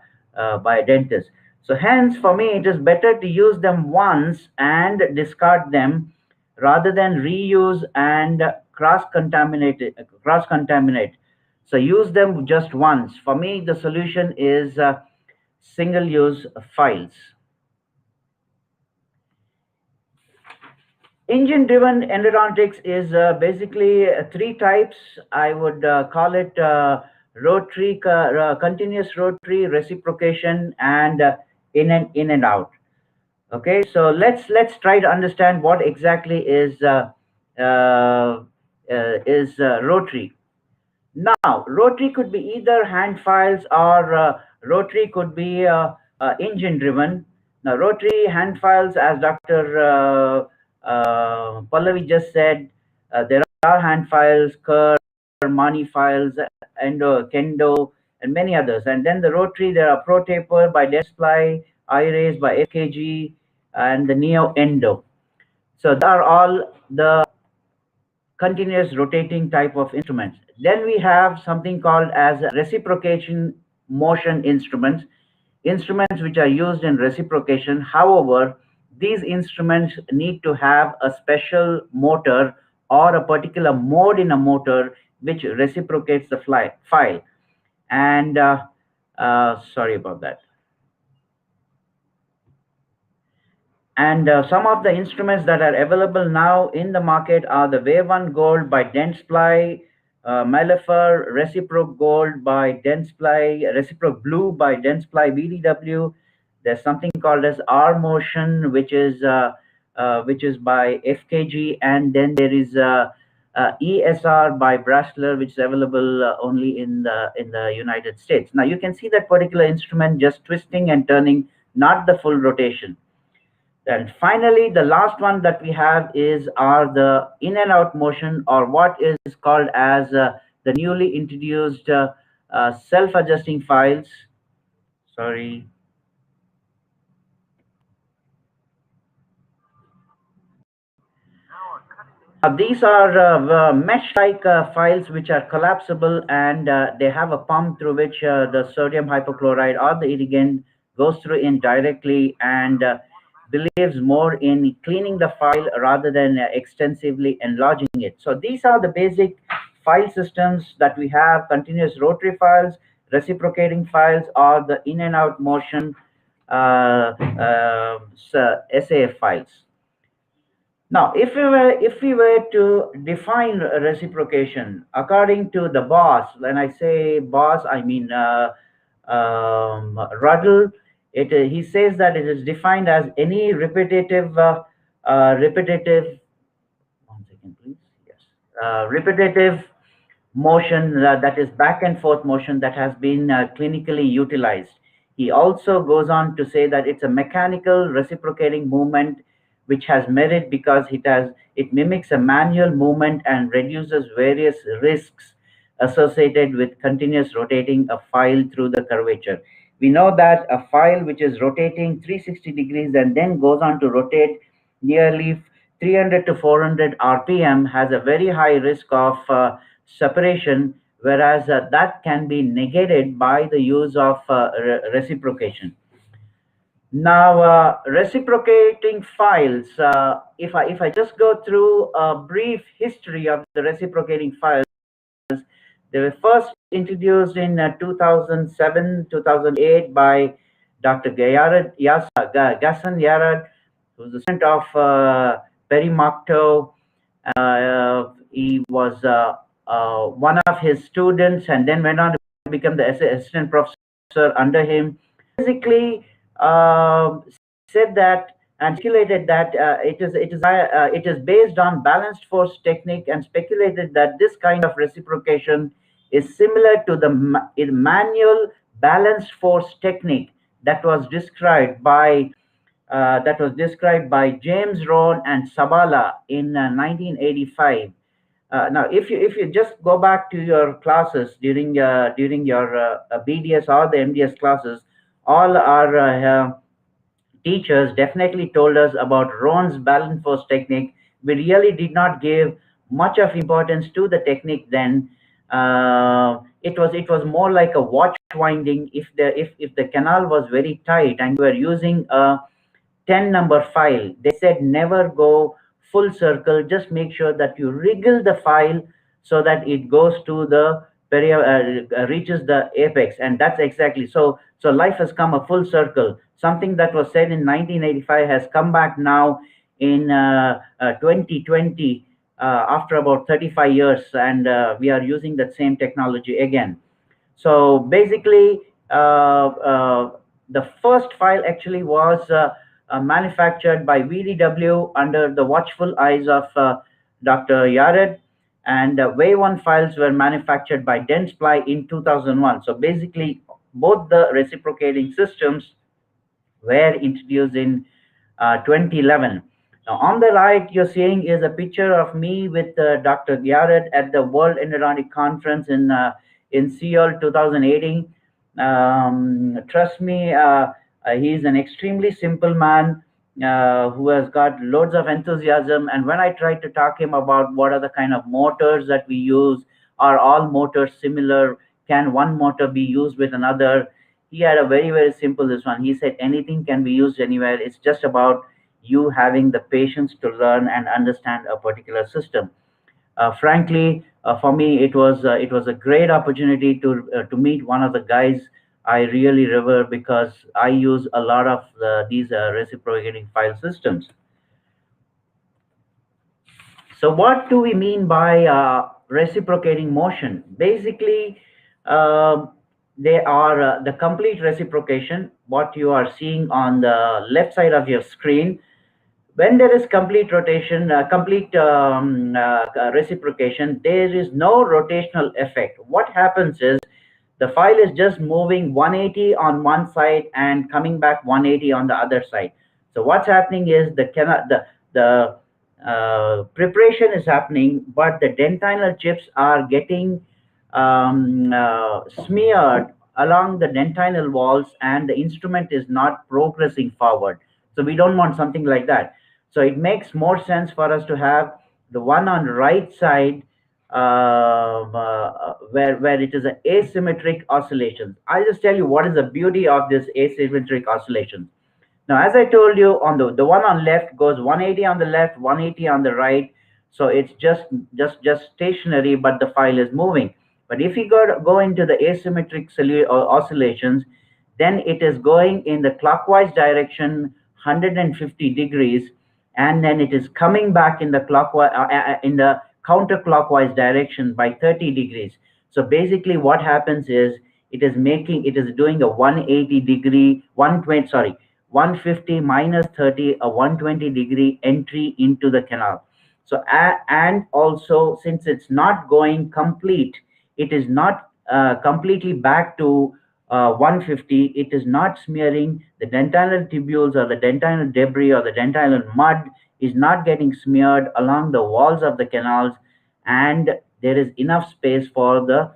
dentist. So hence, for me, it is better to use them once and discard them rather than reuse and cross contaminate. So use them just once. For me, the solution is single use files. Engine driven endodontics is basically three types. I would call it rotary, continuous rotary, reciprocation, and in and out. Okay, so let's try to understand what exactly is rotary. Now, rotary could be either hand files, or rotary could be engine driven. Now, rotary hand files, as Dr. Pallavi just said, there are hand files, Kerr, Mani files, Kendo, and many others. And then the rotary, there are Pro Taper by Dentsply, iRays by FKG, and the Neo Endo. So they are all the continuous rotating type of instruments. Then we have something called as reciprocation motion instruments, instruments which are used in reciprocation. However, these instruments need to have a special motor or a particular mode in a motor which reciprocates the file. And sorry about that. And some of the instruments that are available now in the market are the Wave 1 Gold by Dentsply, Melifer, Reciproc Gold by Dentsply, Reciproc Blue by Dentsply BDW. There's something called as R Motion, which is by FKG, and then there is ESR by Brasler, which is available only in the United States. Now you can see that particular instrument just twisting and turning, not the full rotation. And finally, the last one that we have are the in and out motion, or what is called as the newly introduced self-adjusting files. Sorry. These are mesh-like files which are collapsible, and they have a pump through which the sodium hypochlorite or the irrigant goes through in directly, and believes more in cleaning the file rather than extensively enlarging it. So these are the basic file systems that we have: continuous rotary files, reciprocating files, or the in and out motion SAF files. Now, if we were to define reciprocation according to the boss, when I say boss, I mean Ruddle. He says that it is defined as any repetitive. One second, please. Yes, repetitive motion that is back and forth motion that has been clinically utilized. He also goes on to say that it's a mechanical reciprocating movement which has merit because it mimics a manual movement and reduces various risks associated with continuous rotating a file through the curvature. We know that a file which is rotating 360 degrees and then goes on to rotate nearly 300 to 400 RPM has a very high risk of separation, whereas that can be negated by the use of reciprocation. Now, reciprocating files, if I just go through a brief history of the reciprocating files, they were first introduced in 2007, 2008 by Dr. Gassan Yarad, who's the student of Perry Markto. He was one of his students and then went on to become the assistant professor under him. Basically, said that and speculated that it is based on balanced force technique, and speculated that this kind of reciprocation is similar to the manual balanced force technique that was described by James Rohn and Sabala in 1985. Now, if you just go back to your classes during your BDS or the MDS classes, all our teachers definitely told us about Rohn's balance force technique. We really did not give much of importance to the technique then. It was more like a watch winding. If the canal was very tight and you were using a 10 number file, they said never go full circle, just make sure that you wriggle the file so that it goes to the reaches the apex. And that's exactly so life has come a full circle. Something that was said in 1985 has come back now in 2020 after about 35 years, and we are using that same technology again. So basically, the first file actually was manufactured by VDW under the watchful eyes of Dr. Yared, and Wave 1 files were manufactured by Dentsply in 2001. So basically, both the reciprocating systems were introduced in 2011. Now, on the right, you're seeing is a picture of me with Dr. Yared at the World Endodontic Conference in Seoul 2018. Trust me, he's an extremely simple man who has got loads of enthusiasm. And when I tried to talk him about what are the kind of motors that we use, are all motors similar? Can one motor be used with another? He had a very, very simple this one. He said anything can be used anywhere. It's just about you having the patience to learn and understand a particular system. Frankly, for me, it was a great opportunity to meet one of the guys I really revere, because I use a lot of these reciprocating file systems. So what do we mean by reciprocating motion? Basically, they are the complete reciprocation, what you are seeing on the left side of your screen. When there is complete rotation, complete reciprocation, there is no rotational effect. What happens is the file is just moving 180 on one side and coming back 180 on the other side. So what's happening is the preparation is happening, but the dentinal chips are getting smeared along the dentinal walls, and the instrument is not progressing forward. So we don't want something like that. So it makes more sense for us to have the one on right side, where it is an asymmetric oscillation. I'll just tell you what is the beauty of this asymmetric oscillation. Now, as I told you, on the one on left goes 180 on the left, 180 on the right. So it's just stationary, but the file is moving. But if you go into the asymmetric oscillations, then it is going in the clockwise direction 150 degrees, and then it is coming back in the clockwise in the counterclockwise direction by 30 degrees. So basically what happens is it is doing a 180 degree 120 sorry 150 minus 30, a 120-degree entry into the canal. So and also, since it's not going complete, it is not completely back to 150. It is not smearing the dentinal tubules, or the dentinal debris, or the dentinal mud is not getting smeared along the walls of the canals, and there is enough space for the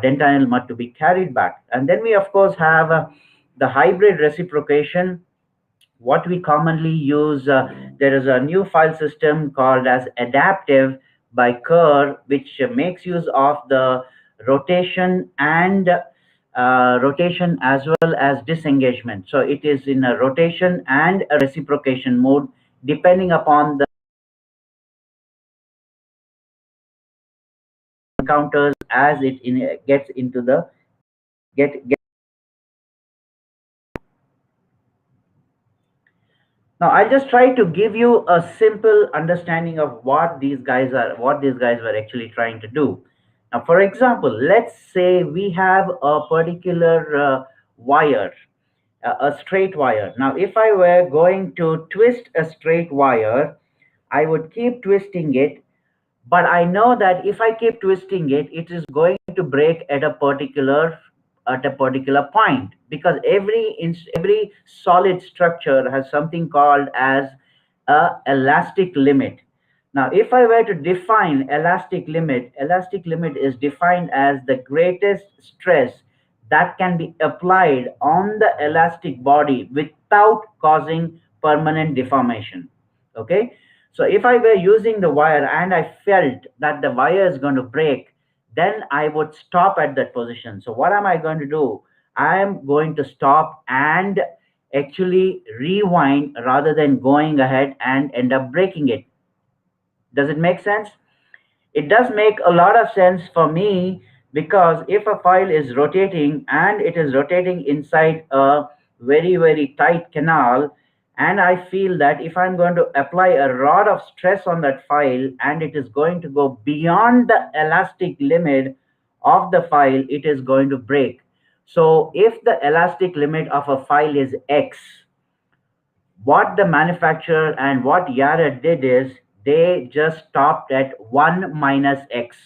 dentinal mud to be carried back. And then we of course have the hybrid reciprocation. What we commonly use, there is a new file system called as adaptive by Kerr, which makes use of the rotation and rotation as well as disengagement. So it is in a rotation and a reciprocation mode, depending upon the encounters as gets into the get. Now, I'll just try to give you a simple understanding of what these guys were actually trying to do. Now, for example, let's say we have a particular wire, a straight wire. Now, if I were going to twist a straight wire, I would keep twisting it, but I know that if I keep twisting it, it is going to break at a particular point, because every solid structure has something called as a elastic limit. Now, if I were to define elastic limit is defined as the greatest stress that can be applied on the elastic body without causing permanent deformation. Okay, so if I were using the wire and I felt that the wire is going to break, then I would stop at that position. So what am I going to do? I am going to stop and actually rewind rather than going ahead and end up breaking it. Does it make sense? It does make a lot of sense for me, because if a file is rotating and it is rotating inside a very tight canal, and I feel that if I'm going to apply a lot of stress on that file and it is going to go beyond the elastic limit of the file, it is going to break. So if the elastic limit of a file is X, what the manufacturer and what Yara did is they just stopped at 1 minus X.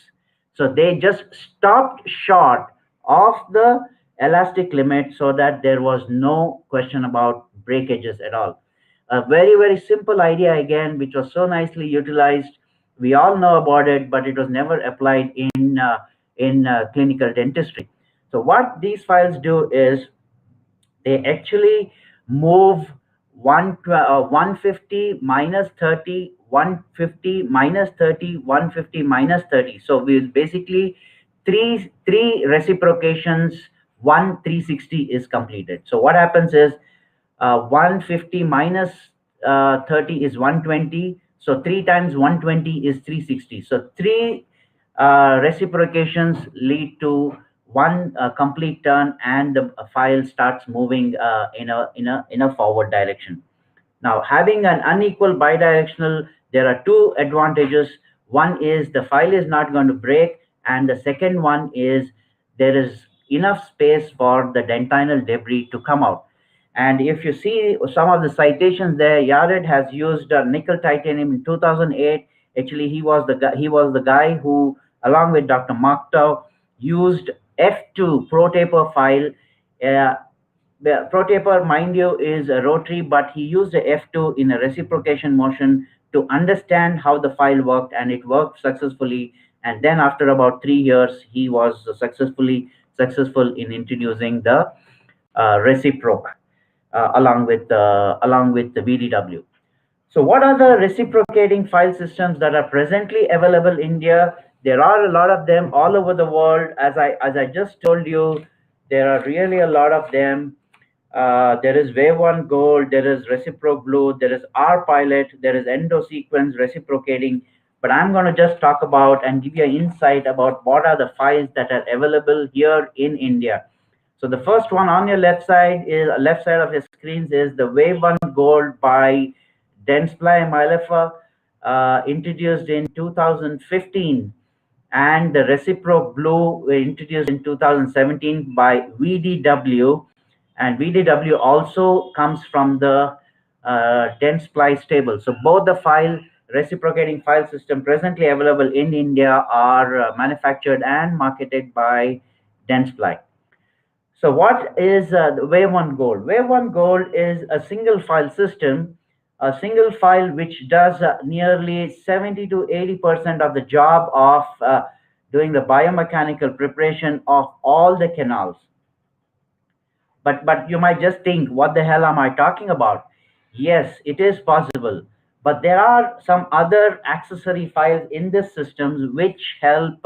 So they just stopped short of the elastic limit, so that there was no question about breakages at all. A very simple idea again, which was so nicely utilized. We all know about it, but it was never applied in clinical dentistry. So what these files do is they actually move 150 minus 30, 150 minus 30, 150 minus 30. So we basically three reciprocations, 360 is completed. So what happens is 150 minus 30 is 120. So 3 times 120 is 360. So three reciprocations lead to one complete turn, and the file starts moving in a forward direction. Now, having an unequal bidirectional, there are two advantages. One is the file is not going to break, and the second one is there is enough space for the dentinal debris to come out. And if you see some of the citations there, Yared has used nickel titanium in 2008. Actually, he was the guy who, along with Dr. Marktow, used F2 ProTaper file. Uh, the ProTaper, mind you, is a rotary, but he used the F2 in a reciprocation motion to understand how the file worked, and it worked successfully. And then after about 3 years, he was successful in introducing the reciproc along with the VDW. So what are the reciprocating file systems that are presently available in India? There are a lot of them all over the world. As I just told you, there are really a lot of them. There is Wave 1 Gold, there is Recipro Blue, there is R Pilot, there is Endosequence reciprocating. But I'm going to just talk about and give you an insight about what are the files that are available here in India. So the first one on your left side of your screens is the Wave 1 Gold by Dentsply Mylefa, introduced in 2015, and the Recipro Blue were introduced in 2017 by VDW, and VDW also comes from the Dentsply stable. So both the reciprocating file system presently available in India are manufactured and marketed by Dentsply. So what is the Wave 1 Gold? Wave 1 Gold is a single file system, a single file which does nearly 70 to 80% of the job of doing the biomechanical preparation of all the canals. But you might just think, what the hell am I talking about? Yes, it is possible. But there are some other accessory files in this systems which help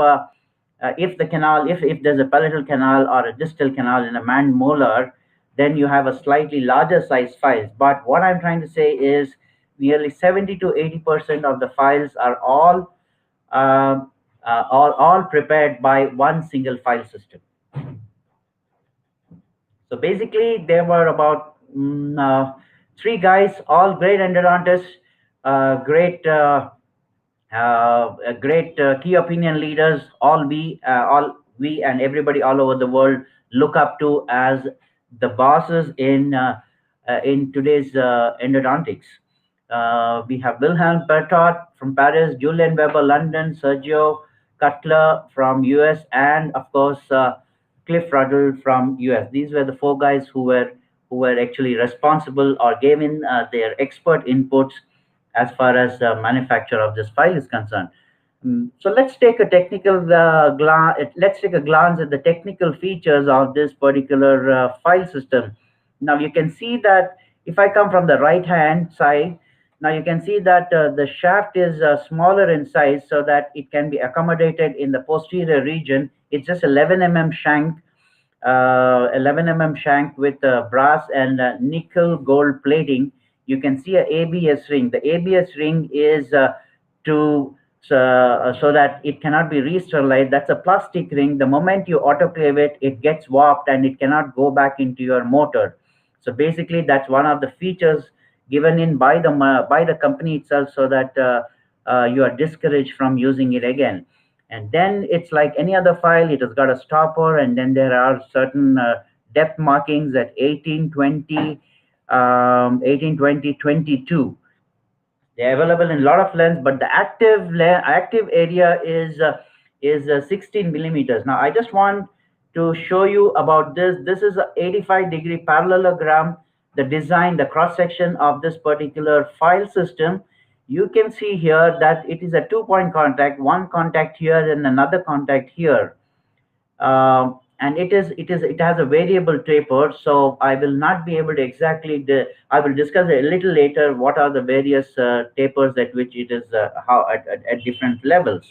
if the canal, if there's a palatal canal or a distal canal in a manned molar, then you have a slightly larger size files. But what I'm trying to say is nearly 70 to 80% of the files are uh, all prepared by one single file system. So basically, there were about three guys, all great endodontists, great key opinion leaders. All we and everybody all over the world look up to as the bosses in today's endodontics. We have Wilhelm Bertot from Paris, Julian Weber, London, Sergio Cutler from US, and of course Cliff Ruddle from US. These were the four guys who were actually responsible or gave in their expert inputs as far as the manufacture of this file is concerned. So let's take a let's take a glance at the technical features of this particular file system. Now you can see that if I come from the right hand side, now you can see that the shaft is smaller in size so that it can be accommodated in the posterior region. It's just 11 mm shank, 11 mm shank with brass and nickel gold plating. You can see a ABS ring. The ABS ring is so that it cannot be re-sterilized. That's a plastic ring. The moment you autoclave it, it gets warped and it cannot go back into your motor. So basically, that's one of the features given in by the company itself, so that you are discouraged from using it again. And then it's like any other file. It has got a stopper, and then there are certain depth markings at 18, 20, 18, 20, 22. They're available in a lot of lengths, but the active area is 16 millimeters. Now, I just want to show you about this. This is a 85-degree parallelogram. The design, the cross section of this particular file system. You can see here that it is a 2-point contact, one contact here and another contact here. And it has a variable taper, so I will not be able to exactly I will discuss a little later what are the various tapers at which it is at different levels.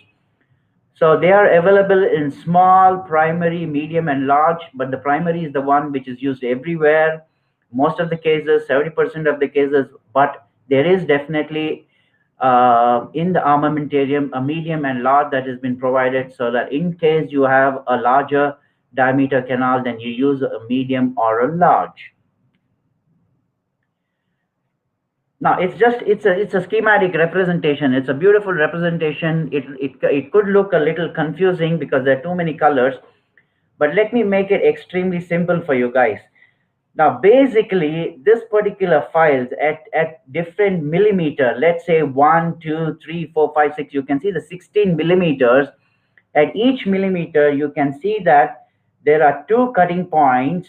So they are available in small, primary, medium, and large, but the primary is the one which is used everywhere, most of the cases, 70% of the cases. But there is definitely in the armamentarium a medium and large that has been provided, so that in case you have a larger diameter canal, then you use a medium or a large. Now it's a schematic representation. It's a beautiful representation. It could look a little confusing because there are too many colors, but let me make it extremely simple for you guys. Now basically this particular files at different millimeter, let's say 1, 2, 3, 4, 5, 6, you can see the 16 millimeters. At each millimeter you can see that there are two cutting points.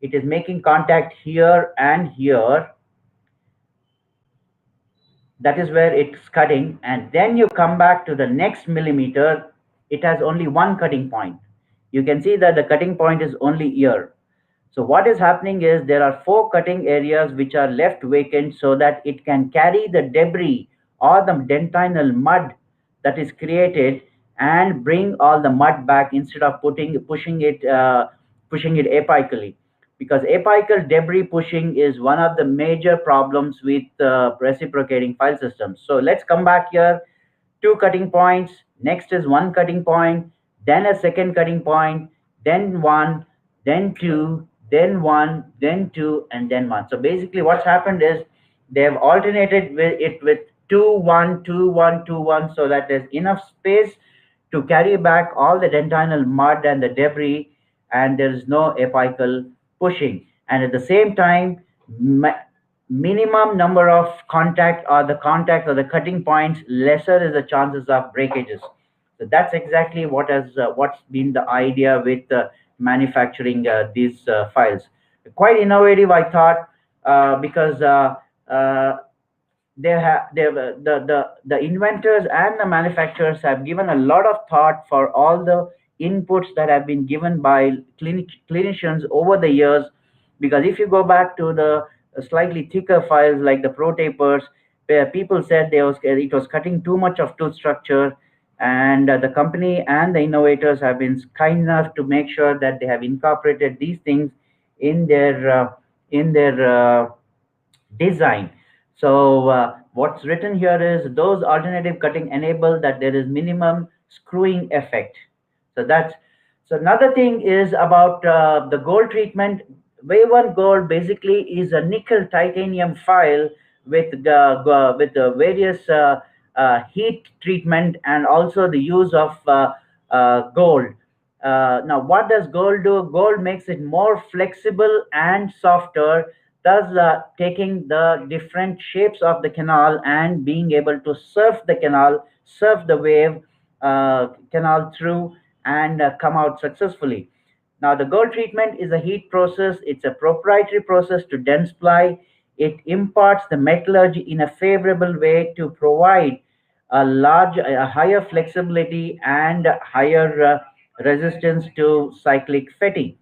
It is making contact here and here. That is where it's cutting, and then you come back to the next millimeter. It has only one cutting point. You can see that the cutting point is only here. So what is happening is there are 4 cutting areas which are left vacant so that it can carry the debris or the dentinal mud that is created and bring all the mud back instead of pushing it apically, because apical debris pushing is one of the major problems with reciprocating file systems. So let's come back here. 2 cutting points, next is 1 cutting point, then a second cutting point, then one, then two, then one, then two, and then one. So basically what's happened is they have alternated with 2 1 2 1 2 1 so that there's enough space to carry back all the dentinal mud and the debris, and there is no apical pushing. And at the same time, minimum number of contact or the cutting points, lesser is the chances of breakages. So that's exactly what's been the idea with manufacturing these files. Quite innovative, I thought, because uh, the inventors and the manufacturers have given a lot of thought for all the inputs that have been given by clinicians over the years. Because if you go back to the slightly thicker files like the pro tapers, where people said it was cutting too much of tooth structure, and the company and the innovators have been kind enough to make sure that they have incorporated these things in their design. So what's written here is those alternative cutting enable that there is minimum screwing effect. So that's so another thing is about the gold treatment. Wave one gold basically is a nickel titanium file with various heat treatment and also the use of gold. Now, what does gold do? Gold makes it more flexible and softer, thus taking the different shapes of the canal and being able to surf the canal, surf the wave canal through and come out successfully. Now, the gold treatment is a heat process. It's a proprietary process to dense ply. It imparts the metallurgy in a favorable way to provide a higher flexibility and higher resistance to cyclic fatigue.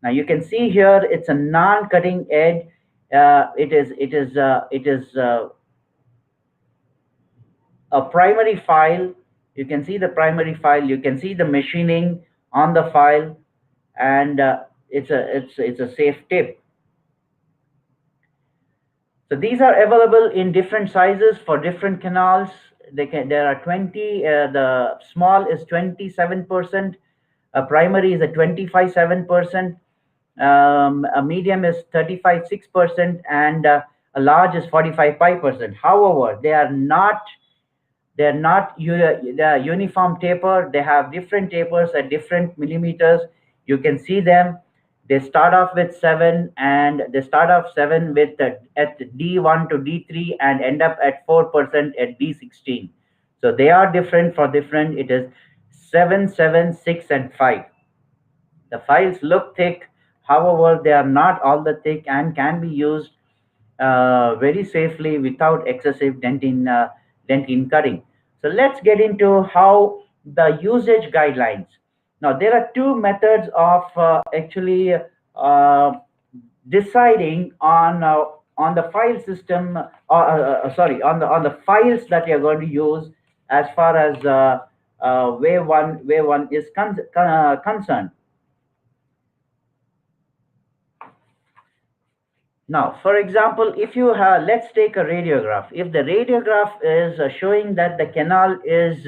Now you can see here it's a non-cutting edge. It is a primary file. You can see the primary file. You can see the machining on the file, and it's a safe tip. So these are available in different sizes for different canals. There are 20. The small is 27%. A primary is a 25.7%. A medium is 35.6%, and a large is 45.5%. However, they're uniform taper. They have different tapers at different millimeters. You can see them. They start off with 7, and they start off 7 with at D1 to D3 and end up at 4% at D16. So they are different for different. It is 7, 7, 6, and 5. The files look thick, however, they are not all that thick and can be used very safely without excessive dentin cutting. So let's get into how the usage guidelines. Now there are 2 methods of actually deciding on the file system, sorry, on the files that you're going to use as far as wave one is concerned. Now, for example, if you have, let's take a radiograph. If the radiograph is showing that the canal is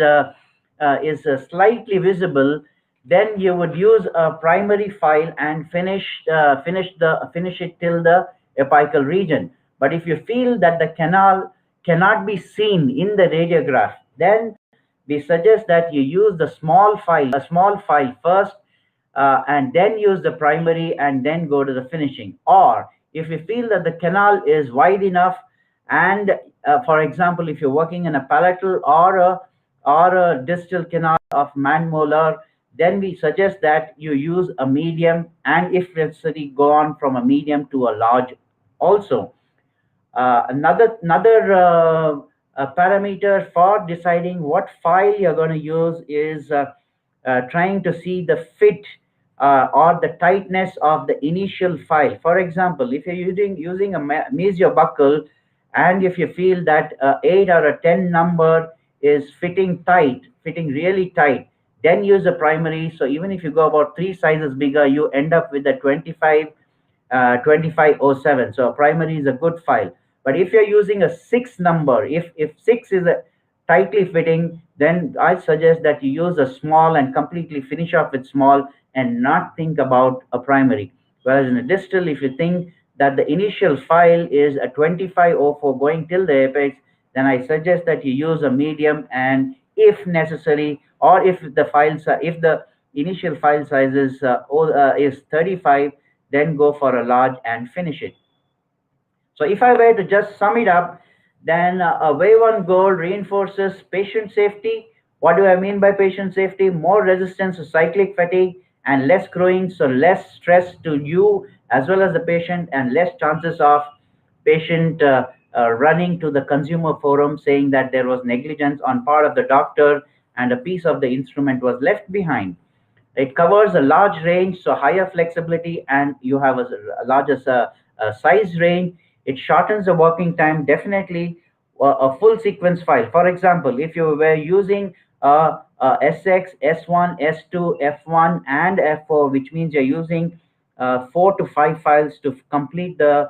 slightly visible, then you would use a primary file and finish it till the apical region. But if you feel that the canal cannot be seen in the radiograph, then we suggest that you use a small file first, and then use the primary and then go to the finishing. Or if you feel that the canal is wide enough, and for example, if you're working in a palatal or a distal canal of manmolar, then we suggest that you use a medium, and if necessary, go on from a medium to a large also. Another parameter for deciding what file you're going to use is trying to see the fit or the tightness of the initial file. For example, if you're using a mesio buckle, and if you feel that 8 or a 10 number is fitting really tight, then use a primary. So even if you go about 3 sizes bigger, you end up with a 2507. So a primary is a good file. But if you're using a 6 number, if 6 is a tightly fitting, then I suggest that you use a small and completely finish off with small and not think about a primary. Whereas in a distal, if you think that the initial file is a 2504 going till the apex, then I suggest that you use a medium, and if necessary, or if the initial file size is 35, then go for a large and finish it. So if I were to just sum it up, then a wave one goal reinforces patient safety. What do I mean by patient safety? More resistance to cyclic fatigue and less growing, so less stress to you as well as the patient, and less chances of patient running to the consumer forum saying that there was negligence on part of the doctor and a piece of the instrument was left behind. It covers a large range, so higher flexibility, and you have a larger size range. It shortens the working time, definitely. A full sequence file. For example, if you were using SX, S1, S2, F1, and F4, which means you're using 4 to 5 files to complete the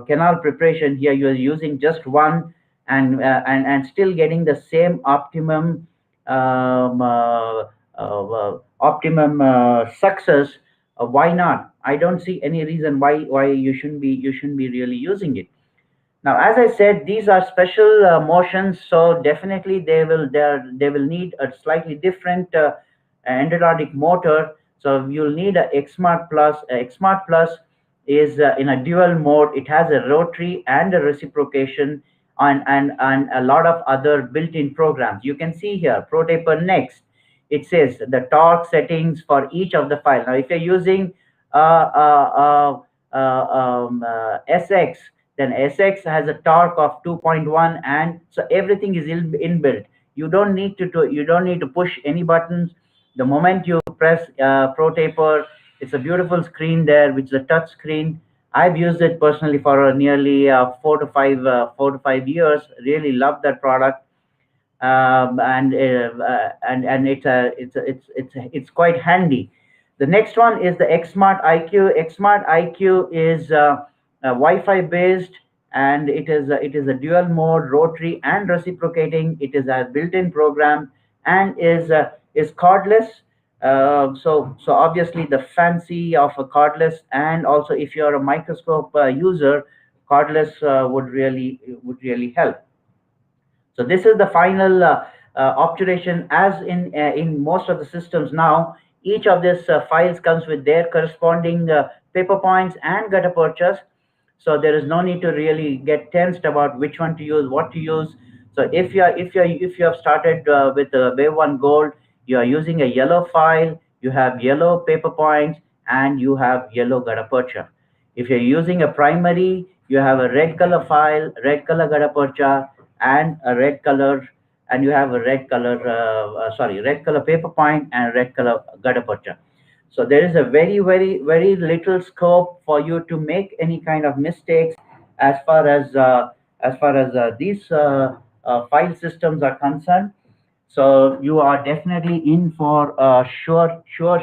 canal preparation. Here you are using just one, and still getting the same optimum success. Why not? I don't see any reason why you shouldn't be really using it. Now, as I said, these are special motions, so definitely they will need a slightly different endodontic motor. So you'll need a XSmart Plus. XSmart Plus is in a dual mode. It has a rotary and a reciprocation, and a lot of other built-in programs. You can see here, ProTaper Next. It says the torque settings for each of the files. Now, if you're using SX, then SX has a torque of 2.1, and so everything is inbuilt. You don't need to push any buttons. The moment you press ProTaper, it's a beautiful screen there, which is a touch screen. I've used it personally for nearly 4 to 5 years. Really love that product. And it's quite handy. The next one is the XSmart IQ. XSmart IQ is Wi-Fi based, and it is a dual mode, rotary and reciprocating. It is a built-in program, and is cordless. So obviously the fancy of a cordless, and also if you are a microscope user, cordless would really help. So this is the final obturation. As in most of the systems now, each of these files comes with their corresponding paper points and gutta perchas. So there is no need to really get tensed about which one to use, what to use. So if you have started with Wave One Gold, you are using a yellow file, you have yellow paper points, and you have yellow gutta percha. If you're using a primary, you have a red color file, red color gutta percha, and a red color, and you have a red color paper point and red color gutta percha. So there is a very, very, very little scope for you to make any kind of mistakes as far as these file systems are concerned. So you are definitely in for a sure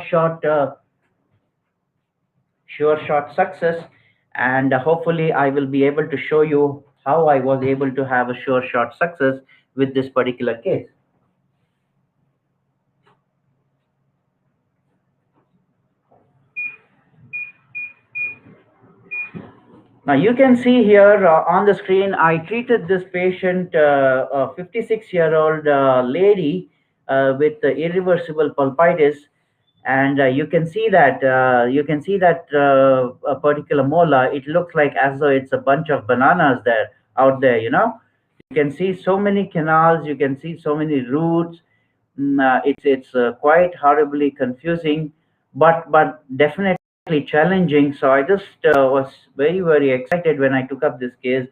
shot success, and hopefully I will be able to show you how I was able to have a sure shot success with this particular case. Now you can see here on the screen, I treated this patient, a 56-year-old lady with irreversible pulpitis, and you can see that a particular molar. It looks like as though it's a bunch of bananas there out there. You can see so many canals. You can see so many roots. It's quite horribly confusing, but definitely challenging. So I just was very, very excited when I took up this case.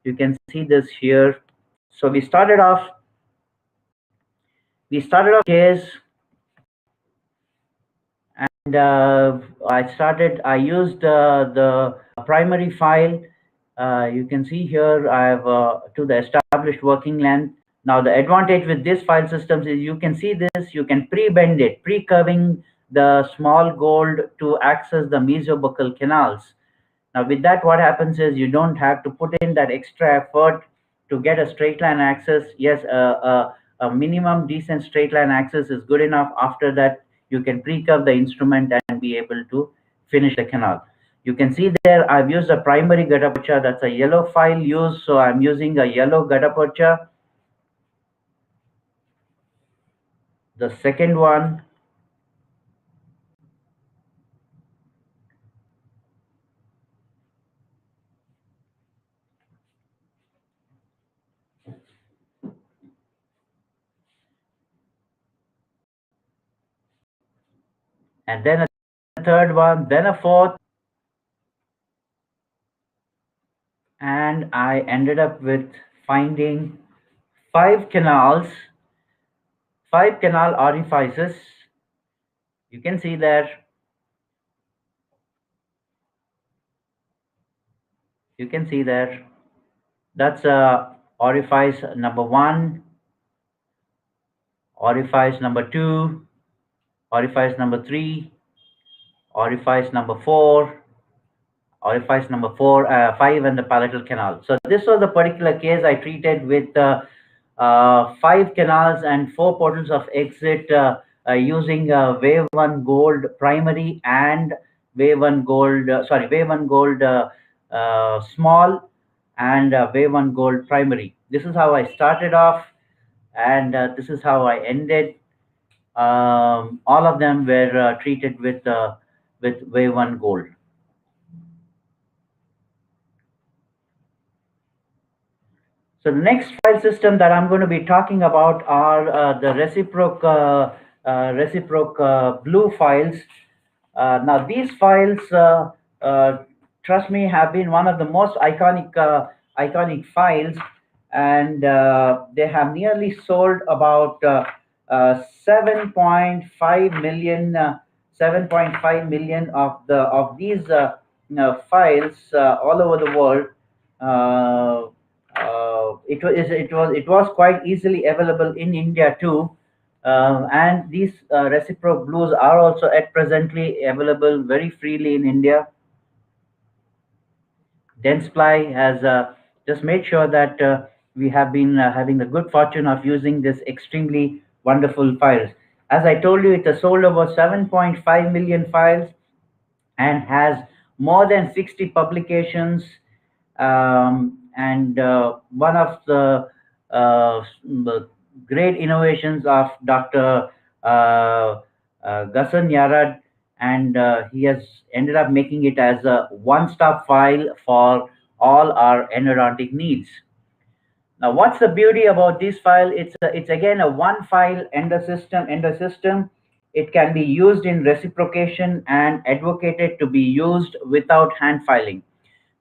You can see this here. So we started off case, I used the primary file. You can see here I have to the established working length. Now the advantage with this file systems is you can see this, you can pre-bend it, pre-curving the small gold to access the mesobuccal canals. Now with that, what happens is you don't have to put in that extra effort to get a straight line access. Yes, a minimum decent straight line access is good enough. After that, you can pre-curve the instrument and be able to finish the canal. You can see there, I've used a primary gutta percha. That's a yellow file used, so I'm using a yellow gutta percha. The second one, and then a third one, then a fourth, and I ended up with finding five canals, five canal orifices. You can see there. You can see there. That's orifice number one, orifice number two, orifice number three, orifice number four, orifice number five, and the palatal canal. So this was the particular case I treated with five canals and four portals of exit using wave one gold primary and wave one gold, wave one gold small and wave one gold primary. This is how I started off, and this is how I ended. All of them were treated with wave one gold. So the next file system that I'm going to be talking about are the reciproc blue files. Now these files, trust me, have been one of the most iconic files, and they have nearly sold about 7.5 million 7.5 million of these files all over the world. It was quite easily available in India too, and these reciproc blues are also at presently available very freely in India. Dentsply has just made sure that we have been having the good fortune of using this extremely wonderful files. As I told you, it has sold over 7.5 million files and has more than 60 publications, and one of the great innovations of Dr. Gasan Yarad, and he has ended up making it as a one-stop file for all our endodontic needs. Now, what's the beauty about this file? It's again a one file endosystem. It can be used in reciprocation and advocated to be used without hand filing.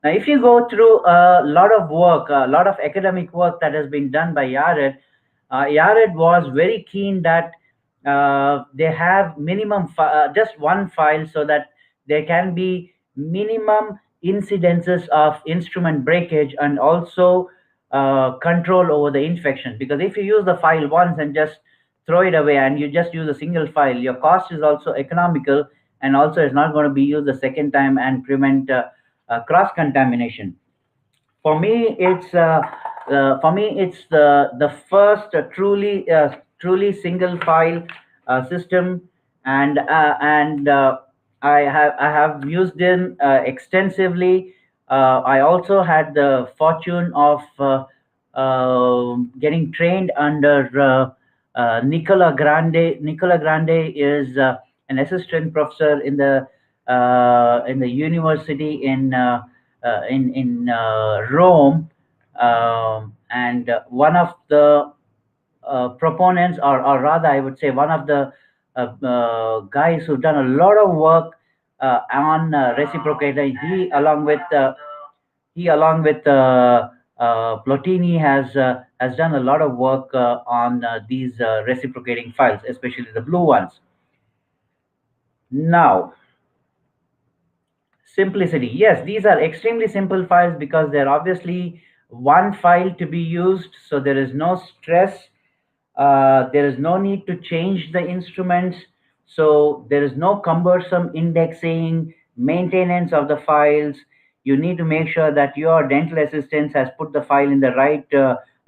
Now, if you go through a lot of work, a lot of academic work that has been done by Yared, Yared was very keen that they have minimum just one file so that there can be minimum incidences of instrument breakage and also control over the infection. Because if you use the file once and just throw it away and you just use a single file, your cost is also economical, and also it's not going to be used the second time and prevent cross contamination. For me, it's the first truly single file system, and I have used them extensively. I also had the fortune of getting trained under Nicola Grande. Nicola Grande is an assistant professor in the university in Rome, and one of the proponents, or rather, I would say, one of the guys who've done a lot of work on reciprocating. He, along with Plotini, has done a lot of work on these reciprocating files, especially the blue ones. Now, simplicity. Yes, these are extremely simple files because they're obviously one file to be used, so there is no stress. There is no need to change the instruments, so there is no cumbersome indexing, maintenance of the files. You need to make sure that your dental assistant has put the file in the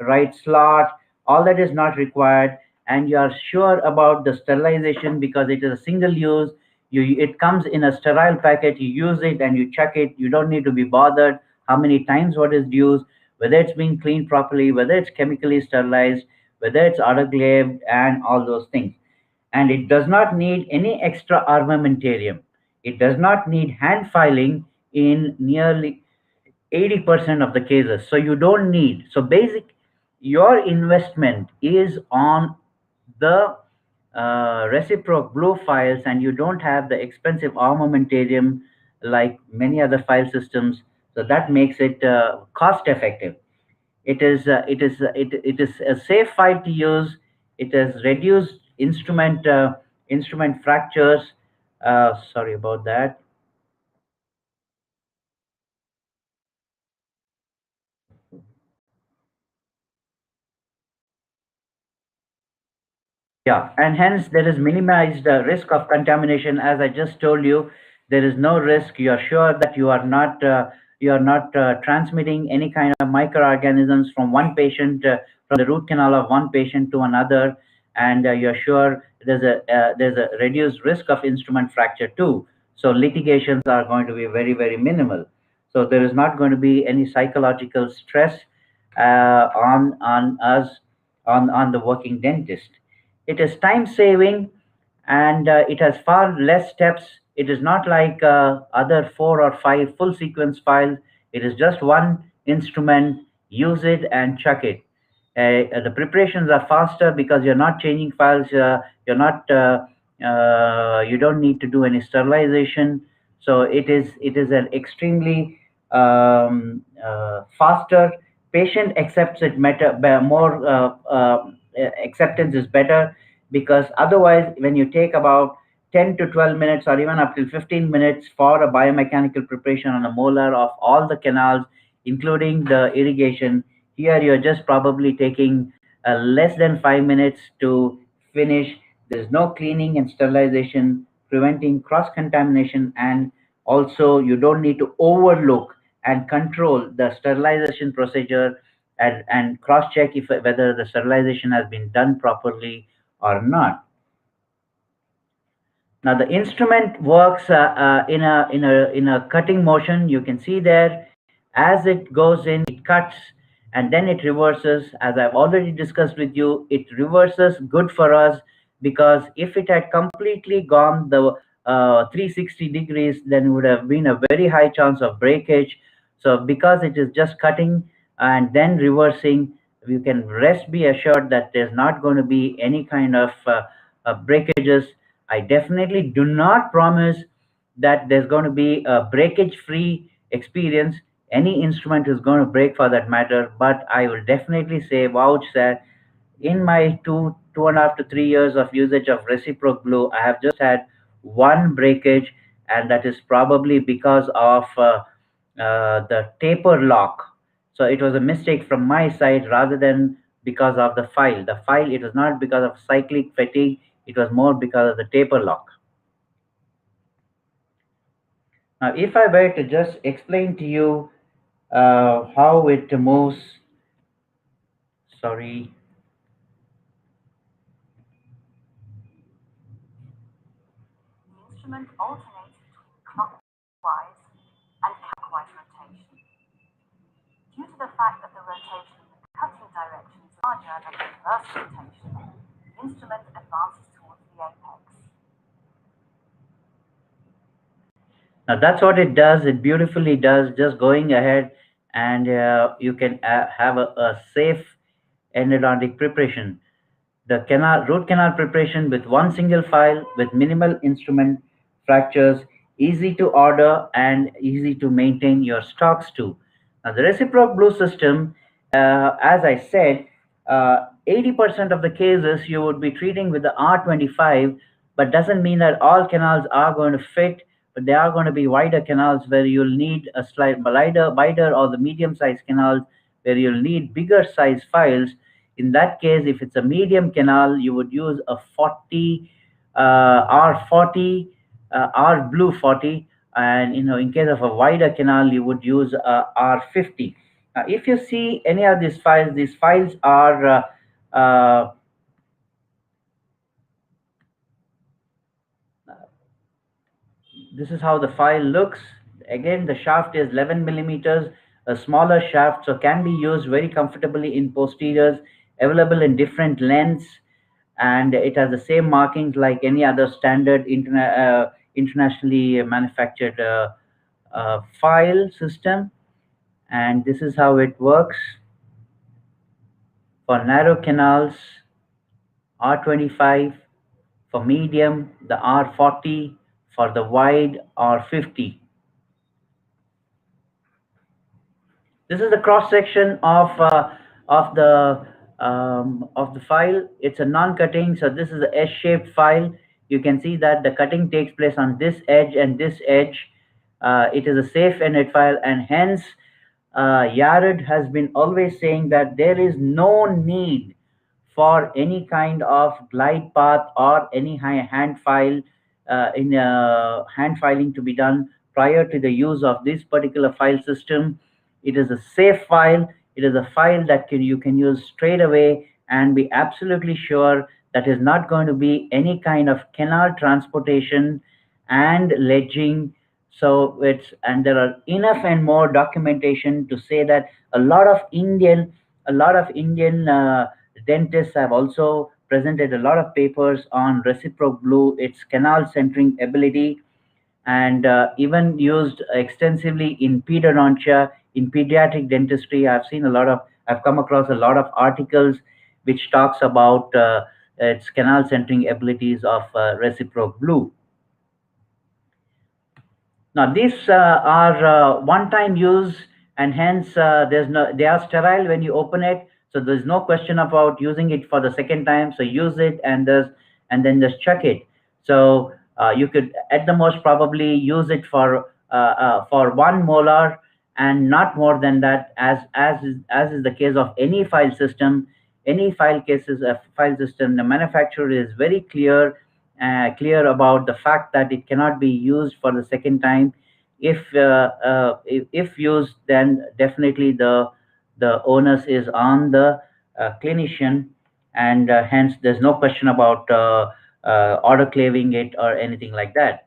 right slot. All that is not required, and you are sure about the sterilization because it is a single use. It comes in a sterile packet. You use it and you check it. You don't need to be bothered how many times what is used, whether it's being cleaned properly, whether it's chemically sterilized, whether it's autoclaved, and all those things. And it does not need any extra armamentarium. It does not need hand filing in nearly 80% of the cases. So you don't need. So basic, your investment is on the reciproc blue files, and you don't have the expensive armamentarium like many other file systems. So that makes it cost effective. It is a safe file to use. It has reduced instrument fractures. Sorry about that. Yeah, and hence there is minimized risk of contamination. As I just told you, there is no risk. You are sure that you are not transmitting any kind of microorganisms from one patient, from the root canal of one patient to another, and you are sure there's a reduced risk of instrument fracture too. So litigations are going to be very minimal. So there is not going to be any psychological stress on us, on the working dentist. It is time saving, and it has far less steps. It is not like other 4 or 5 full sequence files. It is just one instrument, use it and chuck it. The preparations are faster because you're not changing files. You don't need to do any sterilization. So it is an extremely faster. Patient accepts it better, more acceptance is better, because otherwise when you take about 10 to 12 minutes or even up to 15 minutes for a biomechanical preparation on a molar of all the canals, including the irrigation, here you're just probably taking less than 5 minutes to finish. There's no cleaning and sterilization, preventing cross contamination, and also you don't need to overlook and control the sterilization procedure, and cross check if whether the sterilization has been done properly or not. Now the instrument works in a cutting motion. You can see there, as it goes in, it cuts and then it reverses. As I've already discussed with you, it reverses good for us, because if it had completely gone the 360 degrees, then it would have been a very high chance of breakage. So because it is just cutting and then reversing, you can rest be assured that there's not going to be any kind of breakages. I definitely do not promise that there's going to be a breakage free experience. Any instrument is going to break for that matter, but I will definitely say, vouch that in my 2.5 to 3 years of usage of reciproc glue, I have just had one breakage, and that is probably because of the taper lock. So it was a mistake from my side rather than because of the file. The file, it was not because of cyclic fatigue, it was more because of the taper lock. Now, if I were to just explain to you how it moves, sorry, The instrument alternates between clockwise and counterclockwise rotation. Due to the fact that the rotation in the cutting direction is larger than the reverse rotation, the instrument advances towards the apex. now that's what it does. It beautifully does, just going ahead, and you can have a safe endodontic preparation. The root canal preparation with one single file with minimal instrument fractures, easy to order and easy to maintain your stocks too. Now the reciproc blue system, as I said, 80% of the cases you would be treating with the R25, but doesn't mean that all canals are going to fit, but there are going to be wider canals where you'll need a slight wider or the medium-sized canals where you'll need bigger size files. In that case, if it's a medium canal, you would use a 40 R40, R blue 40, and in case of a wider canal, you would use a R50. Now, if you see any of these files are this is how the file looks. Again, the shaft is 11 millimeters, a smaller shaft, so can be used very comfortably in posteriors, available in different lengths, and it has the same markings like any other standard internationally manufactured file system. And this is how it works. For narrow canals, R25, for medium, the R40, for the wide, R50. This is the cross section of the file. It's a non-cutting, so this is a S-shaped file. You can see that the cutting takes place on this edge and this edge. It is a safe ended file, and hence Yared has been always saying that there is no need for any kind of glide path or any hand file in hand filing to be done prior to the use of this particular file system. It is a safe file. It is a file that you can use straight away and be absolutely sure that is not going to be any kind of canal transportation and ledging. So and there are enough and more documentation to say that a lot of Indian dentists have also presented a lot of papers on Reciproc Blue, its canal centering ability, and even used extensively in pedodontia, in pediatric dentistry. I've come across a lot of articles which talks about its canal centering abilities of Reciproc Blue. Now these are one-time use, and hence they are sterile when you open it. So there's no question about using it for the second time. So use it and then just chuck it. So you could at the most probably use it for 1 molar and not more than that, as is the case of any file system. Any file system, the manufacturer is very clear about the fact that it cannot be used for the second time. If used, then definitely the onus is on the clinician, and hence there's no question about autoclaving it or anything like that.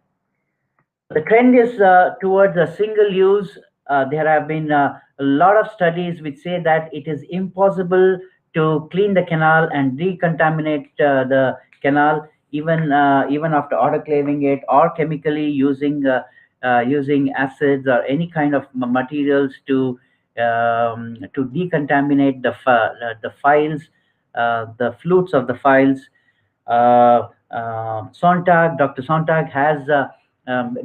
The trend is towards a single use. There have been a lot of studies which say that it is impossible to clean the canal and decontaminate the canal even after autoclaving it or chemically using acids or any kind of materials to decontaminate the files, the flutes of the files. Dr. Sontag has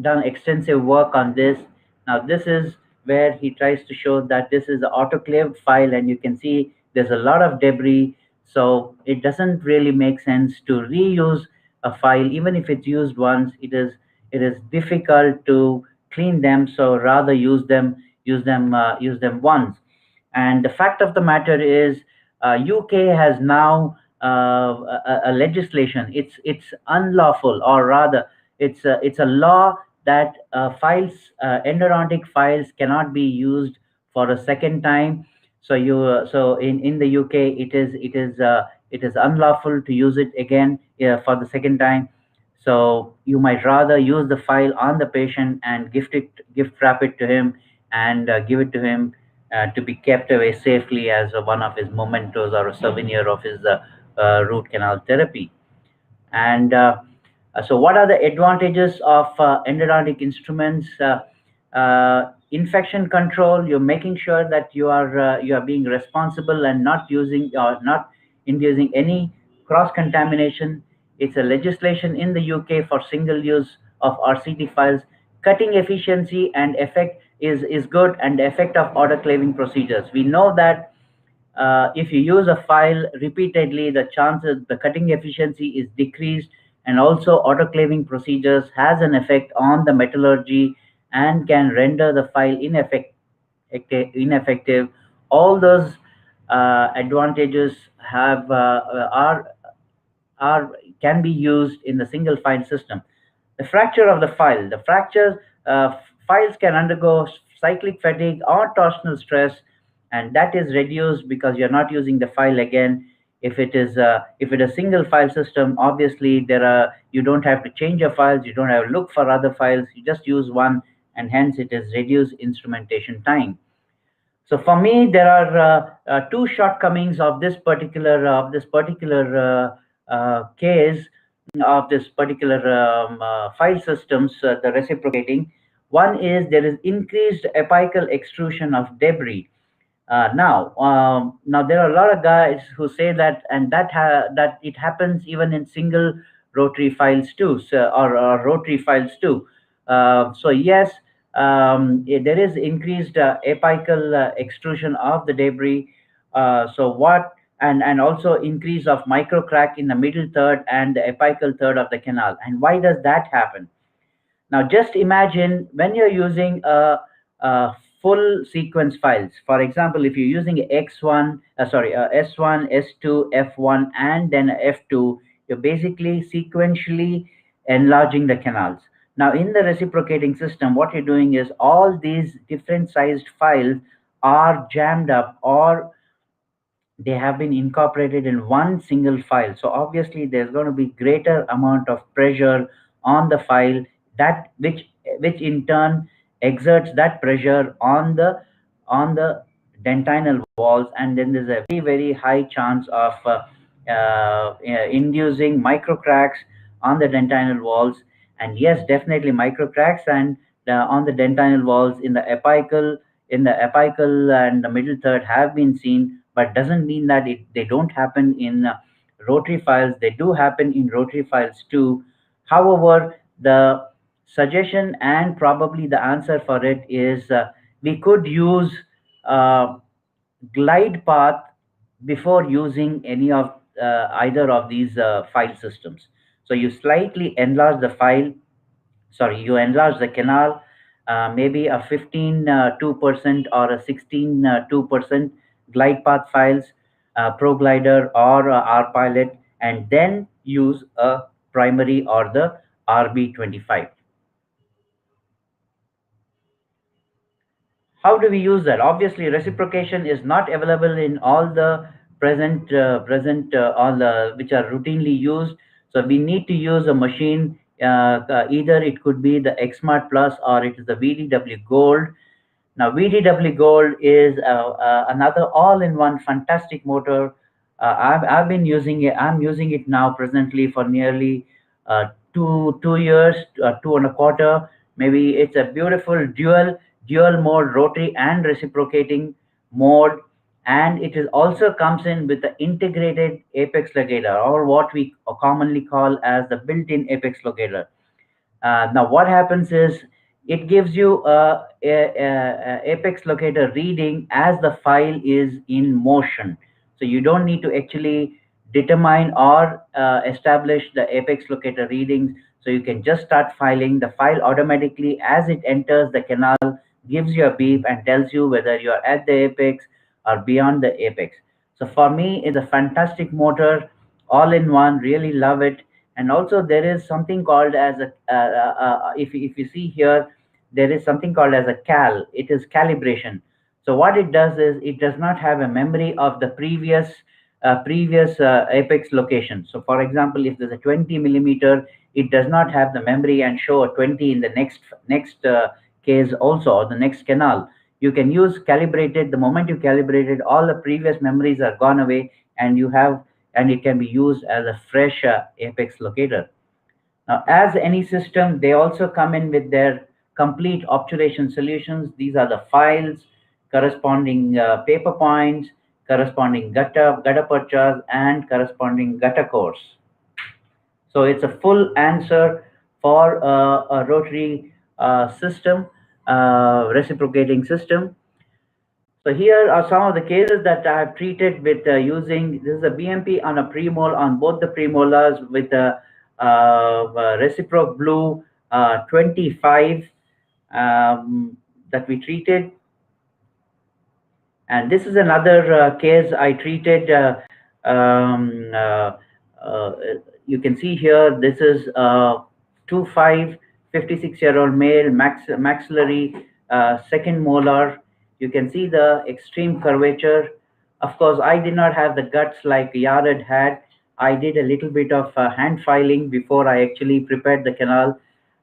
done extensive work on this. Now, this is where he tries to show that this is the autoclaved file, and you can see there's a lot of debris. So it doesn't really make sense to reuse a file, even if it's used once. It is difficult to clean them. So rather use them once. And the fact of the matter is, UK has now a legislation. It's unlawful, or rather, it's a law that endodontic files cannot be used for a second time. So in the UK, it is unlawful to use it again for the second time. So you might rather use the file on the patient and gift wrap it to him and give it to him to be kept away safely as one of his mementos or a souvenir of his root canal therapy. And so what are the advantages of endodontic instruments? Infection control. You're making sure that you are being responsible and not inducing any cross contamination. It's a legislation in the UK for single use of RCT files. Cutting efficiency and effect is good, and the effect of autoclaving procedures. We know that if you use a file repeatedly, the cutting efficiency is decreased and also autoclaving procedures has an effect on the metallurgy and can render the file ineffective. All those advantages have are can be used in the single file system. The fracture of the file. The fractures files can undergo cyclic fatigue or torsional stress, and that is reduced because you're not using the file again. If it is single file system, obviously you don't have to change your files, you don't have to look for other files, you just use one, and hence it is reduced instrumentation time. So for me, there are two shortcomings of this particular case of this particular file systems, the reciprocating. One is there is increased apical extrusion of debris. Now there are a lot of guys who say that, and that it happens even in single rotary files too, or rotary files too. So yes, there is increased apical extrusion of the debris. And also increase of micro crack in the middle third and the apical third of the canal. And why does that happen? Now, just imagine when you're using a full sequence files. For example, if you're using S1, S2, F1, and then F2, you're basically sequentially enlarging the canals. Now, in the reciprocating system, what you're doing is all these different sized files are jammed up, or they have been incorporated in one single file. So obviously there's going to be greater amount of pressure on the file, that which in turn exerts that pressure on the dentinal walls, and then there's a very high chance of inducing micro cracks on the dentinal walls. And yes, definitely micro cracks and on the dentinal walls in the apical and the middle third have been seen, but doesn't mean that they don't happen in rotary files. They do happen in rotary files too. However, the suggestion and probably the answer for it is we could use glide path before using any of either of these file systems. So you slightly enlarge the file, sorry, you enlarge the canal, maybe a 15 2% or a 16 2% glide path files, ProGlider or RPilot, and then use a primary or the RB25. How do we use that? Obviously, reciprocation is not available in all the present all the which are routinely used. So we need to use a machine. Either it could be the XMart Plus or it is the VDW Gold. Now, VDW Gold is another all-in-one fantastic motor. I've been using it. I'm using it now presently for nearly 2 years, 2.25. Maybe it's a beautiful dual mode rotary and reciprocating mode, and it is also comes in with the integrated apex locator, or what we commonly call as the built-in apex locator. Now, what happens is it gives you a apex locator reading as the file is in motion. So you don't need to actually determine or establish the apex locator readings. So you can just start filing. The file automatically, as it enters the canal, gives you a beep and tells you whether you're at the apex or beyond the apex. So for me, it's a fantastic motor, all in one. Really love it. And also there is something called as a if you see here, there is something called as a cal. It is calibration. So what it does is it does not have a memory of the previous apex location. So for example, if there's a 20 millimeter, it does not have the memory and show a 20 in the next case also, or the next canal. You can use calibrated. The moment you calibrated, all the previous memories are gone away, and it can be used as a fresh apex locator. Now, as any system, they also come in with their complete obturation solutions. These are the files, corresponding paper points, corresponding gutta perchas, and corresponding gutta cores. So it's a full answer for a rotary system, reciprocating system. So here are some of the cases that I have treated with using, this is a BMP on a premole on both the premolars with Reciproc Blue 25 that we treated. And this is another case I treated. Um, uh, uh, you can see here, this is 25, 56-year-old male, maxillary, second molar. You can see the extreme curvature. Of course, I did not have the guts like Yared had. I did a little bit of hand filing before I actually prepared the canal.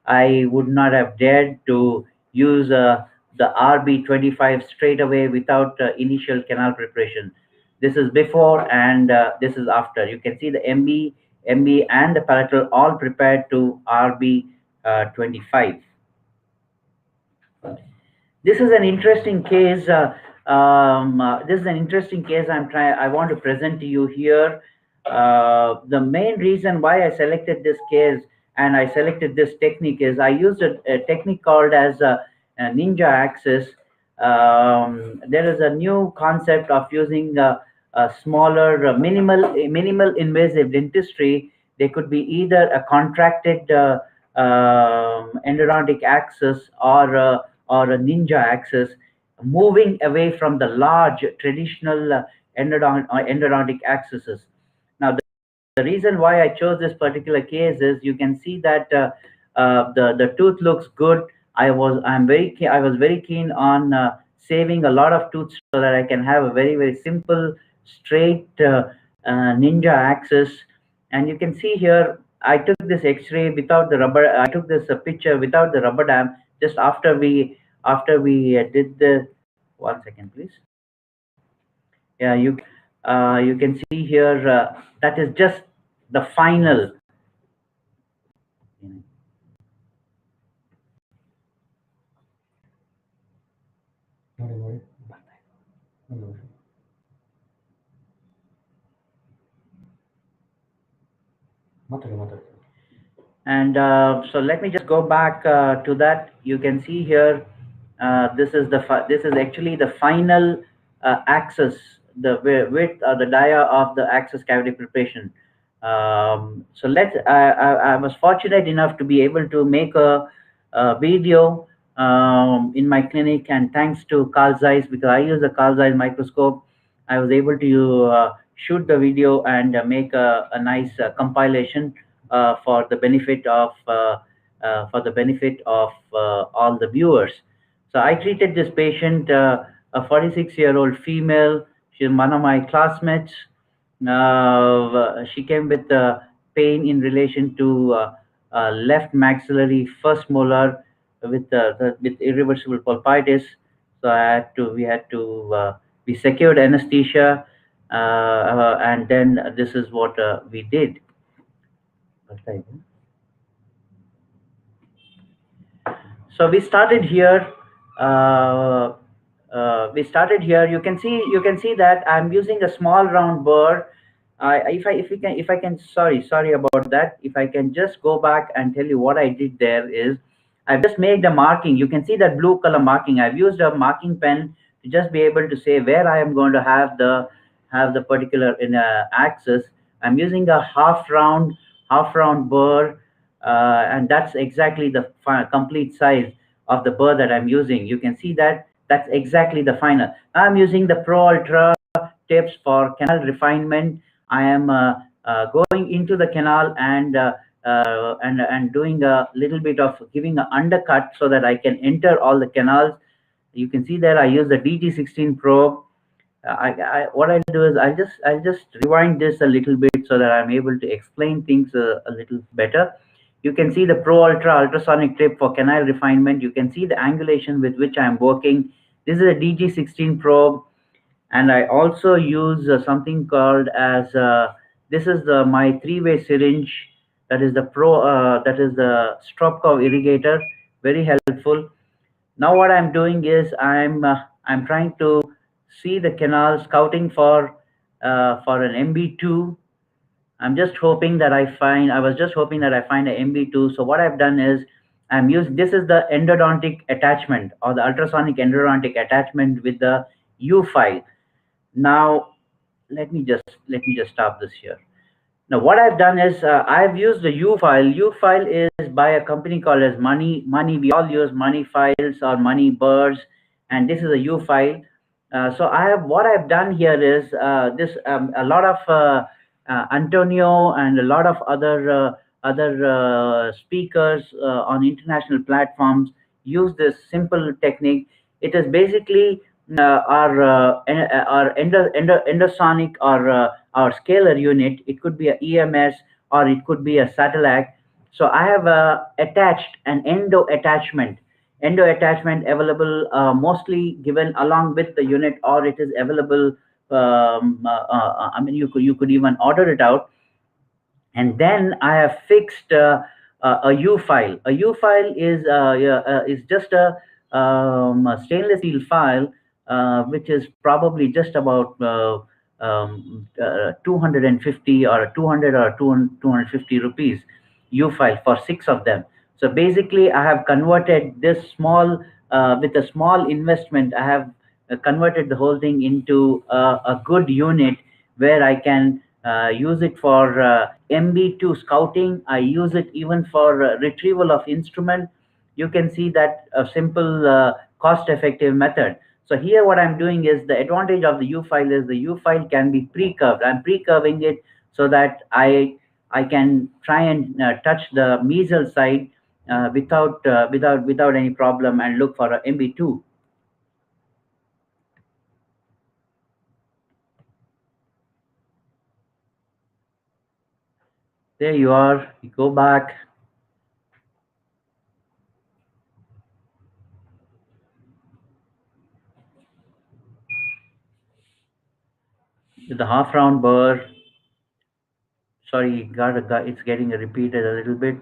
I would not have dared to use the RB25 straight away without initial canal preparation. This is before and this is after. You can see the MB and the palatal all prepared to RB25. This is an interesting case. This is an interesting case I want to present to you here. The main reason why I selected this case and I selected this technique is I used a technique called as a ninja axis. There is a new concept of using a smaller, minimal invasive dentistry. They could be either a contracted endodontic axis or a ninja axis, moving away from the large traditional endodontic axes. Now, the reason why I chose this particular case is you can see that the tooth looks good. I was very keen on saving a lot of tooth so that I can have a very simple straight ninja axis. And you can see here I took this X-ray without the rubber. I took this picture without the rubber dam just after we did the. 1 second, please. Yeah, you can see here that is just the final. And so let me just go back to that. You can see here this is actually the final axis, the width or the dia of the axis cavity preparation. So I was fortunate enough to be able to make a video in my clinic, and thanks to Carl Zeiss, because I use the Carl Zeiss microscope, I was able to shoot the video and make a nice compilation for the benefit of all the viewers. So I treated this patient, a 46-year-old female. She's one of my classmates. She came with pain in relation to left maxillary first molar with irreversible pulpitis. So we secured anesthesia, and then this is what we did. So we started here. You can see that I'm using a small round burr. If I can, sorry about that. If I can just go back and tell you what I did there is, I've just made the marking. You can see that blue color marking. I've used a marking pen to just be able to say where I am going to have the particular axis. I'm using a half round burr, and that's exactly the complete size of the burr that I'm using. You can see that that's exactly the final. I'm using the Pro Ultra tips for canal refinement. I am going into the canal and doing a little bit of giving an undercut so that I can enter all the canals. You can see that I use the DG16 probe. What I'll do is I'll just rewind this a little bit so that I'm able to explain things a little better. You can see the Pro Ultra ultrasonic tip for canal refinement. You can see the angulation with which I'm working. This is a DG16 probe, and I also use something called as this is my three-way syringe. That is the Stropkov irrigator. Very helpful. Now what I'm doing is I'm trying to see the canal, scouting for an MB2. I was just hoping that I find an MB2. So what I've done is this is the endodontic attachment, or the ultrasonic endodontic attachment with the U file. Now let me just stop this here. Now, what I've done is I've used the U file. U file is by a company called as Money. We all use Money files or Money birds, and this is a U file. So what I've done here is this a lot of Antonio and a lot of other speakers on international platforms use this simple technique. It is basically our endosonic or our scalar unit. It could be a EMS or it could be a satellite. So I have attached an endo attachment available mostly given along with the unit, or it is available. I mean, you could even order it out. And then I have fixed a U file. A U file is just a stainless steel file, which is probably just about 250 or 200 or 250 rupees U file for 6 of them. So basically, I have converted this small with a small investment. I have converted the whole thing into a good unit where I can use it for MB2 scouting. I use it even for retrieval of instrument. You can see that a simple cost-effective method. So here what I'm doing is the advantage of the U file is the U file can be pre-curved. I'm pre-curving it so that I can try and touch the mesial side without any problem and look for a MB2. There you are. You go back. With the half round burr. Sorry, it's getting repeated a little bit.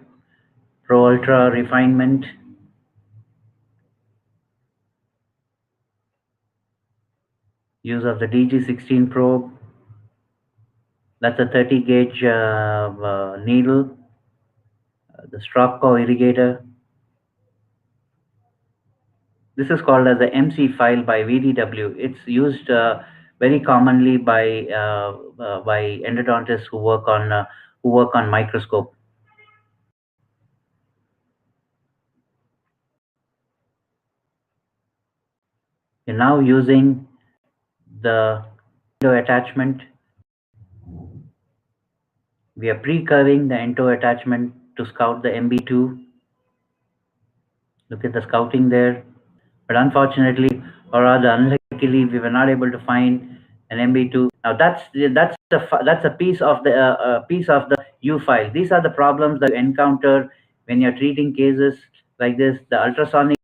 Pro Ultra refinement. Use of the DG16 probe. That's a 30 gauge needle. The Stropco irrigator. This is called as the MC file by VDW. It's used very commonly by endodontists who work on microscope. You're now using the endo attachment. We are pre-curving the endo attachment to scout the MB2. Look at the scouting there. But unfortunately, or rather unluckily, we were not able to find an MB2. Now that's a piece of the U file. These are the problems that you encounter when you're treating cases like this. The ultrasonic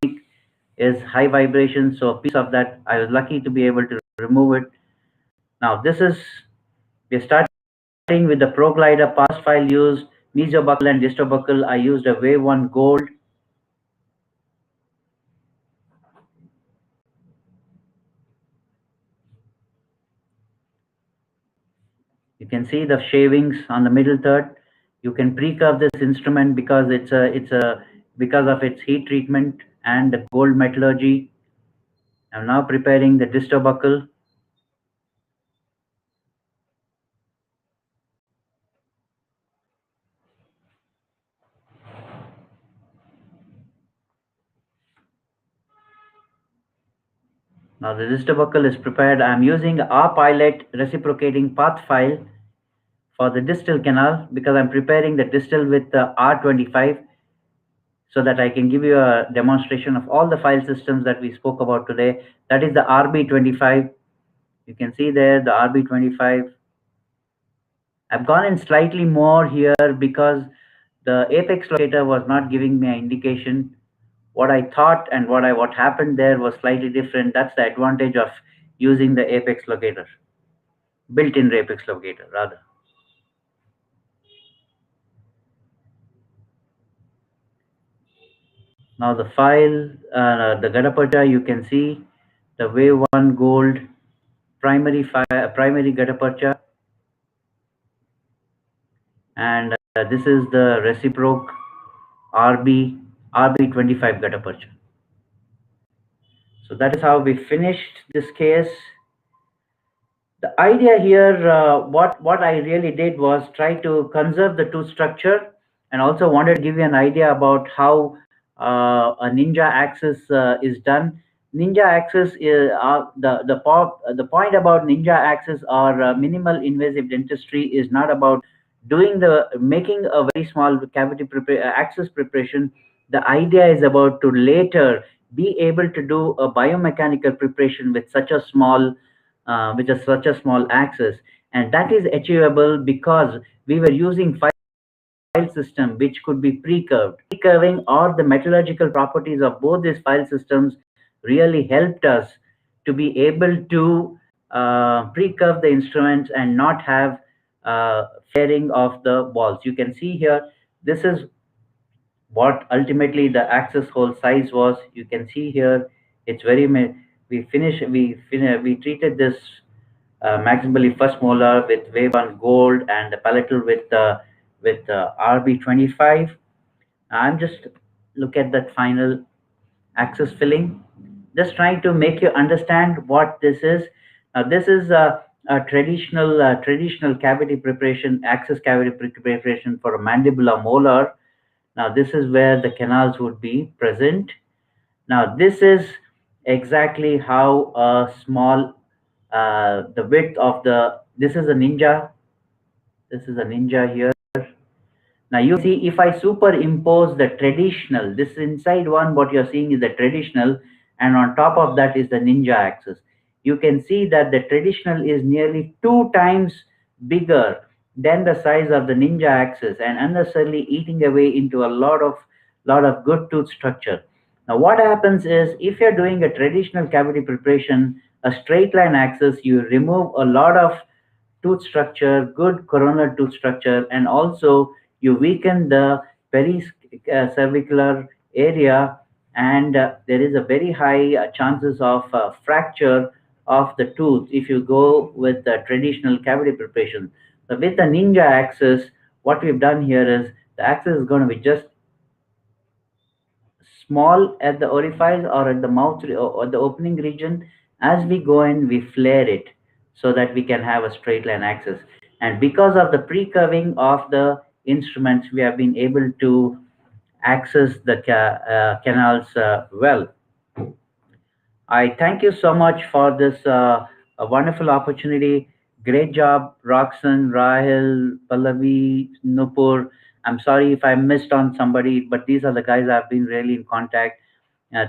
is high vibration, so a piece of that I was lucky to be able to remove it. Now we're starting with the ProGlider past file used, mesobuccal and distobuccal. I used a Wave 1 Gold. You can see the shavings on the middle third. You can pre-curve this instrument because because of its heat treatment and the gold metallurgy. I'm now preparing the distobuccal. Now the distobuccal is prepared. I'm using R-Pilot reciprocating path file for the distal canal because I'm preparing the distal with the R25 so that I can give you a demonstration of all the file systems that we spoke about today. That is the RB25. You can see there the RB25. I've gone in slightly more here because the apex locator was not giving me an indication. What I thought and what happened there was slightly different. That's the advantage of using the apex locator, built-in apex locator rather. Now the file, the Gadapacha, you can see the Wave 1 Gold primary Gadapacha, and this is the reciproc RB25 Gadapacha. So that is how we finished this case. The idea here, what I really did was try to conserve the tooth structure, and also wanted to give you an idea about how a ninja axis is done. Ninja axis is the point about ninja axis or minimal invasive dentistry is not about doing the making a very small cavity axis preparation. The idea is about to later be able to do a biomechanical preparation with such a small with such a small access, and that is achievable because we were using file system which could be pre-curved. Pre-curving or the metallurgical properties of both these file systems really helped us to be able to pre-curve the instruments and not have flaring of the walls. You can see here, this is what ultimately the access hole size was. You can see here, it's very we treated this maximally first molar with wave on gold and the palatal with RB25. I'm just look at that final access filling, just trying to make you understand what this is. This is a traditional cavity preparation, access cavity preparation for a mandibular molar. Now this is where the canals would be present. Now this is exactly how a small the width of the this is a ninja. This is a ninja here. Now you see, if I superimpose the traditional, this inside one, what you're seeing is the traditional, and on top of that is the ninja axis. You can see that the traditional is nearly 2 times bigger than the size of the ninja axis, and unnecessarily eating away into a lot of good tooth structure. Now what happens is, if you're doing a traditional cavity preparation, a straight line axis, you remove a lot of tooth structure, good coronal tooth structure, and also you weaken the pericervicular area, and there is a very high chances of fracture of the tooth if you go with the traditional cavity preparation. So with the ninja axis, what we've done here is the axis is going to be just small at the orifice or at the mouth or the opening region. As we go in, we flare it so that we can have a straight line axis. And because of the pre-curving of the instruments, we have been able to access the canals well. I thank you so much for this a wonderful opportunity. Great job, Roxanne, Rahil, Pallavi, Nupur. I'm sorry if I missed on somebody, but these are the guys I've been really in contact.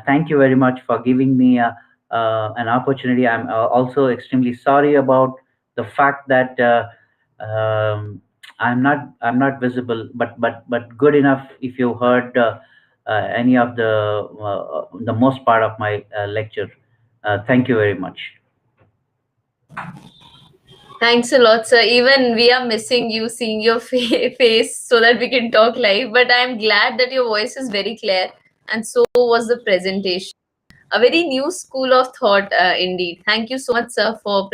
Thank you very much for giving me an opportunity. I'm also extremely sorry about the fact that I'm not visible, but good enough if you heard any of the most part of my lecture. Thank you very much. Thanks a lot, sir. Even we are missing you, seeing your face so that we can talk live. But I'm glad that your voice is very clear, and so was the presentation. A very new school of thought, indeed. Thank you so much, sir, for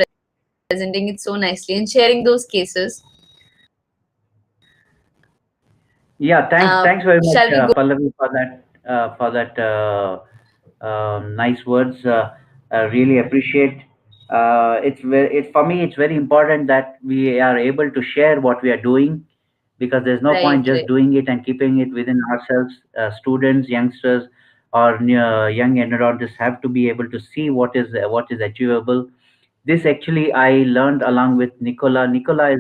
presenting it so nicely and sharing those cases. Yeah, thanks very much, Shall we go? Pallavi, for that nice words. I really appreciate. It's for me. It's very important that we are able to share what we are doing, because there's no point Right, just right. doing it and keeping it within ourselves. Students, youngsters, or young endodontists have to be able to see what is achievable. This actually I learned along with Nicola. Nicola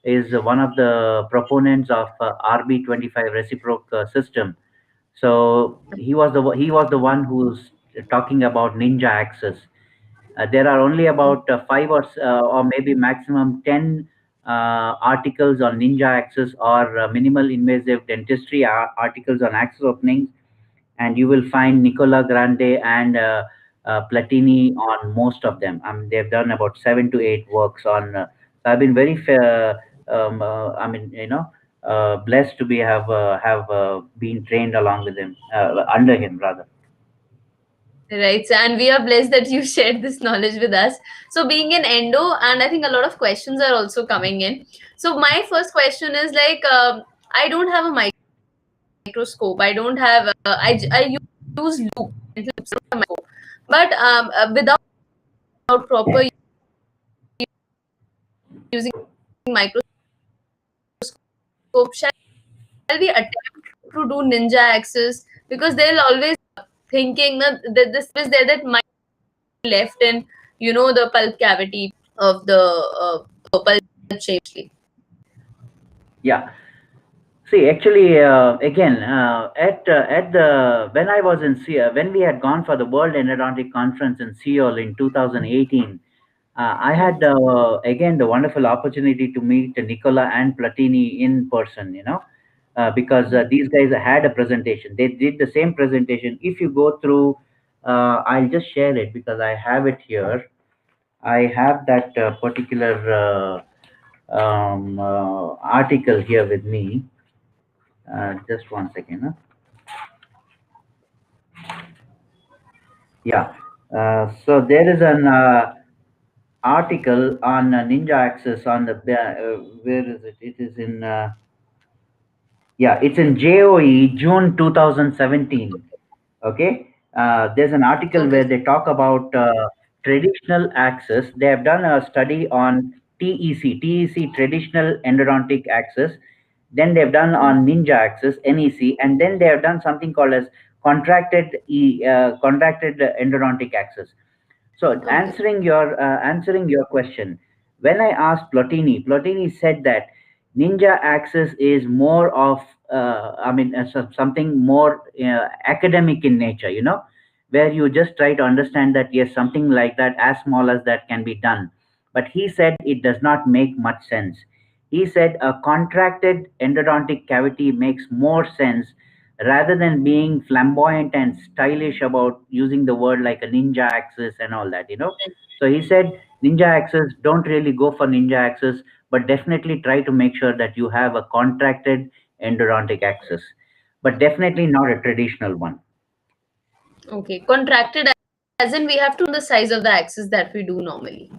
is one of the proponents of RB25 reciproc system. So he was the one who's talking about ninja axis. There are only about five or maybe maximum 10 articles on ninja axis or minimal invasive dentistry articles on axis openings, and you will find Nicola Grande and Platini on most of them. They've done about 7 to 8 works on. I've been very blessed to be have been trained along with him, under him rather. Right. So, and we are blessed that you shared this knowledge with us. So, being an endo, and I think a lot of questions are also coming in. So, my first question is like, I don't have a microscope. I don't have. I use loop, but without proper using microscope, shall we attempt to do ninja axis? Because they'll always thinking that this is there that might be left in, the pulp cavity of the pulp shape. Yeah. See, actually, again, at the when I was in when we had gone for the World Endodontic Conference in Seoul in 2018, I had again the wonderful opportunity to meet Nicola and Platini in person. Because these guys had a presentation. They did the same presentation. If you go through, I'll just share it because I have it here. I have that particular article here with me. Just one second. Huh? Yeah. So there is an article on Ninja Access on the where is it? It is in yeah, it's in JOE June 2017. Okay, there's an article Okay. where they talk about traditional access. They have done a study on TEC, traditional endodontic access. Then they've done on Ninja access, NEC, and then they have done something called as contracted endodontic access. So Okay. answering your question, when I asked Plotini said that Ninja Access is more of something more academic in nature, where you just try to understand that yes, something like that, as small as that, can be done. But he said it does not make much sense. He said a contracted endodontic cavity makes more sense rather than being flamboyant and stylish about using the word like a ninja axis and all that. So he said ninja axis, don't really go for ninja axis, but definitely try to make sure that you have a contracted endodontic axis, but definitely not a traditional one. Okay. Contracted as in we have to know the size of the axis that we do normally.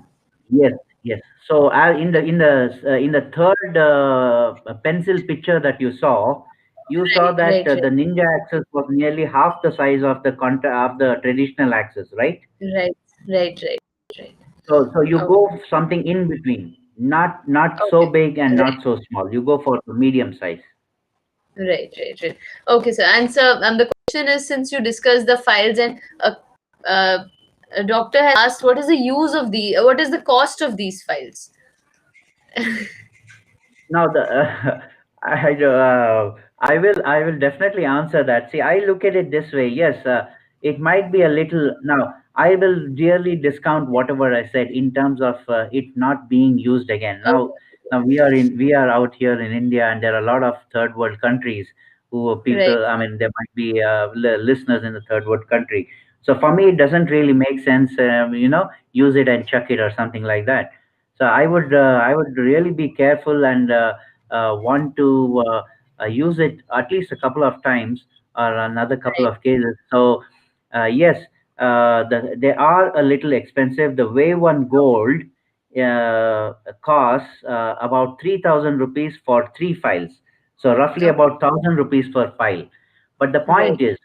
Yes, yes. So in the third pencil picture that you saw Right, that right, right, the ninja axis was nearly half the size of the traditional axis, right? right, right, right, right. So you Okay. go something in between, not so Okay. big and Right, not so small. You go for the medium size. right, right, right. Okay, sir. And sir, the question is, since you discussed the files and uh, a doctor has asked, what is the cost of these files? Now the I will definitely answer that. See, I look at it this way. Yes, it might be a little. Now I will dearly discount whatever I said in terms of it not being used again. Now we are out here in India, and there are a lot of third world countries who are Right, people. I mean, there might be listeners in the third world country. So for me, it doesn't really make sense. Use it and chuck it or something like that. So I would really be careful and want to use it at least a couple of times or another couple right. of cases. So yes, they are a little expensive. The Wave One Gold costs about 3,000 rupees for 3 files. So roughly Okay. about 1,000 rupees per file. But the Right. point is,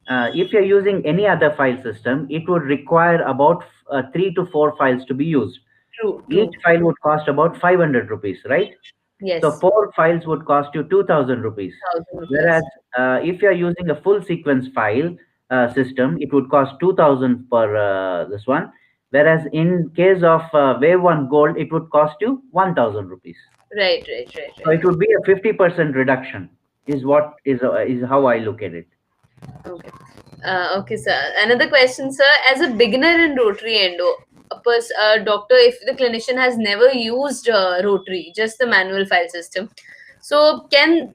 if you're using any other file system, it would require about 3 to 4 files to be used. True, Each true. file would cost about 500 rupees, right? So Yes. 4 files would cost you 2,000 rupees. 1,000 rupees. Whereas if you're using a full sequence file system, it would cost 2,000 for this one. Whereas in case of Wave One Gold, it would cost you 1,000 rupees. Right, right, right, So right. it would be a 50% reduction. Is how I look at it. Okay. Okay, sir. Another question, sir. As a beginner in rotary endo, a doctor, if the clinician has never used rotary, just the manual file system, so can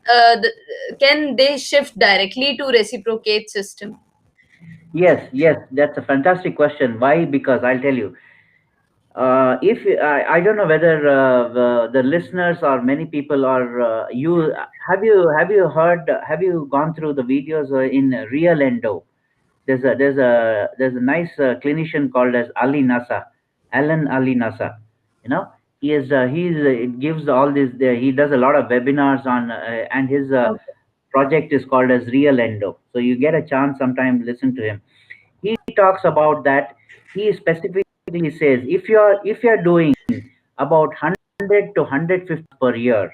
they shift directly to reciprocate system? Yes, yes, that's a fantastic question. Why? Because I'll tell you. If I don't know whether the listeners or many people are you have you gone through the videos in Real Endo? There's a nice clinician called as Alan Ali Nasa. You know, it gives all this. He does a lot of webinars on and his Okay. project is called as Real Endo. So you get a chance sometime listen to him. He talks about that. He specifically says if you're doing about 100 to 150 per year,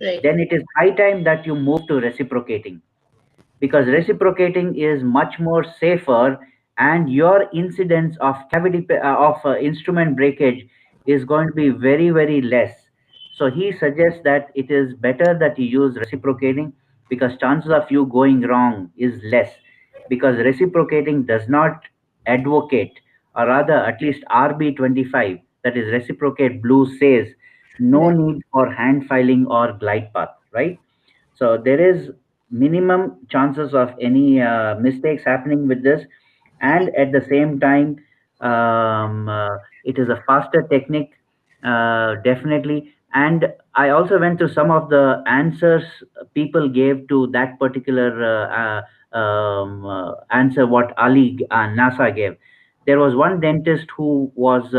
Right. then it is high time that you move to reciprocating, because reciprocating is much more safer, and your incidence of instrument breakage is going to be very, very less. So he suggests that it is better that you use reciprocating, because chances of you going wrong is less, because reciprocating does not advocate, or rather at least RB25, that is reciprocate blue, says no Right. need for hand filing or glide path, right? So there is minimum chances of any mistakes happening with this, and at the same time, it is a faster technique, definitely. And I also went through some of the answers people gave to that particular answer what Ali NASA gave. There was one dentist who was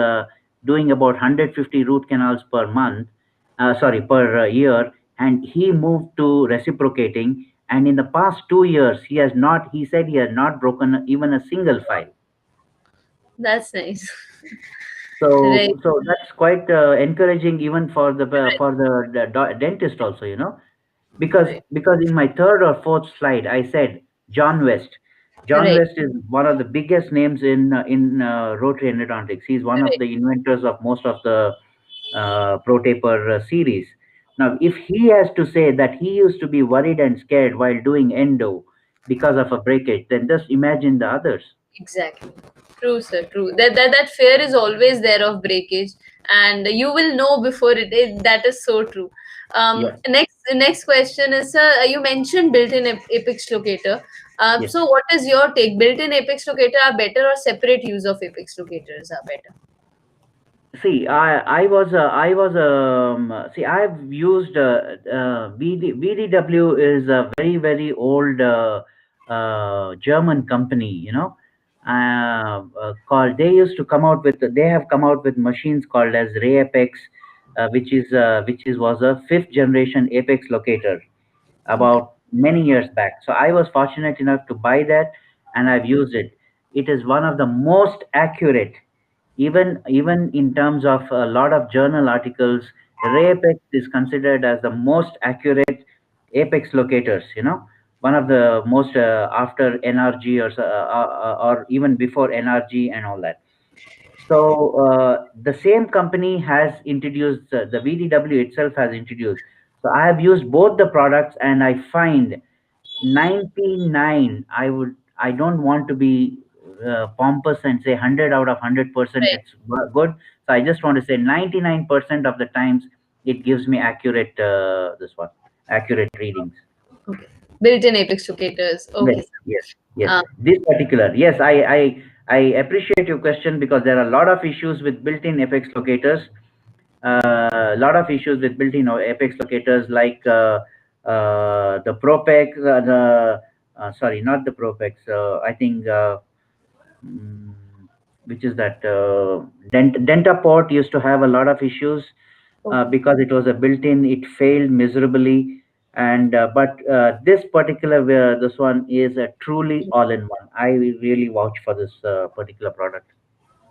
doing about 150 root canals per month, sorry, per year, and he moved to reciprocating, and in the past 2 years he said he has not broken even a single file. That's nice. Right. So that's quite encouraging, even for the dentist also, because Right. in my third or fourth slide I said John West. John Right. West is one of the biggest names in Rotary Endodontics. He's one of Right. the inventors of most of the ProTaper series. Now, if he has to say that he used to be worried and scared while doing endo because of a breakage, then just imagine the others. Exactly. True, sir. True. That fear is always there of breakage, and you will know before it. That is so true. Yes, Next question is, sir. You mentioned built-in apex locator. yes. So what is your take? Built-in apex locator are better, or separate use of apex locators are better? See, I've used VDW is a very, very old German company, called. They have come out with machines called as Ray Apex, which was a fifth generation Apex locator Okay. about many years back. So I was fortunate enough to buy that, and I've used it. It is one of the most accurate, even in terms of a lot of journal articles. Ray Apex is considered as the most accurate apex locators. One of the most after NRG, or even before NRG and all that. So the same company has introduced, the VDW itself has introduced. So I have used both the products, and I find 99. I don't want to be pompous and say 100 out of 100% Right. it's good. So I just want to say 99% of the times it gives me accurate accurate readings. Okay. Built-in apex locators. Yes, Okay, yes, sir. yes. This particular, yes, I appreciate your question, because there are a lot of issues with built-in apex locators. A lot of issues with built-in apex locators, like the Propex, sorry, not the Propex. I think mm, which is that Dentaport used to have a lot of issues Okay. because it was a built-in. It failed miserably, and but this one is a truly all-in-one. I really vouch for this particular product.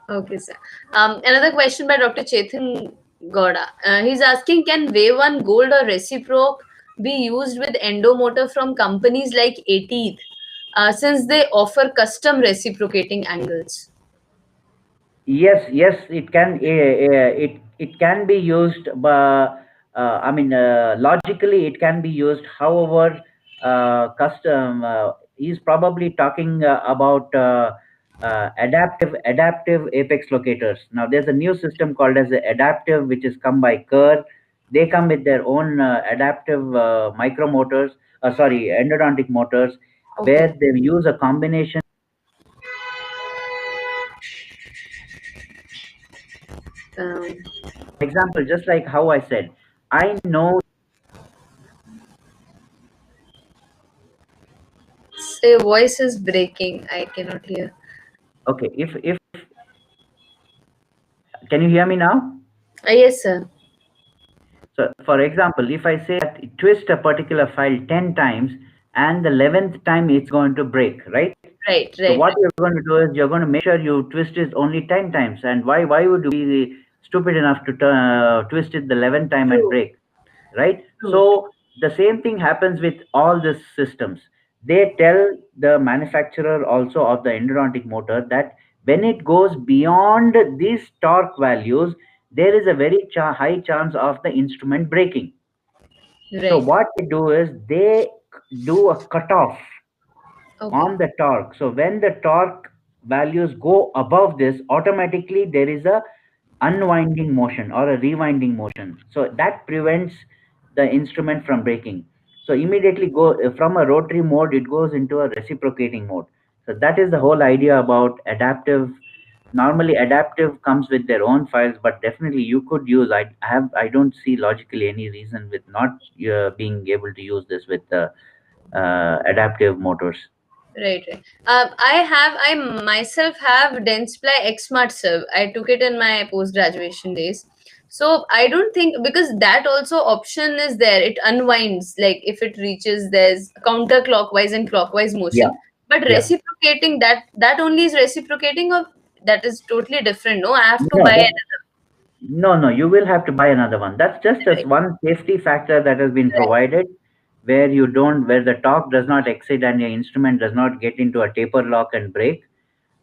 Okay, sir. Another question by Dr. Chetan Gowda. He's asking, can Wave 1 Gold or Reciproc be used with endomotor from companies like 80th, since they offer custom reciprocating angles? Yes, yes, it can. It can be used, but I mean, logically, it can be used. However, custom. He's probably talking about adaptive apex locators. Now, there's a new system called as adaptive, which is come by Kerr. They come with their own adaptive micromotors. Sorry, endodontic motors, Okay. where they use a combination. Um, Example, just like how I said, I know. Your voice is breaking. I cannot hear. Okay, if can you hear me now? Yes, sir. So, for example, if I say that twist a particular file 10 times, and the 11th time it's going to break, right? Right, So right, what you're going to do is you're going to make sure you twist it only 10 times. And why would you be stupid enough to twist it the 11th time and True. break, right? True. So the same thing happens with all these systems. They tell the manufacturer also of the endodontic motor that when it goes beyond these torque values, there is a very high chance of the instrument breaking. So Right. what they do is they do a cutoff Okay. on the torque. So when the torque values go above this, automatically there is a unwinding motion or a rewinding motion. So that prevents the instrument from breaking. So immediately go from a rotary mode, it goes into a reciprocating mode. So that is the whole idea about adaptive. Normally adaptive comes with their own files, but definitely you could use, I don't see logically any reason with not being able to use this with the adaptive motors. Right, right. I myself have Densply XSmart Serve. I took it in my post graduation days. So I don't think, because that also option is there. It unwinds, like if it reaches, there's counterclockwise and clockwise Yeah, motion. But yeah. reciprocating, that only is reciprocating, or that is totally different. No, I have to No, buy that, another. no, you will have to buy another one. That's just as Right, one safety factor that has been provided, where you don't, where the torque does not exceed and your instrument does not get into a taper lock and break.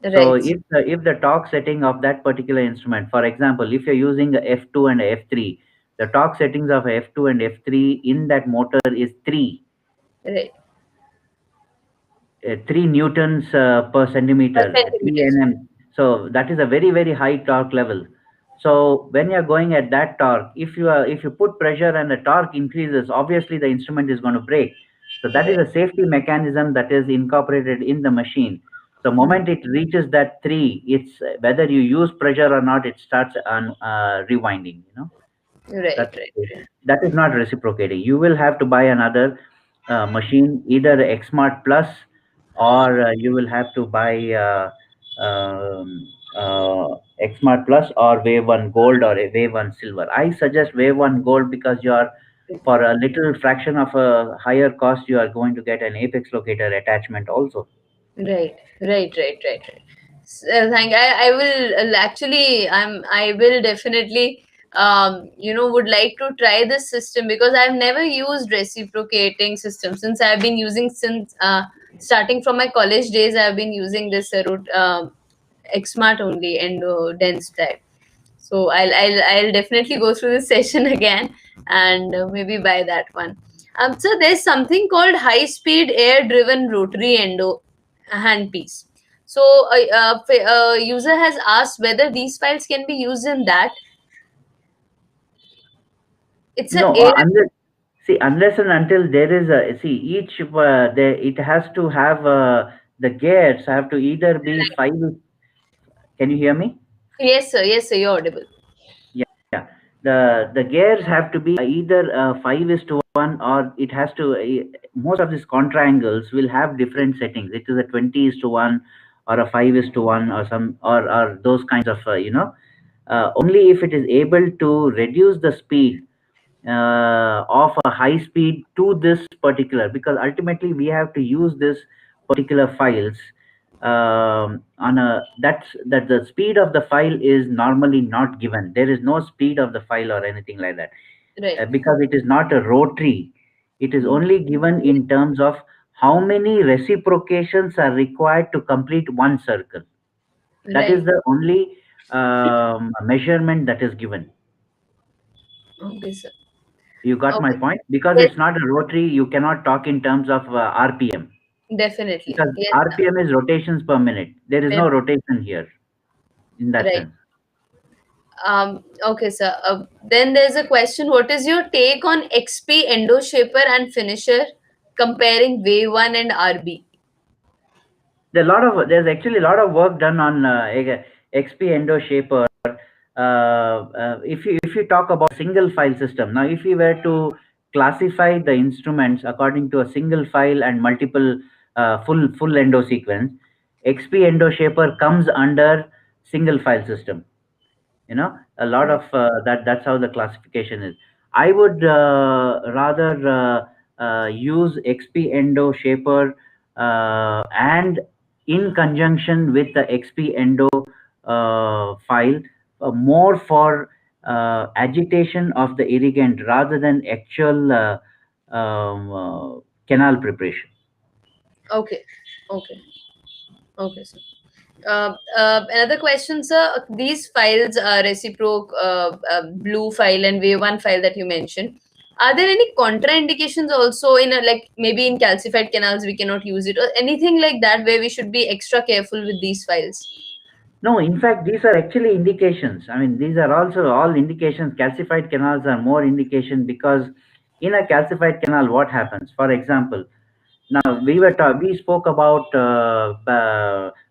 So right, if the torque setting of that particular instrument, for example, if you're using a F2 and a F3, the torque settings of F2 and F3 in that motor is right. 3 newtons per Per centimeter, centimeters. 3 nm. So that is a very, very high torque level. So when you're going at that torque, if you put pressure and the torque increases, obviously the instrument is going to break. So that is Right. a safety mechanism that is incorporated in the machine. The Mhm. moment it reaches that 3, it's whether you use pressure or not, it starts on rewinding. Right, That's right, right. that is not reciprocating. You will have to buy another machine, either XSmart Plus, or you will have to buy XSmart Plus or Wave One Gold or a Wave One Silver. I suggest Wave One Gold because you are, for a little fraction of a higher cost, you are going to get an apex locator attachment also. Right, right, right, right, right. I will actually, I will definitely, would like to try this system, because I've never used reciprocating system since I've been using, since starting from my college days. I've been using this XSmart only, and dense type. So I'll definitely go through this session again, and maybe buy that one. So there's something called high speed air driven rotary endo handpiece. So a user has asked whether these files can be used in that. It's a No, air. unless and until there is a, see, each it has to have the gears have to either be 5. Can you hear me? Yes, sir. Yes, sir. You're audible. Yeah, the gears have to be either 5:1, or it has to. Most of these contrangles will have different settings. It is a 20:1 or a 5:1 or some, or those kinds of only if it is able to reduce the speed of a high speed to this particular, because ultimately we have to use this particular files on a, that the speed of the file is normally not given. There is no speed of the file or anything like that, Right. because it is not a rotary. It is only given in terms of how many reciprocations are required to complete one circle. That is Right. the only measurement that is given. Okay, sir. You got my Okay. point? Because Yes, it's not a rotary, you cannot talk in terms of RPM. definitely. Because Yes, RPM is rotations per minute. There is sir. no rotation here in that Right. sense. Okay, sir. Then there's a question. What is your take on XP Endo Shaper and Finisher comparing Wave 1 and RB? There's actually a lot of work done on XP Endo Shaper. If you talk about single file system, now if you were to classify the instruments according to a single file and multiple full endo sequence, XP Endo Shaper comes under single file system. A lot Right. of that's how the classification is. I would rather use XP Endo Shaper and in conjunction with the XP Endo file more for agitation of the irrigant rather than actual canal preparation. Okay. Okay. Okay, sir. Another question, sir. These files, blue file and wave one file that you mentioned, are there any contraindications also in like maybe in calcified canals we cannot use it or anything like that where we should be extra careful with these files? No, in fact, these are actually indications. I mean, these are also all indications. Calcified canals are more indication because in a calcified canal, what happens? For example, now we spoke about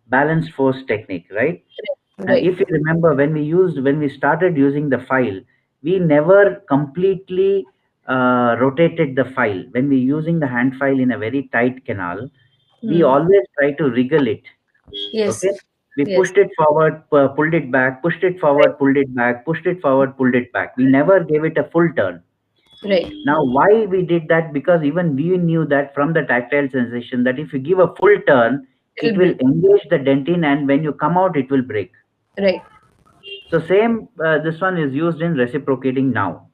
balanced force technique, right? Right. If you remember, when we started using the file, we never completely rotated the file. When we're using the hand file in a very tight canal, we Hmm. always try to wriggle it. Yes. Okay, we Yes. pushed it forward, pulled it back, pushed it forward, pulled it back, pushed it forward, pulled it back. We never gave it a full turn. Right. Now, why we did that? Because even we knew that from the tactile sensation that if you give a full turn, it It'll will break. engage the dentin, and when you come out, it will break. Right. So same, this one is used in reciprocating now.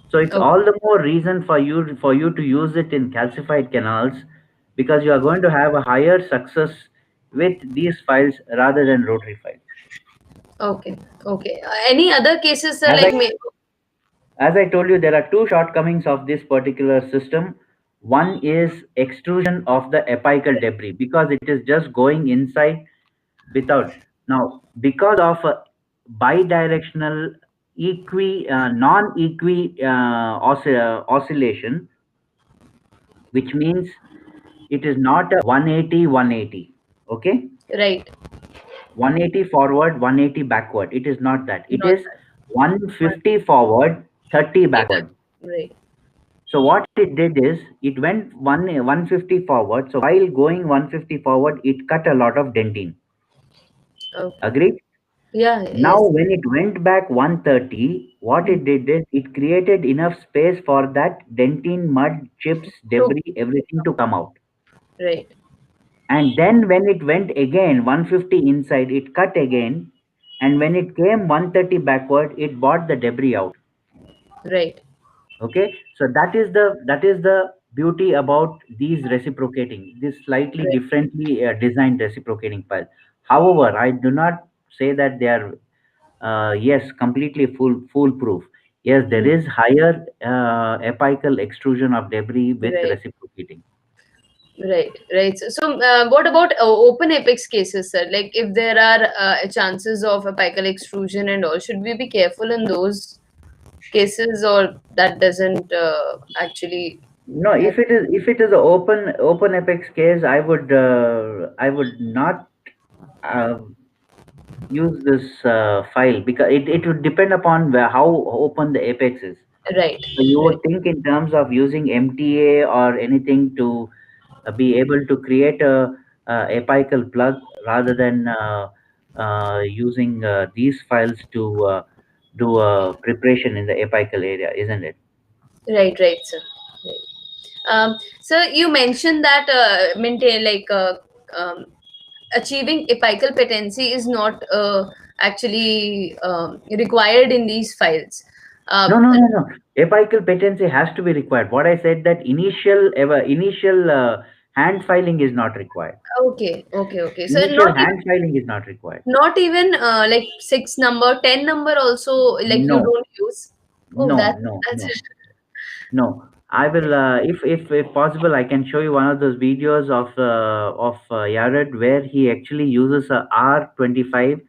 So it's Okay. all the more reason for you to use it in calcified canals because you are going to have a higher success with these files rather than rotary files. Okay. Okay. Any other cases, sir? As Like I may as I told you, there are two shortcomings of this particular system. One is extrusion of the apical debris because it is just going inside without. Now, because of a bidirectional non-equi oscillation, which means it is not a 180 180. Okay, right. 180 forward, 180 backward. It is not that. It Not is 150 forward, 30 that. backward. Right. So what it did is it went 150 forward. So while going 150 forward, it cut a lot of dentin. Okay. Agreed? Yeah. Now Yes. when it went back 130, what Hmm. it did is it created enough space for that dentin, mud, chips, True. debris, everything to come out. Right. And then when it went again 150 inside, it cut again. And when it came 130 backward, it brought the debris out. Right. Okay, so that is the beauty about these reciprocating, this slightly Right. differently designed reciprocating piles. However, I do not say that they are yes completely foolproof. Yes, there Hmm. is higher apical extrusion of debris with Right. reciprocating. Right, right. What about open apex cases, sir? Like, if there are chances of apical extrusion and all, should we be careful in those cases, or that doesn't actually No, have? if it is an open apex case, I would not uh, use this file because it would depend upon how open the apex is. Right, So you right, would think in terms of using MTA or anything to be able to create a apical plug rather than using these files to do a preparation in the apical area, isn't it? right, right, sir. Right. So you mentioned that maintain um, achieving apical patency is not actually required in these files. No, Uh, no, no, no. Apical patency has to be required. What I said that initial hand filing is not required. okay, okay, okay. So Initial hand filing is not required. not even like six number, 10 number also like you No, don't use. Oh, no, no, that's no. No, I will. If possible, I can show you one of those videos of Yared where he actually uses a R25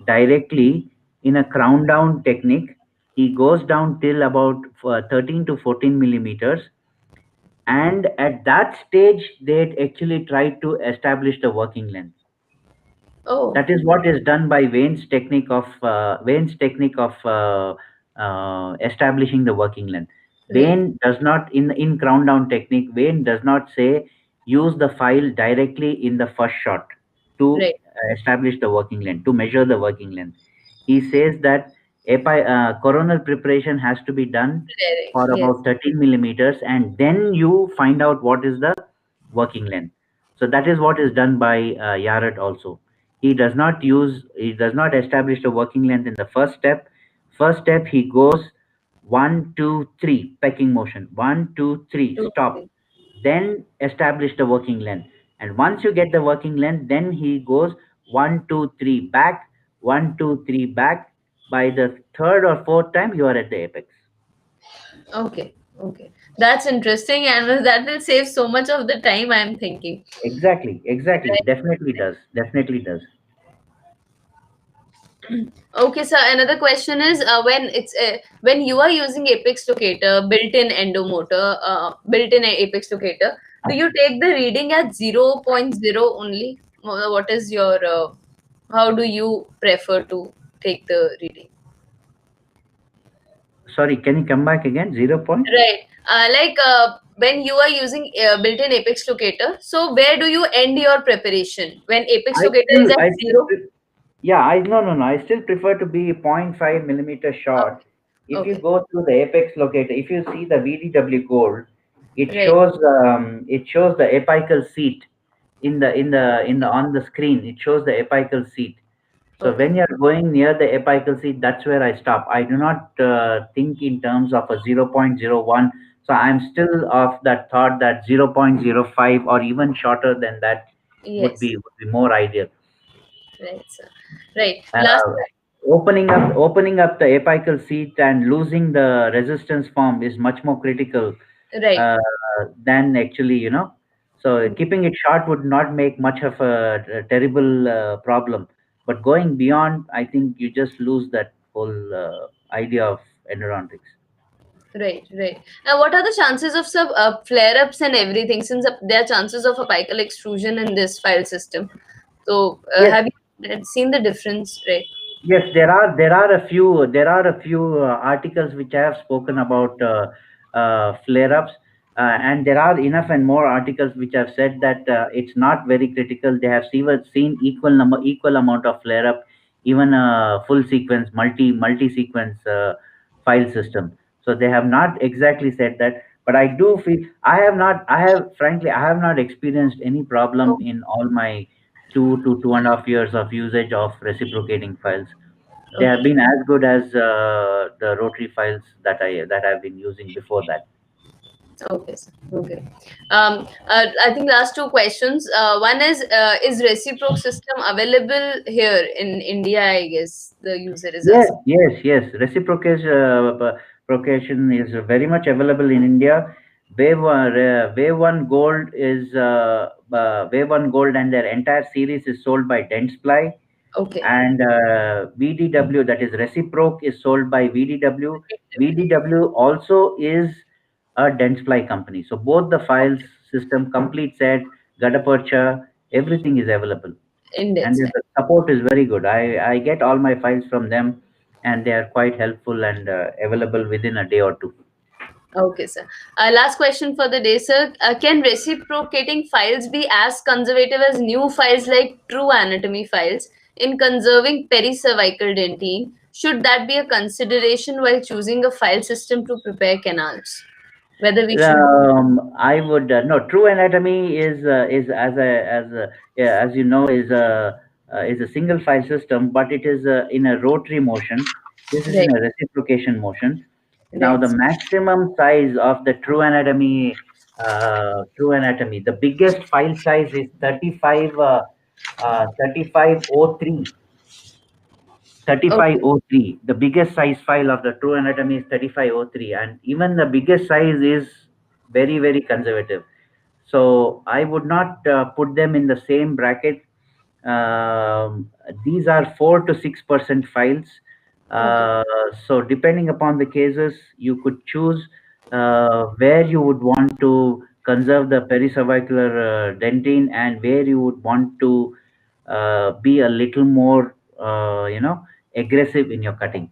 directly in a crown down technique. He goes down till about 13 to 14 millimeters, and at that stage, they actually try to establish the working length. oh, That is what is done by Wayne's technique of establishing the working length. right, Wayne does not in crown down technique. Wayne does not say use the file directly in the first shot to right, establish the working length, to measure the working length. He says that coronal preparation has to be done right, for yes, about 13 millimeters, and then you find out what is the working length. So that is what is done by Yaret also. He does not establish the working length in the first step. First step, he goes 1, 2, 3, pecking motion. 1, 2, 3, Two, stop. three. Then establish the working length. And once you get the working length, then he goes 1, 2, 3 back, 1, 2, 3 back. By the third or fourth time, you are at the apex. Okay, okay. That's interesting, and that will save so much of the time, I'm thinking. Exactly, exactly. Right. Definitely does. Definitely does. Okay, so another question is when you are using apex locator, built-in endomotor, built-in apex locator, do you take the reading at zero point 0.0 only? What is your how do you prefer to take the reading? Sorry, can you come back again? 0 point? Right. When you are using built-in apex locator, so where do you end your preparation? When apex locator is at I still, zero? yeah, no. I still prefer to be 0.5 millimeter short. Okay. If you Okay. go through the apex locator, if you see the VDW gold, Right. it shows the apical seat in the on the screen. It shows the apical seat. So Okay. when you're going near the apical seat, that's where I stop. I do not think in terms of a 0.01. So I'm still of that thought that 0.05 or even shorter than that Yes. would be more ideal. Right, sir. Right. Last. uh, opening up the apical seat and losing the resistance form is much more critical Right. uh, than actually, so keeping it short would not make much of a terrible problem, but going beyond, I think you just lose that whole idea of endodontics. Right, right. Now, what are the chances of some flare-ups and everything? Since there are chances of apical extrusion in this file system. So, Yes. have you seen the difference? Right. Yes, there are a few articles which I have spoken about flare-ups, and there are enough and more articles which have said that it's not very critical. They have seen equal amount of flare-up, even a full sequence, multi sequence file system. So they have not exactly said that, but I do feel I have not experienced any problem Oh, in all my 2 to 2.5 years of usage of reciprocating files. They have okay. been as good as the rotary files that I've been using before that. Okay, sir. Okay. I think last two questions. One is reciproc system available here in India? I guess the user is Yes, asking. yes. Reciprocation is very much available in India. Wave One Gold, and their entire series is sold by Dentsply, Okay. and VDW, that is Reciproc, is sold by VDW. VDW also is a Dentsply company. So both the files system, complete set, Gadapercha, everything is available, and Index. the support is very good. I get all my files from them, and they are quite helpful and available within a day or two. Okay, sir. Last question for the day, sir. Can reciprocating files be as conservative as new files like true anatomy files in conserving pericervical dentine? Should that be a consideration while choosing a file system to prepare canals? Whether we should. I would no. True anatomy is yeah, as you know, is a single file system, but it is in a rotary motion. This is in Right, a reciprocation motion. Now, the right. maximum size of the true anatomy, the biggest file size is 3503. Okay, 3503. The biggest size file of the true anatomy is 3503, and even the biggest size is very, very conservative. So I would not put them in the same bracket. These are 4 to 6% files. okay, Uh, so depending upon the cases, you could choose where you would want to conserve the pericervicular dentine, and where you would want to be a little more, aggressive in your cutting.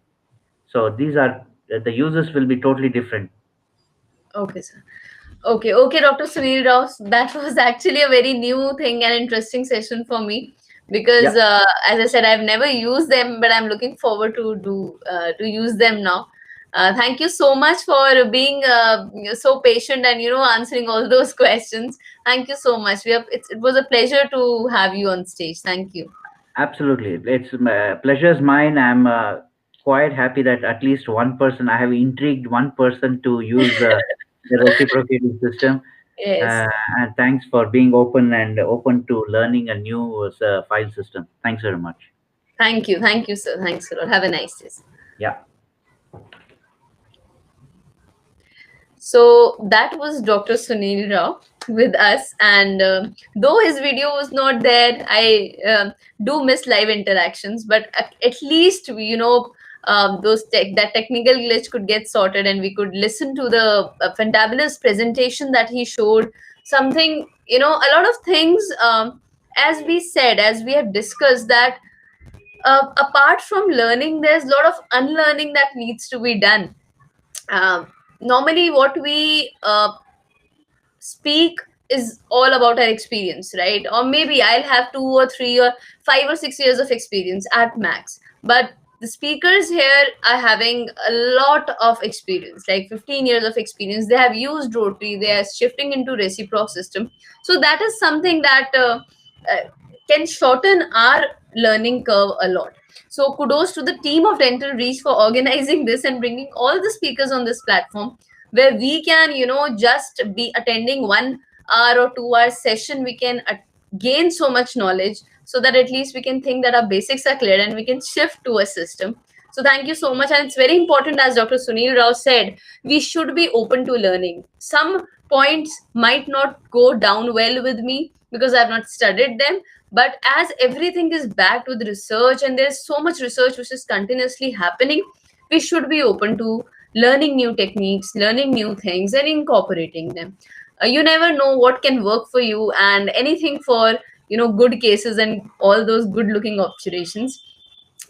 So these are the uses will be totally different. okay, sir. Okay, Dr. Sunil Rao. That was actually a very new thing and interesting session for me because, Yeah, as I said, I've never used them, but I'm looking forward to use them now. Thank you so much for being so patient and answering all those questions. Thank you so much. It was a pleasure to have you on stage. Thank you. absolutely. It's pleasure's mine. quite happy that at least one person, I have intrigued one person to use the reciprocating system. Yes. Uh, and thanks for being open and open to learning a new file system. Thanks very much. Thank you. Thank you, sir. Thanks a lot. Have a nice day. Yeah. So that was Dr. Sunil Rao with us, and though his video was not there, I do miss live interactions. But at least that technical glitch could get sorted, and we could listen to the fantabulous presentation that he showed. Something, a lot of things. As we said, as we have discussed, that apart from learning, there's a lot of unlearning that needs to be done. Normally what we speak is all about our experience, right? Or maybe I'll have 2 or 3 or 5 or 6 years of experience at max, but the speakers here are having a lot of experience, like 15 years of experience. They have used Rotary, they are shifting into reciproc system. So that is something that can shorten our learning curve a lot. So kudos to the team of Dental Reach for organizing this and bringing all the speakers on this platform, where we can just be attending 1 hour or 2 hour session. We can gain so much knowledge, so that at least we can think that our basics are clear and we can shift to a system. So thank you so much. And it's very important, as Dr. Sunil Rao said, we should be open to learning. Some points might not go down well with me because I've not studied them, but as everything is backed with research and there's so much research which is continuously happening, we should be open to learning new techniques, learning new things, and incorporating them. You never know what can work for you, and anything for good cases and all those good looking obturations,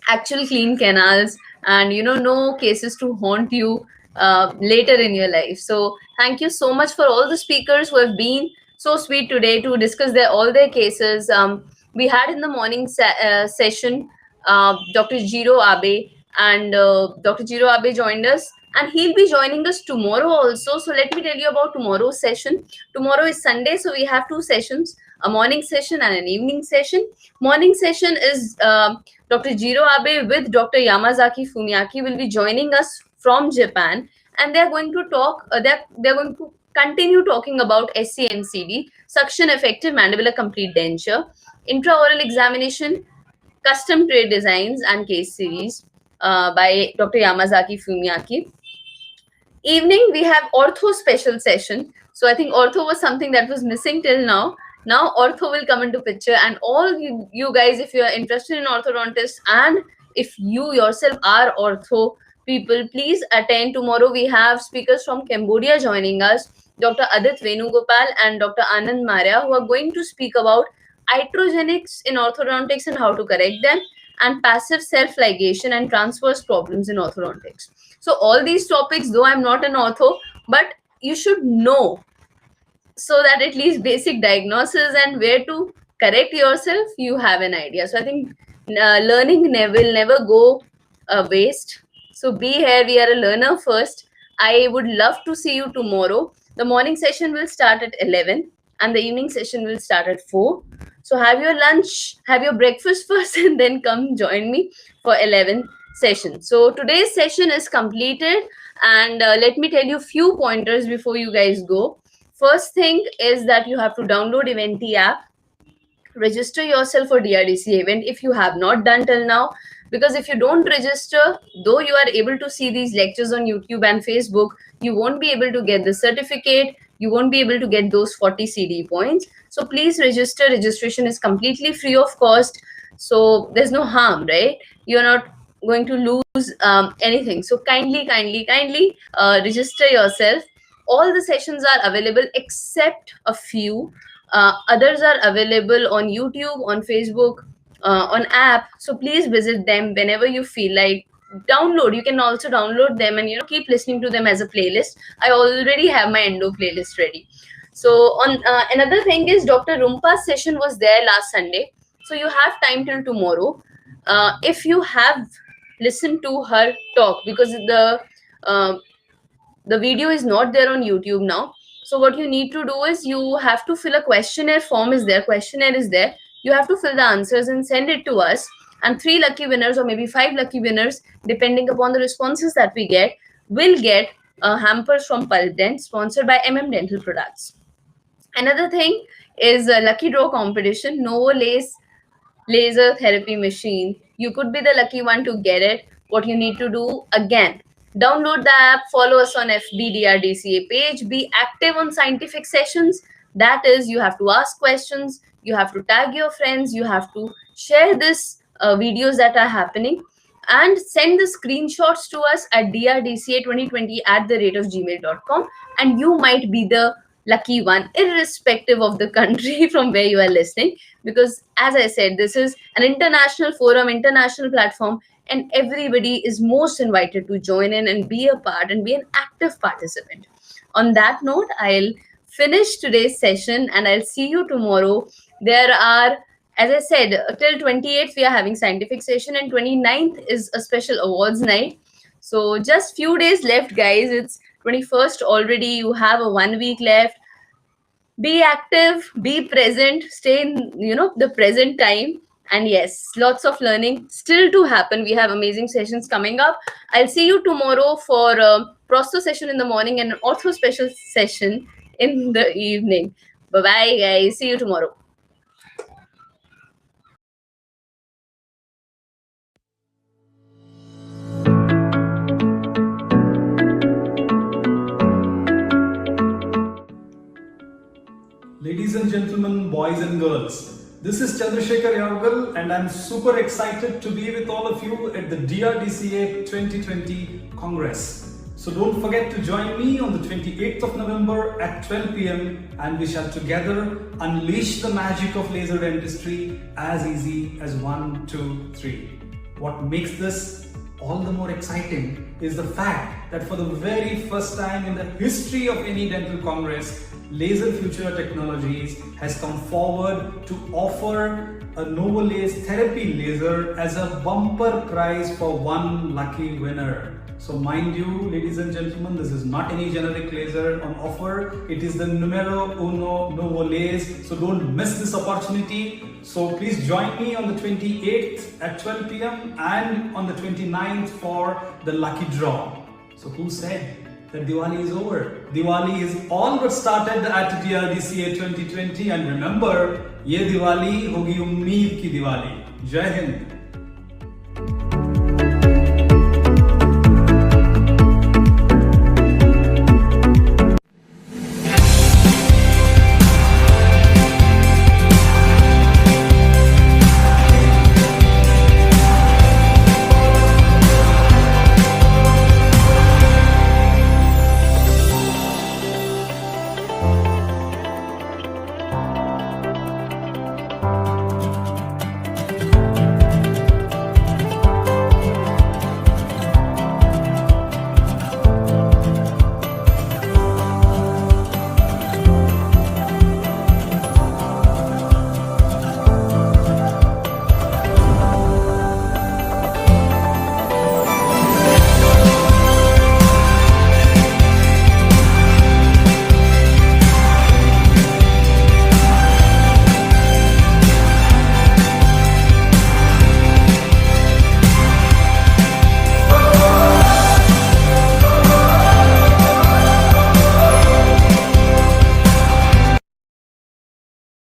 actual clean canals, and no cases to haunt you later in your life. So thank you so much for all the speakers who have been so sweet today to discuss all their cases. We had in the morning session Dr. Jiro Abe, and Dr. Jiro Abe joined us, and he'll be joining us tomorrow also. So let me tell you about tomorrow's session. Tomorrow is Sunday, so we have 2 sessions, a morning session and an evening session. Morning session is Dr. Jiro Abe with Dr. Yamazaki Fumiaki will be joining us from Japan, and they're going to talk. They're going to continue talking about SCMCD, suction effective mandibular complete denture, intraoral examination, custom trade designs, and case series by Dr. Yamazaki Fumiaki. Evening we have ortho special session. So I think ortho was something that was missing till now. Now ortho will come into picture, and all you guys, if you are interested in orthodontist and if you yourself are ortho people, please attend. Tomorrow we have speakers from Cambodia joining us, Dr. Adit Venugopal and Dr. Anand Maria, who are going to speak about iatrogenics in orthodontics and how to correct them, and passive self-ligation and transverse problems in orthodontics. So all these topics, though I'm not an ortho, but you should know, so that at least basic diagnosis and where to correct yourself, you have an idea. So I think learning will never go waste. So be here. We are a learner first. I would love to see you tomorrow. The morning session will start at 11 and the evening session will start at 4. So have your lunch, have your breakfast first, and then come join me for 11 session. So today's session is completed, and let me tell you a few pointers before you guys go. First thing is that you have to download Eventi app, register yourself for DRDC event if you have not done till now, because if you don't register, though you are able to see these lectures on YouTube and Facebook, you won't be able to get the certificate, you won't be able to get those 40 CD points. So please register. Registration is completely free of cost, so there's no harm, right? You're not going to lose anything. So kindly register yourself. All the sessions are available except a few. Others are available on YouTube, on Facebook, on app. So please visit them whenever you feel like. Download. You can also download them and keep listening to them as a playlist. I already have my endo playlist ready. So on another thing is Dr. Rumpa's session was there last Sunday. So you have time till tomorrow. If you have listened to her talk, because the video is not there on YouTube now. So what you need to do is you have to fill a questionnaire form. Questionnaire is there. You have to fill the answers and send it to us. and 3 lucky winners or maybe 5 lucky winners, depending upon the responses that we get, will get hampers from Pulp Dent, sponsored by Dental Products. Another thing is a lucky draw competition, Novo laser therapy machine. You could be the lucky one to get it. What you need to do, again, download the app, follow us on FBDRDCA page, be active on scientific sessions. That is, you have to ask questions, you have to tag your friends, you have to share this videos that are happening, and send the screenshots to us at drdca2020@gmail.com, and you might be the lucky one, irrespective of the country from where you are listening. Because, as I said, this is an international forum, international platform, and everybody is most invited to join in and be a part and be an active participant. On that note, I'll finish today's session and I'll see you tomorrow. There are, as I said, till 28th we are having scientific session, and 29th is a special awards night. So just few days left, guys. It's 21st already. You have a 1 week left. Be active, be present, stay in the present time. And yes, lots of learning still to happen. We have amazing sessions coming up. I'll see you tomorrow for a prosto session in the morning and an ortho special session in the evening. Bye bye, guys. See you tomorrow. Ladies and gentlemen, boys and girls, this is Chandrasekhar Yavagal, and I'm super excited to be with all of you at the DRDCA 2020 Congress. So don't forget to join me on the 28th of November at 12 p.m. and we shall together unleash the magic of laser dentistry as easy as 1, 2, 3. What makes this all the more exciting is the fact that for the very first time in the history of any dental congress, Laser Future Technologies has come forward to offer a NovoLase therapy laser as a bumper prize for one lucky winner. So mind you, ladies and gentlemen, this is not any generic laser on offer. It is the numero uno NovoLase. So don't miss this opportunity. So please join me on the 28th at 12 p.m. and on the 29th for the lucky draw. So who said that Diwali is over? Diwali is all but started at DRDCA 2020, and remember, ye Diwali hogi ummeed ki Diwali. Jai Hind.